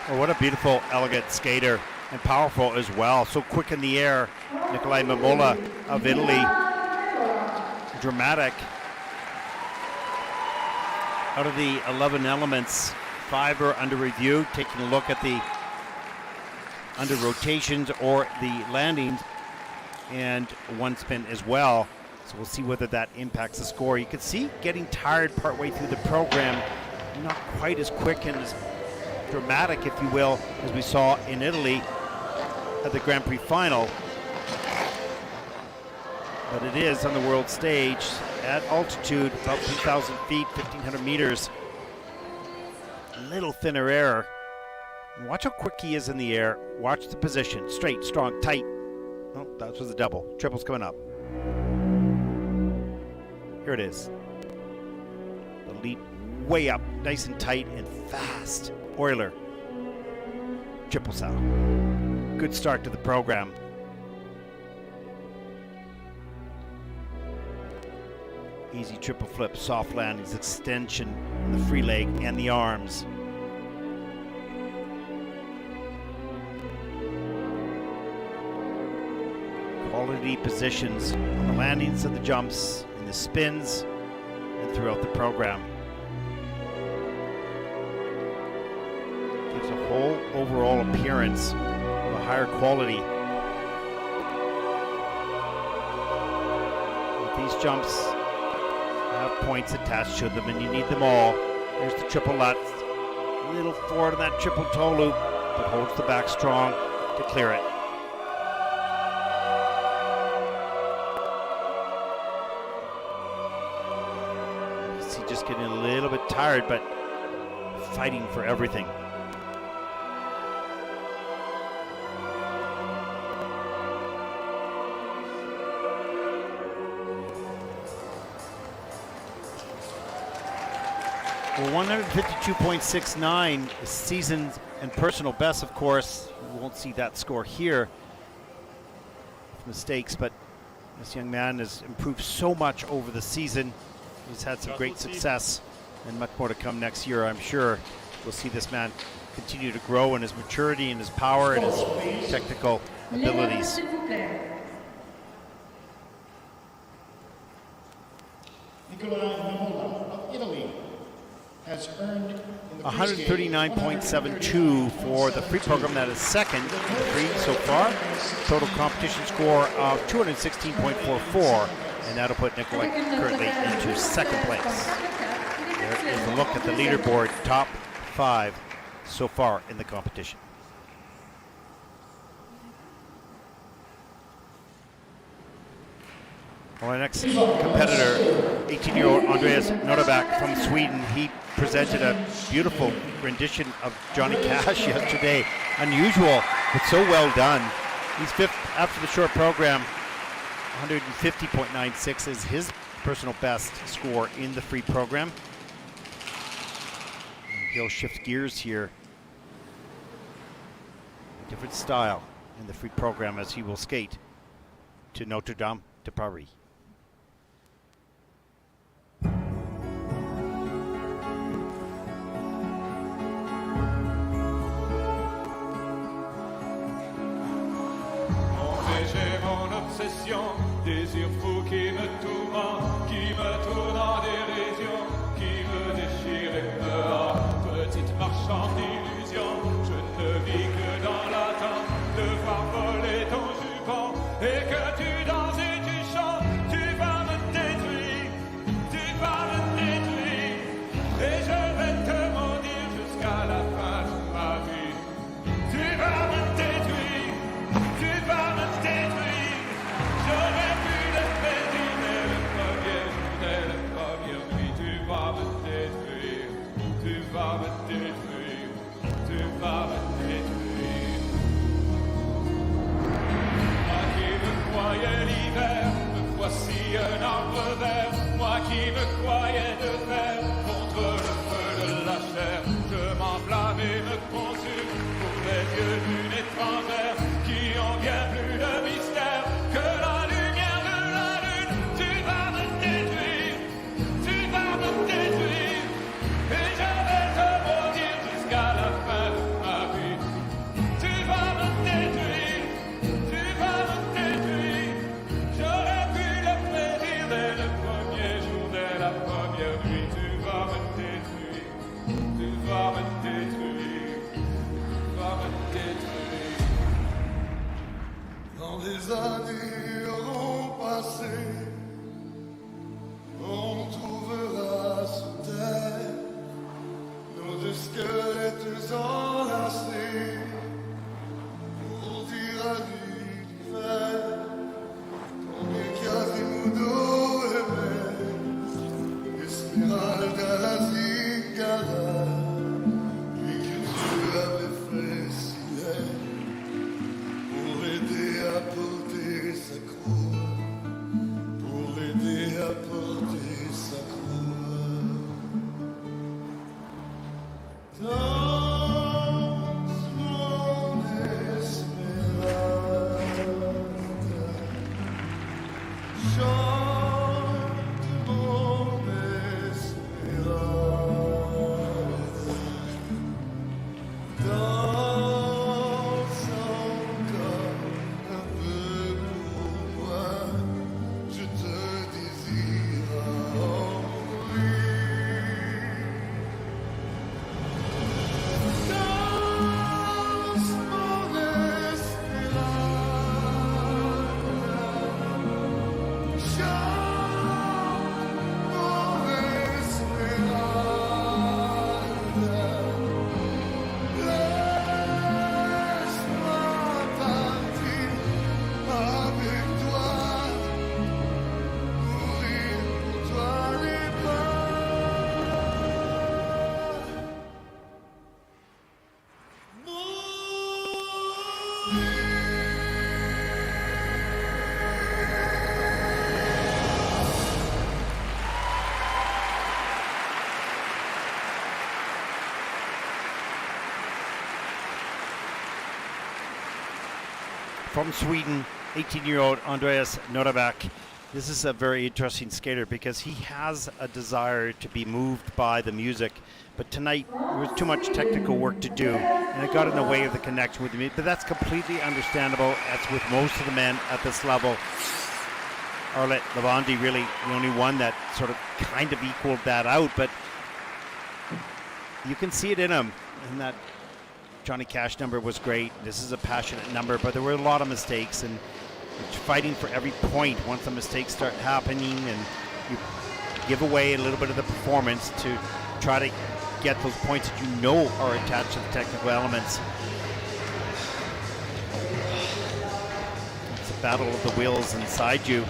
Well, what a beautiful, elegant skater, and powerful as well. So quick in the air. Nikolaj Memola of Italy. Dramatic. Out of the 11 elements, 5 are under review. Taking a look at the under rotations or the landings, and 1 spin as well. So we'll see whether that impacts the score. You can see getting tired partway through the program. Not quite as quick and as dramatic, if you will, as we saw in Italy at the Grand Prix final. But it is on the world stage at altitude, about 2,000 feet, 1,500 meters. A little thinner air. And watch how quick he is in the air. Watch the position. Straight, strong, tight. Oh, that was a double. Triple's coming up. Here it is. The lead way up, nice and tight and fast. Euler. Triple sound. Good start to the program. Easy triple flip, soft landings, extension on the free leg and the arms. Quality positions on the landings of the jumps, in the spins, and throughout the program. Gives a whole overall appearance of a higher quality. With these jumps have points attached to them, and you need them all. There's the triple lat, a little forward on that triple toe loop, but holds the back strong to clear it. Just getting a little bit tired, but fighting for everything. Well, 152.69 season and personal best, of course. You won't see that score here. Mistakes, but this young man has improved so much over the season. He's had some great success, and much more to come next year, I'm sure. We'll see this man continue to grow in his maturity and his power and his technical abilities. Nikolaj Memola of Italy has earned 139.72 for the free program. That is second in the free so far. Total competition score of 216.44. And that'll put Nikolaj currently into second place. There is a look at the leaderboard, top 5 so far in the competition. Well, our next competitor, 18-year-old Andreas Nordeback from Sweden, he presented a beautiful rendition of Johnny Cash yesterday. Unusual, but so well done. He's fifth after the short program. 150.96 is his personal best score in the free program. And he'll shift gears here. A different style in the free program as he will skate to Notre Dame de Paris. Désir fou qui me tourmente, qui me tourne en dérision, qui me déchire et me hante. Petite marchande d'illusions, je ne vis que dans l'attente de voir voler ton jupon et que tu danses et tu chantes. Tu vas me détruire, tu vas me détruire, et je vais te maudire jusqu'à la fin de ma vie. Tu vas me détruire, tu vas me détruire. J'aurais pu le plaisir dès le premier jour, dès la première nuit. Tu vas me détruire, tu vas me détruire, tu vas me détruire. Moi qui me croyais l'hiver, me voici un arbre vert. Moi qui me croyais de fer, contre le feu de la chair. Je m'enflamme et me consume pour les yeux d'une étrangère qui ont bien plus de mystère que la lumière de la lune. Tu vas me détruire, tu vas me détruire, et je vais te maudire jusqu'à la fin de ma vie. Tu vas me détruire, tu vas me détruire. J'aurais pu le plaisir dès le premier jour, dès la première nuit. Tu vas me détruire, tu vas me détruire, tu vas me détruire. Quand les années auront passé, on trouvera sous terre nos deux squelettes enlacés pour dire adieu d'hiver. Ton Quasimodo est Esmeralda la Zingara, lui que Dieu avait fait si laid pour aider à porter sa croix, from Sweden, 18-year-old Andreas Nordeback. This is a very interesting skater because he has a desire to be moved by the music, but tonight there was too much technical work to do, and it got in the way of the connection with the music. But that's completely understandable. That's with most of the men at this level. Arlet Levandi really the only one that sort of kind of equaled that out, but you can see it in him. And that Johnny Cash number was great. This is a passionate number, but there were a lot of mistakes, and it's fighting for every point once the mistakes start happening, and you give away a little bit of the performance to try to get those points that you know are attached to the technical elements. It's a battle of the wills inside you.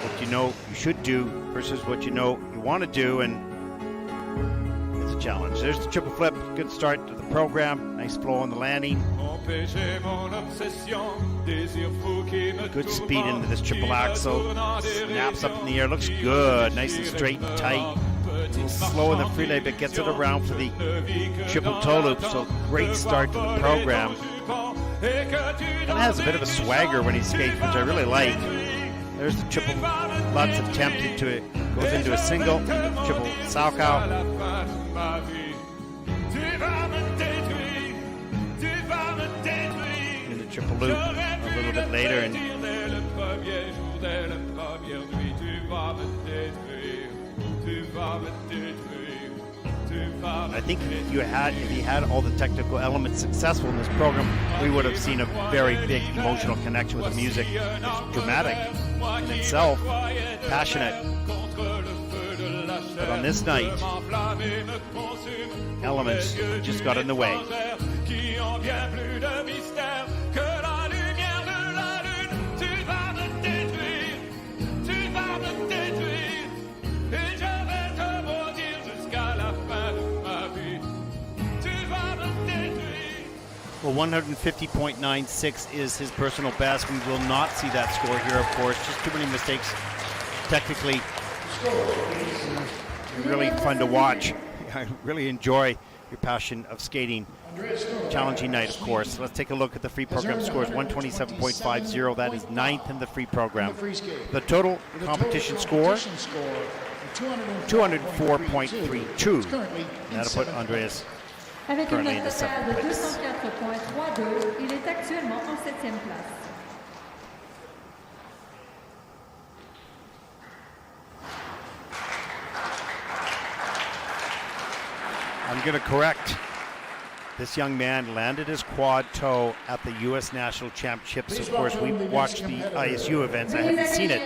What you know you should do versus what you know you want to do, and it's a challenge. There's the triple flip. Good start to the program. Nice flow on the landing. Good speed into this triple axel. Snaps up in the air. Looks good. Nice and straight and tight. A little slow in the free leg, but gets it around for the triple toe loop. So great start to the program. And has a bit of a swagger when he skates, which I really like. There's the triple Lutz attempted to goes into a single, triple Salchow. In the triple loop a little bit later, and I think if he had all the technical elements successful in this program, we would have seen a very big emotional connection with the music. It's dramatic in itself, passionate. But on this night, elements just got in the way. Well, 150.96 is his personal best. We will not see that score here, of course. Just too many mistakes technically. Really fun to watch. I really enjoy your passion of skating. Challenging night, of course. Let's take a look at the free program scores. 127.50. That is 9th in the free program. The total competition score, 204.32. That'll put Andreas Avec une currently in note the totale 7th de place. 204.32, il est actuellement en 7e place. I'm going to correct. This young man landed his quad toe at the U.S. National Championships. Of course, we watched the ISU events. I haven't seen it,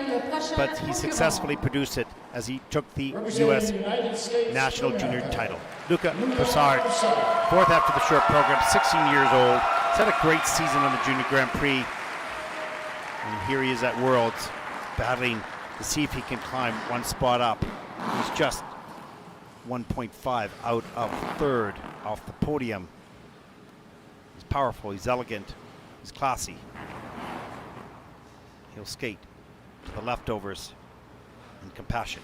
but he successfully produced it as he took the U.S. National Junior title. Luca Broussard, 4th after the short program, 16 years old. He's had a great season on the Junior Grand Prix. And here he is at Worlds, battling to see if he can climb one spot up. He's just 1.5 out of 3rd off the podium. He's powerful, he's elegant, he's classy. He'll skate to the leftovers and compassion.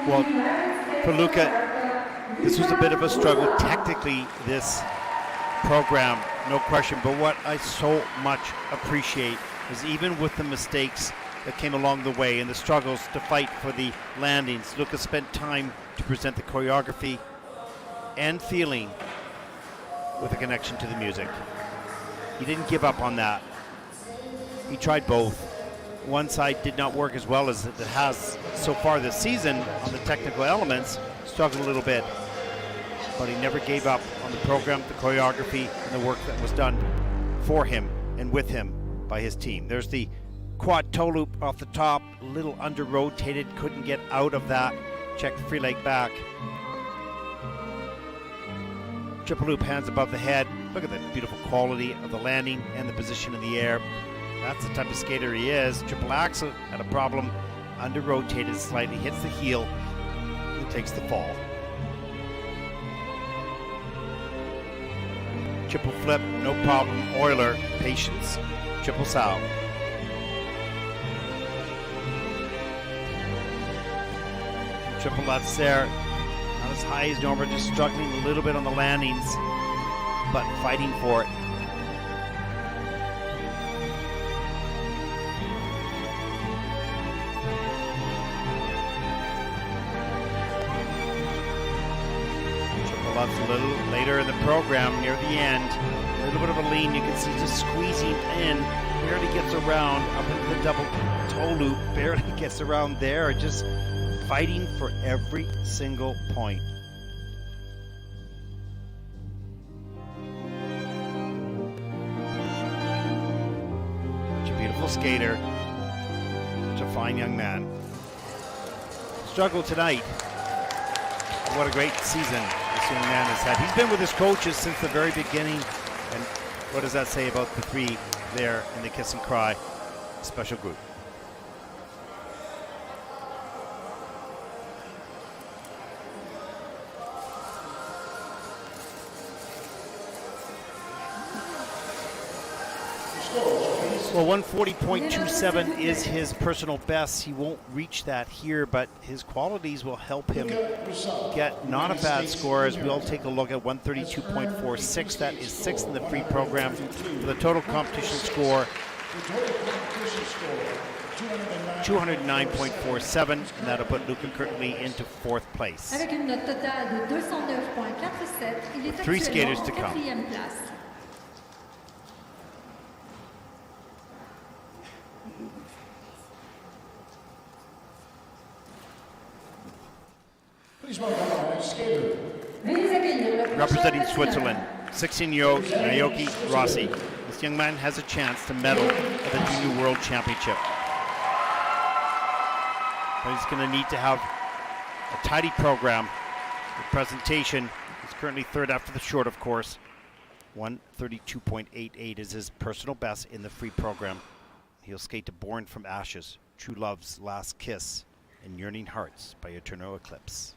Well, for Luka, this was a bit of a struggle technically, this program, no question. But what I so much appreciate is even with the mistakes that came along the way and the struggles to fight for the landings, Luka spent time to present the choreography and feeling with a connection to the music. He didn't give up on that. He tried both. One side did not work as well as it has so far this season on the technical elements, struggled a little bit, but he never gave up on the program, the choreography, and the work that was done for him and with him by his team. There's the quad toe loop off the top, a little under-rotated, couldn't get out of that. Check the free leg back. Triple loop, hands above the head. Look at the beautiful quality of the landing and the position in the air. That's the type of skater he is. Triple axel had a problem, under-rotated slightly, hits the heel, and takes the fall. Triple flip, no problem. Euler, patience. Triple sow. Triple lutz there. Not as high as normal, just struggling a little bit on the landings, but fighting for it. Triple lutz a little later in the program, near the end. A little bit of a lean, you can see just squeezing in, barely gets around up into the double toe loop, barely gets around there, just fighting for every single point. Such a beautiful skater, such a fine young man. Struggle tonight. What a great season this young man has had. He's been with his coaches since the very beginning, and what does that say about the three there in the Kiss and Cry special group? Well, 140.27 is his personal best. He won't reach that here, but his qualities will help him get not a bad score, as we'll take a look at 132.46. That is sixth in the free program for the total competition score. 209.47, and that'll put Luka currently into fourth place. Avec une note totale de 209.47, il est Three skaters actuellement to en come. 4e place. Please welcome our next skater. Veuillez accueillir le prochain Representing patineur. Switzerland, 16-year-old Naoki Rossi. This young man has a chance to medal at the Junior World Championship. But he's going to need to have a tidy program. The presentation is currently third after the short, of course. 132.88 is his personal best in the free program. He'll skate to Born from Ashes, True Love's Last Kiss, and Yearning Hearts by Eternal Eclipse.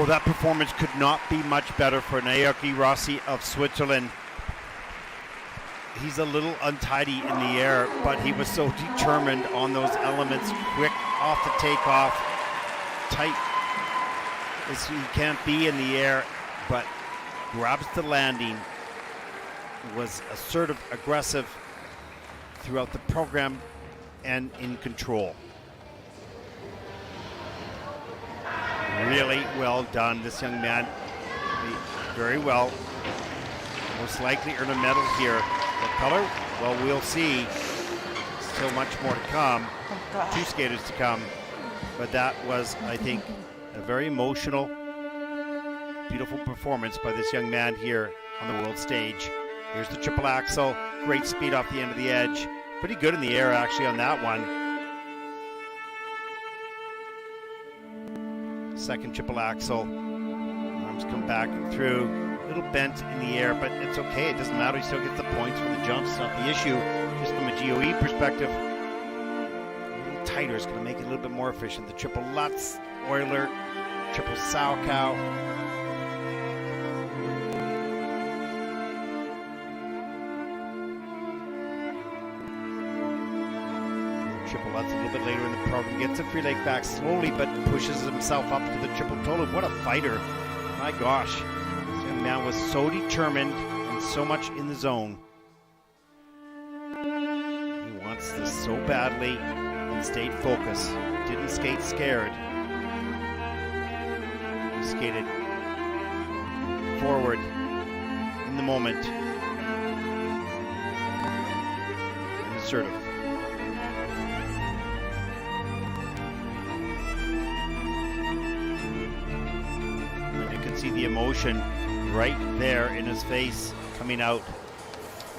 Well, that performance could not be much better for Naoki Rossi of Switzerland. He's a little untidy in the air, but he was so determined on those elements, quick off the takeoff, tight as he can't be in the air, but grabs the landing, was assertive, aggressive throughout the program, and in control. Really well done. This young man, very well. Most likely earn a medal here. What color? Well, we'll see. Still much more to come. Two skaters to come. But that was, I think, a very emotional, beautiful performance by this young man here on the world stage. Here's the triple axel. Great speed off the end of the edge. Pretty good in the air, actually, on that one. Second triple axel. Arms come back and through. A little bent in the air, but it's okay. It doesn't matter. He still gets the points for the jumps. It's not the issue. Just from a GOE perspective, a little tighter is going to make it a little bit more efficient. The triple Lutz, Euler, triple Salchow. Triple Lutz a little bit later in the program. Gets a free leg back slowly, but pushes himself up to the triple total. What a fighter. My gosh. This young man was so determined and so much in the zone. He wants this so badly and stayed focused. Didn't skate scared. He skated forward in the moment. And assertive. See the emotion right there in his face coming out.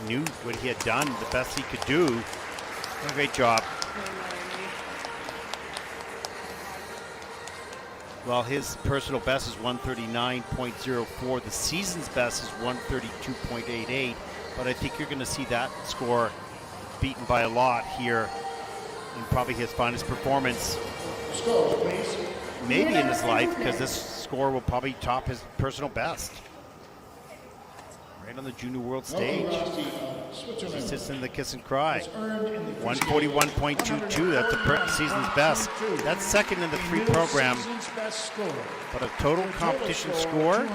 Knew what he had done, the best he could do. What a great job. Well, his personal best is 139.04. The season's best is 132.88. But I think you're going to see that score beaten by a lot here in probably his finest performance. Score, please. Maybe in his life, because this score will probably top his personal best. Right on the junior world stage. He sits in the kiss and cry. 141.22, that's the season's best. That's second in the free program. But a total competition score,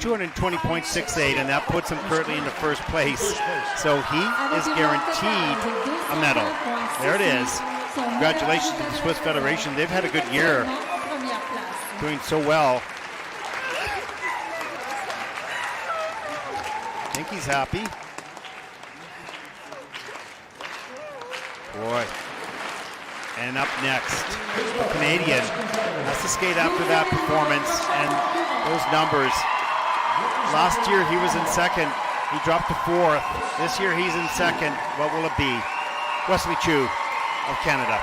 220.68, and that puts him currently in the first place. So he is guaranteed a medal. There it is. Congratulations to the Swiss Federation. They've had a good year. Doing so well. I think he's happy. Boy. And up next, the Canadian has to skate after that performance and those numbers. Last year he was in second. He dropped to fourth. This year he's in second. What will it be? Wesley Chiu of Canada.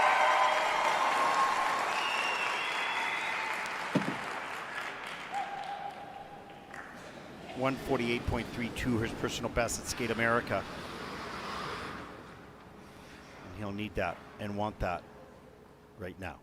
148.32, his personal best at Skate America. And he'll need that and want that right now.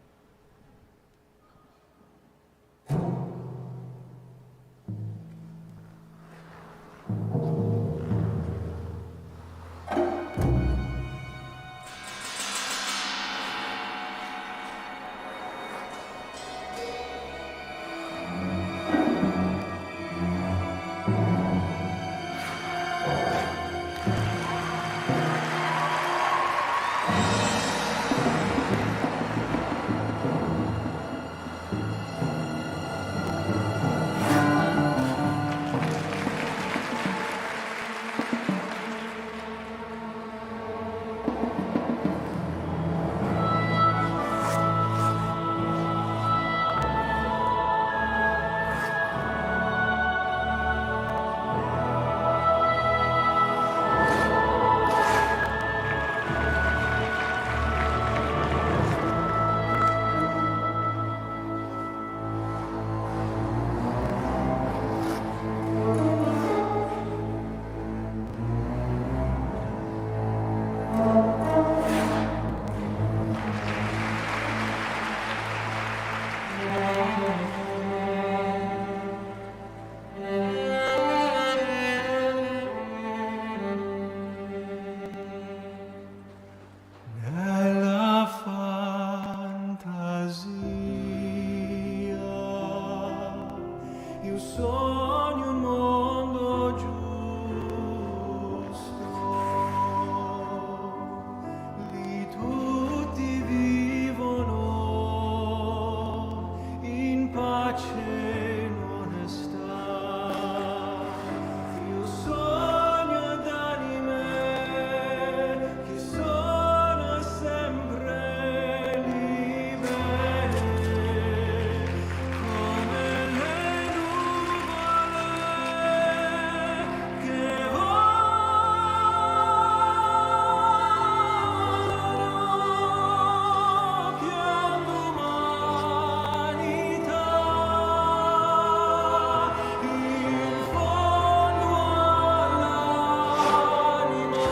Io sogno un mondo giusto. Lì tutti vivono in pace e in onestà. Io sogno d'anime che sono sempre libere, come le nuvole che volano, chiamano umanità in fondo all'anima.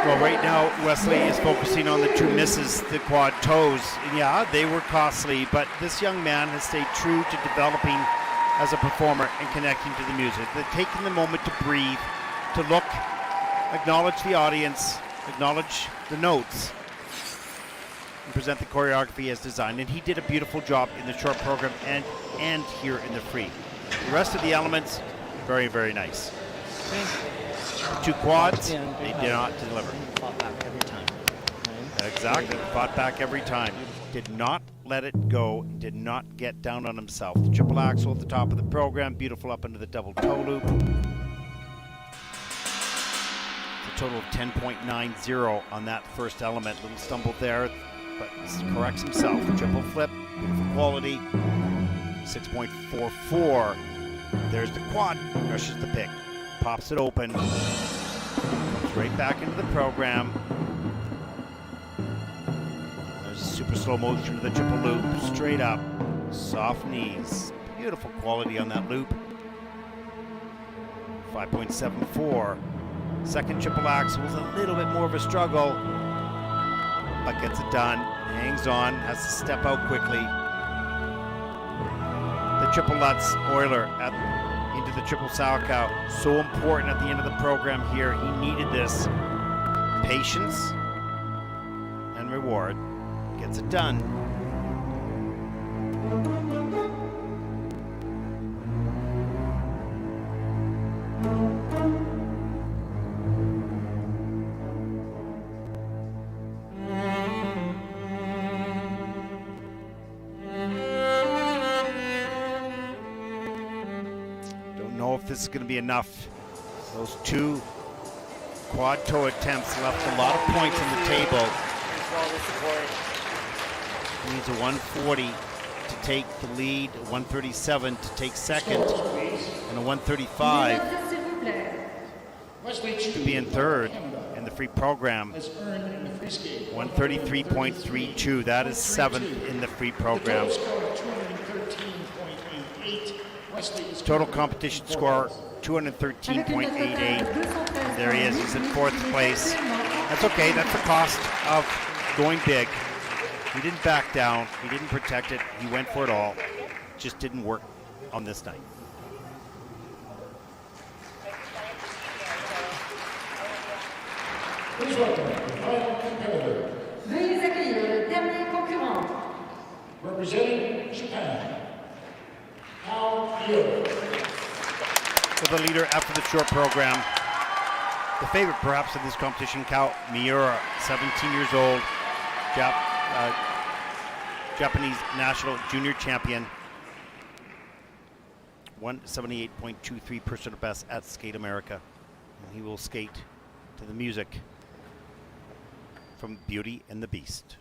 Well, right now, Wesley is focusing on the two misses, the quad toes. And yeah, they were costly, but this young man has stayed true to developing as a performer and connecting to the music. They're taking the moment to breathe, to look, acknowledge the audience, acknowledge the notes, and present the choreography as designed. And he did a beautiful job in the short program and here in the free. The rest of the elements, very, very nice. Two quads, they did not deliver. Fought back every time. Exactly, fought back every time. Did not let it go, did not get down on himself. The triple axel at the top of the program, beautiful up into the double toe loop. It's a total of 10.90 on that first element. Little stumble there, but corrects himself. Triple flip, beautiful quality. 6.44. There's the quad, rushes the pick. Pops it open, comes right back into the program. There's a super slow motion to the triple loop, straight up, soft knees. Beautiful quality on that loop. 5.74. Second triple axel was a little bit more of a struggle, but gets it done, hangs on, has to step out quickly. The triple Lutz Euler into the triple Salchow, so important at the end of the program here. He needed this. Patience and reward. Gets it done. This is going to be enough. Those two quad toe attempts left a lot of points on the table. He needs a 140 to take the lead, a 137 to take second, and a 135 to be in third in the free program. 133.32, that is seventh in the free program. Total competition score 213.88. There he is. He's in fourth place. That's okay. That's the cost of going big. He didn't back down. He didn't protect it. He went for it all. Just didn't work on this night. Please welcome the final competitor. Veuillez accueillir le dernier concurrent. Representing Japan, Kao Miura. So the leader after the short program, the favorite perhaps of this competition, Kao Miura, 17 years old, Japanese national junior champion, 178.23 personal best at Skate America. And he will skate to the music from Beauty and the Beast.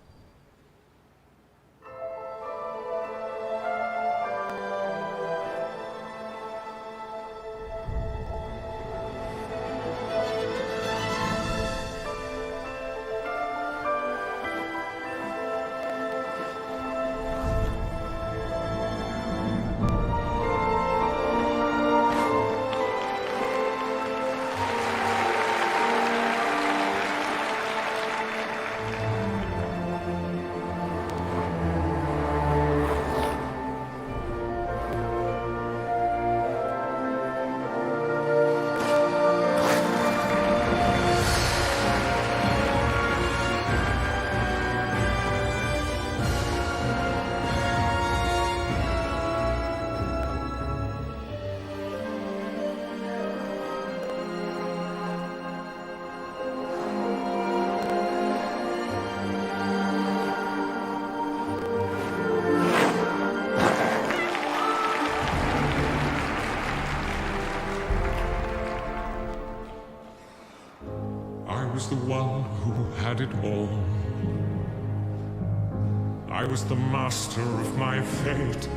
The one who had it all. I was the master of my fate.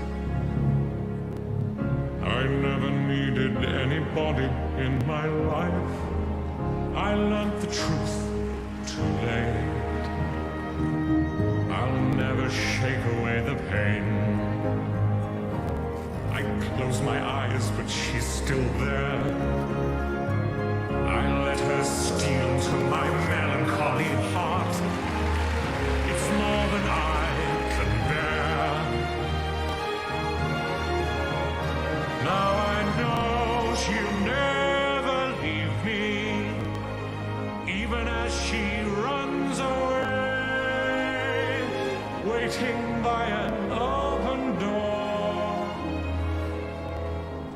I never needed anybody in my life. I learned the truth too late. I'll never shake away the pain. I close my eyes, but she's still there. I let her steal to my melancholy heart. It's more than I can bear. Now I know she'll never leave me, even as she runs away, waiting by an open door.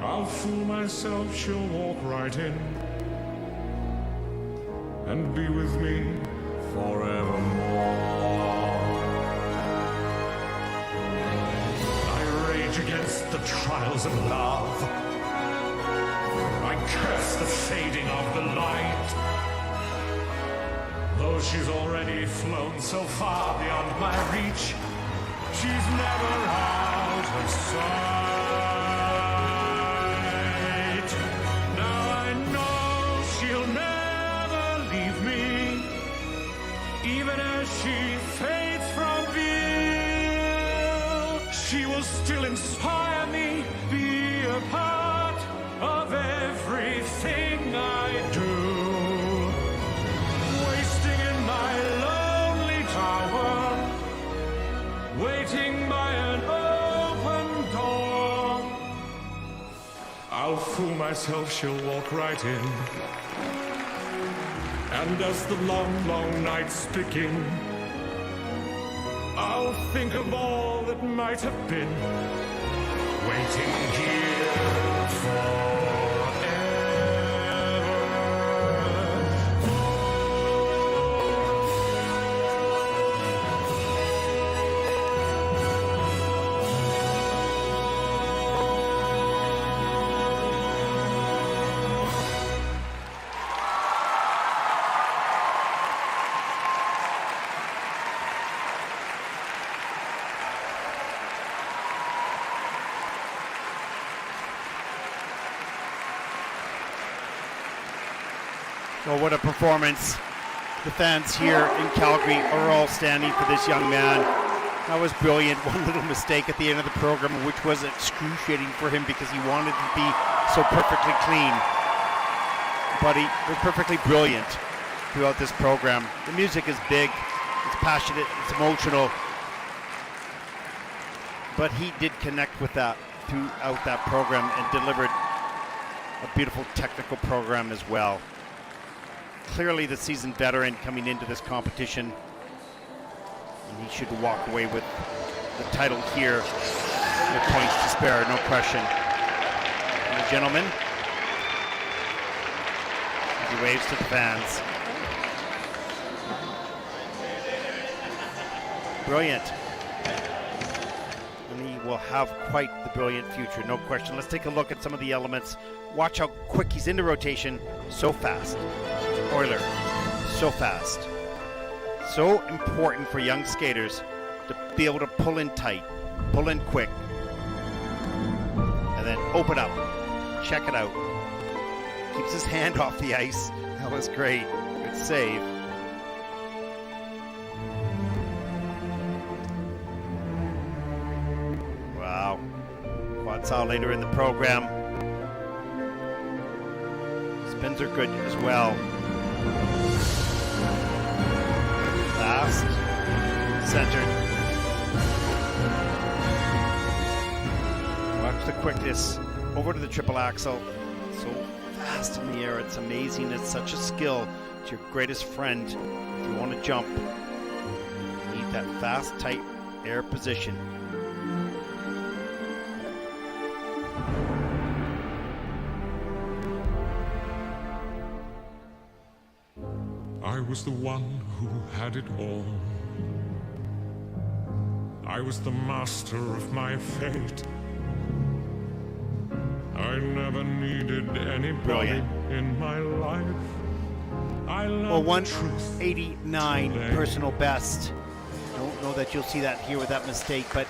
I'll fool myself, she'll walk right in and be with me forevermore. I rage against the trials of love. I curse the fading of the light. Though she's already flown so far beyond my reach, she's never out of sight. Now I know she'll never even as she fades from view. She will still inspire me, be a part of everything I do. Wasting in my lonely tower, waiting by an open door. I'll fool myself, she'll walk right in. And as the long, long nights begin, I'll think of all that might have been, waiting here forever. Well, what a performance. The fans here in Calgary are all standing for this young man. That was brilliant. One little mistake at the end of the program, which was excruciating for him because he wanted to be so perfectly clean. But he was perfectly brilliant throughout this program. The music is big, it's passionate, it's emotional. But he did connect with that throughout that program and delivered a beautiful technical program as well. clearly the seasoned veteran coming into this competition. And he should walk away with the title here. No points to spare, no question. And the gentleman, as he waves to the fans. Brilliant. And he will have quite the brilliant future, no question. Let's take a look at some of the elements. Watch how quick he's into rotation. So fast. Euler, so fast. So important for young skaters to be able to pull in tight, pull in quick, and then open up, check it out. Keeps his hand off the ice. That was great. Good save. Wow. Quad saw later in the program. Spins are good as well. Fast. Centered. Watch the quickness. Over to the triple axel. So fast in the air. It's amazing. It's such a skill. It's your greatest friend. If you want to jump, you need that fast, tight air position. I was the one who had it all. I was the master of my fate. I never needed anybody in my life. I Well, loved truth. 189 personal best. Don't know that you'll see that here with that mistake, but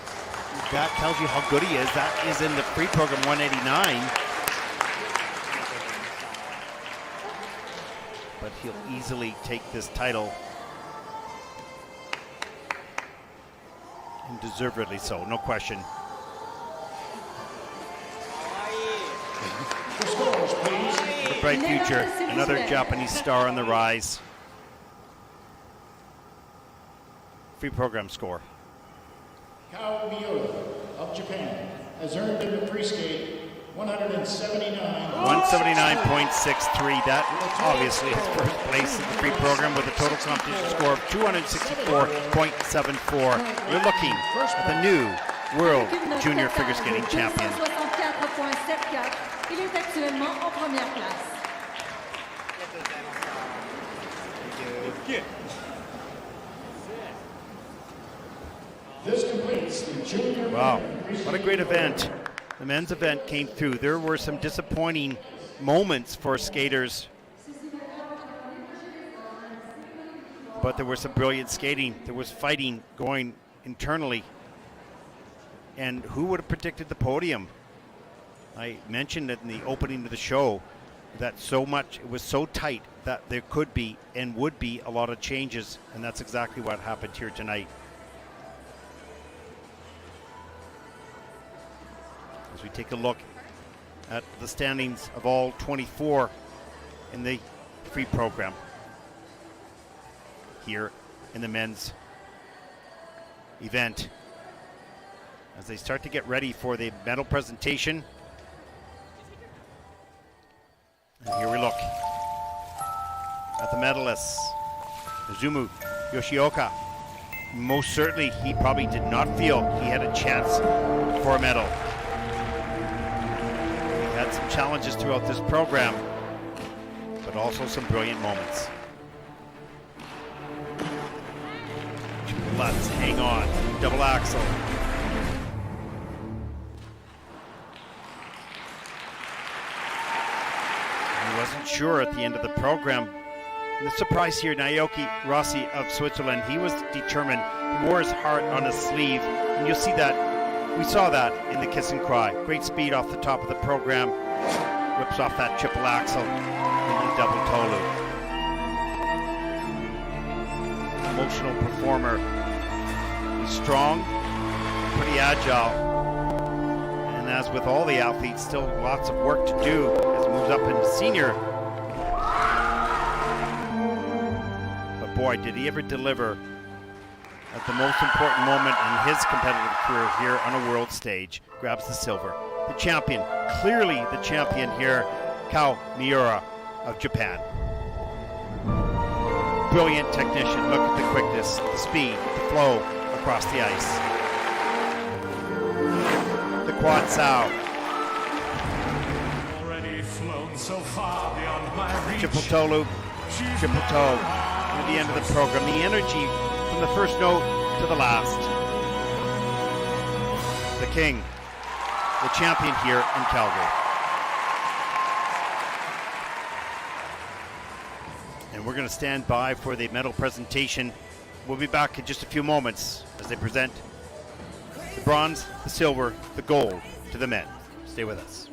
that tells you how good he is. That is in the free program, 189. But he'll easily take this title. And deservedly so, no question. What a bright future. Another Japanese star on the rise. Free program score. Kao Miura of Japan has earned in the free skate 179. 179.63. That obviously is first place in the free program with a total competition score of 264.74. You're looking at the new World Junior Figure Skating Champion. 264.74. Il est actuellement en première place. This completes the junior. Wow, what a great event. The men's event came through. There were some disappointing moments for skaters, but there was some brilliant skating. There was fighting going internally. And who would have predicted the podium? I mentioned it in the opening of the show that it was so tight that there could be and would be a lot of changes, and that's exactly what happened here tonight. As we take a look at the standings of all 24 in the free program here in the men's event. As they start to get ready for the medal presentation. And here we look at the medalists. Nozomu Yoshioka. Most certainly, he probably did not feel he had a chance for a medal. He had some challenges throughout this program, but also some brilliant moments. Let's hang on. Double axel. Wasn't sure at the end of the program. And the surprise here, Naoki Rossi of Switzerland, he was determined. He wore his heart on his sleeve. And you'll see that, we saw that in the kiss and cry. Great speed off the top of the program. Whips off that triple axel and then double toe loop. Emotional performer. He's strong, pretty agile. And as with all the athletes, still lots of work to do as he moves up into senior. But boy, did he ever deliver at the most important moment in his competitive career here on a world stage. Grabs the silver. The champion, clearly the champion here, Kao Miura of Japan. brilliant technician. Look at the quickness, the speed, the flow across the ice. The quad sow. Already flown so far beyond my reach. Triple toe loop, triple toe. Near the end of the program. The energy from the first note to the last. The king, the champion here in Calgary. And we're going to stand by for the medal presentation. We'll be back in just a few moments as they present the bronze, the silver, the gold to the men. Stay with us.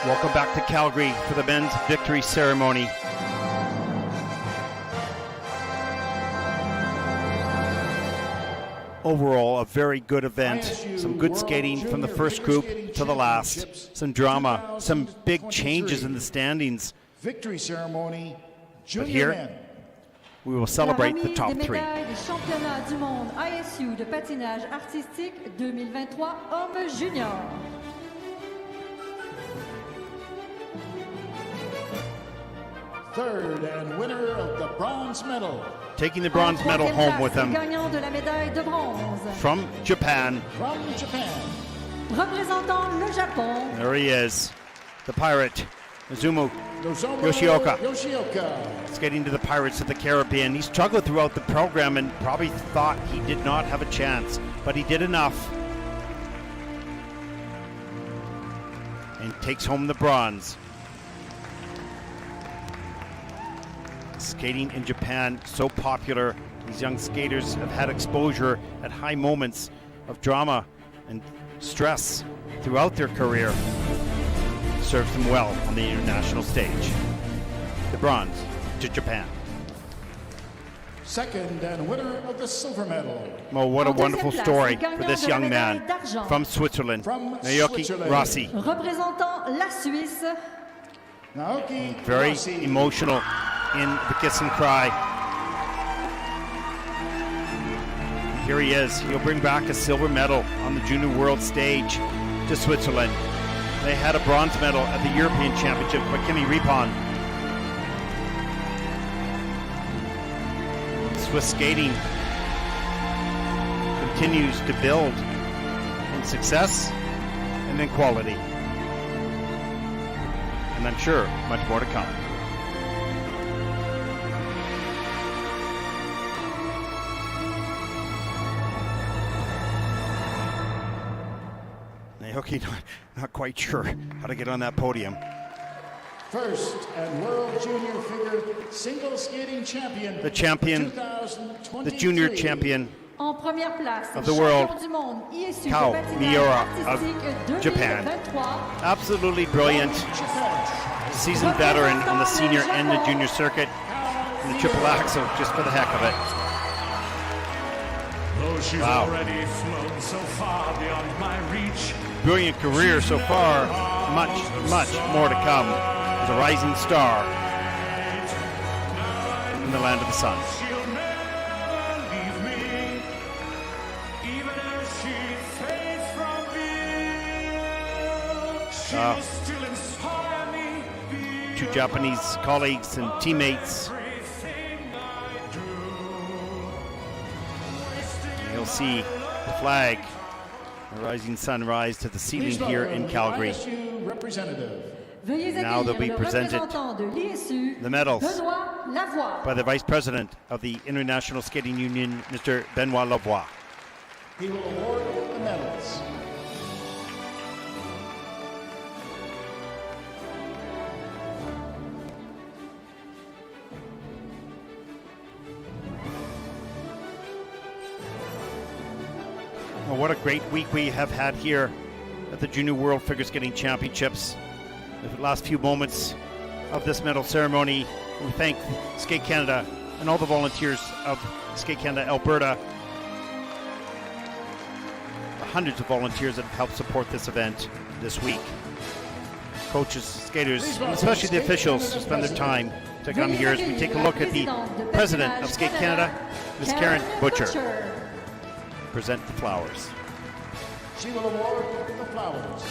Welcome back to Calgary for the men's victory ceremony. Overall, a very good event. Some good skating from the first group to the last. Some drama, some big changes in the standings. Victory ceremony, But junior here, men. we will celebrate the top des three. médailles des championnats du monde ISU de patinage artistique 2023 hommes juniors. Third and winner of the bronze medal. Taking the bronze medal home with them Gagnant de la médaille de bronze. from Japan. From Japan, Représentant le Japon. There he is. the Pirate, Nozomu Yoshioka, skating to the Pirates of the Caribbean. He struggled throughout the program and probably thought he did not have a chance, but he did enough. And takes home the bronze. Skating in Japan, so popular. These young skaters have had exposure at high moments of drama and stress throughout their career. Serves them well on the international stage. The bronze to Japan. Second and winner of the silver medal. Oh, what a wonderful story for this young man from Switzerland, Naoki Rossi. Représentant la Suisse. Naoki Very Rossi. emotional in the kiss and cry. Here he is. He'll bring back a silver medal on the junior world stage to Switzerland. They had a bronze medal at the European Championship by Kimi Ripon. Swiss skating continues to build in success and in quality. And I'm sure much more to come. Naoki not quite sure how to get on that podium. First and world junior figure single skating champion. The champion, the junior champion En première place, of the world, champion du monde, ISU de Kao patinage Miura of artistique Japan. 2023. Absolutely brilliant. Seasoned veteran on the senior and the junior circuit. And the triple axel just for the heck of it. Though she's Wow. already flown so far beyond my reach. Brilliant career so far. Much more to come. As a rising star in the land of the sun. She'll never leave me, even as she fades from view. She'll still inspire me. Two Japanese colleagues and teammates. Everything I do. You'll see the flag, the rising sun, rise to the ceiling here in Calgary. ISU representative. Veuillez Now they'll be accueillir le presented représentant de l'ISU, the medals Benoît Lavoie. by the Vice President of the International Skating Union, Mr. Benoît Lavoie. He will award the medals. Well, what a great week we have had here at the Junior World Figure Skating Championships. The last few moments of this medal ceremony, we thank Skate Canada and all the volunteers of Skate Canada Alberta, the hundreds of volunteers that have helped support this event this week. Coaches, skaters, and especially the officials who spend their time to come here as we take a look at the President of Skate Canada, Ms. Karen Butcher, present the flowers. She will award the flowers.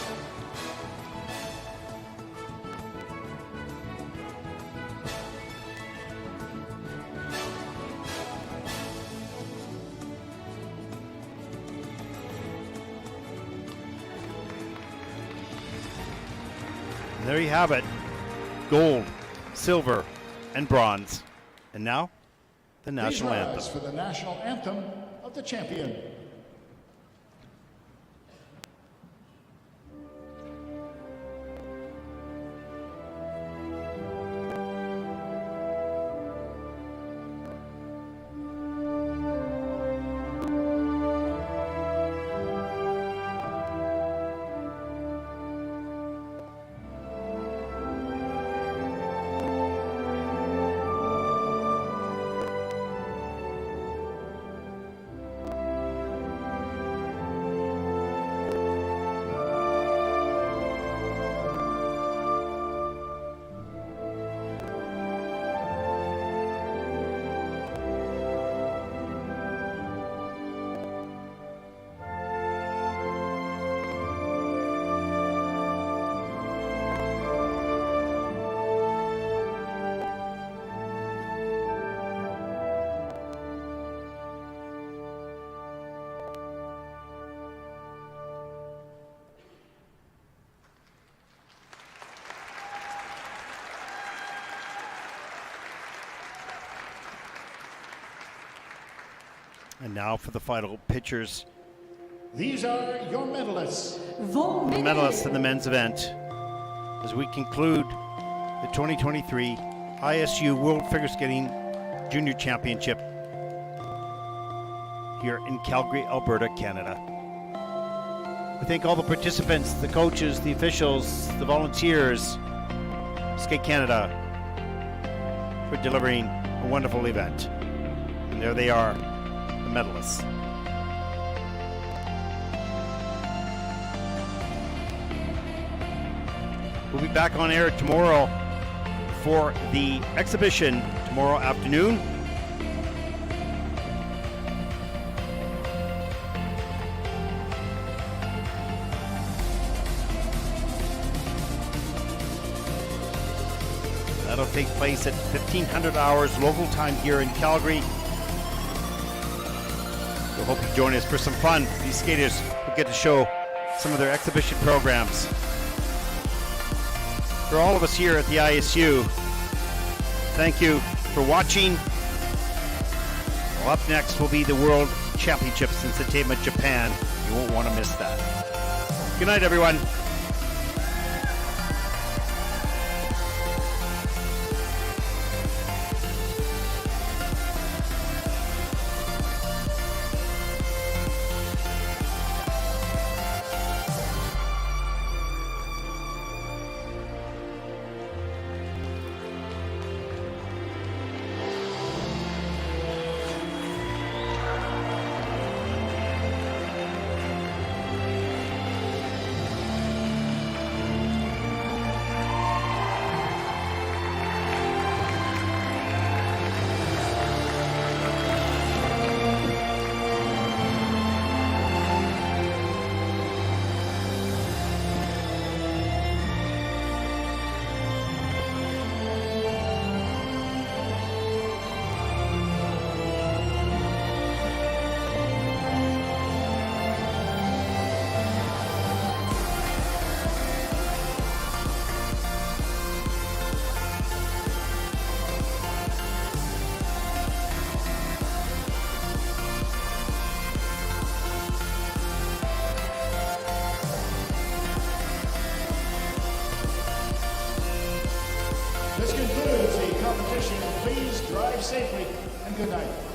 And there you have it. Gold, silver, and bronze. And now, the national Please anthem. rise for the national anthem of the champion. And now for the final pictures. These are your medalists. The medalists in the men's event as we conclude the 2023 ISU World Figure Skating Junior Championship here in Calgary, Alberta, Canada. We thank all the participants, the coaches, the officials, the volunteers, Skate Canada, for delivering a wonderful event. And there they are, the medalists. We'll be back on air tomorrow for the exhibition tomorrow afternoon. That'll take place at 1500 hours local time here in Calgary. So hope you join us for some fun. These skaters will get to show some of their exhibition programs. For all of us here at the ISU, thank you for watching. Well, up next will be the World Championships in Saitama, Japan. You won't want to miss that. Good night, everyone. This concludes the competition. Please drive safely and good night.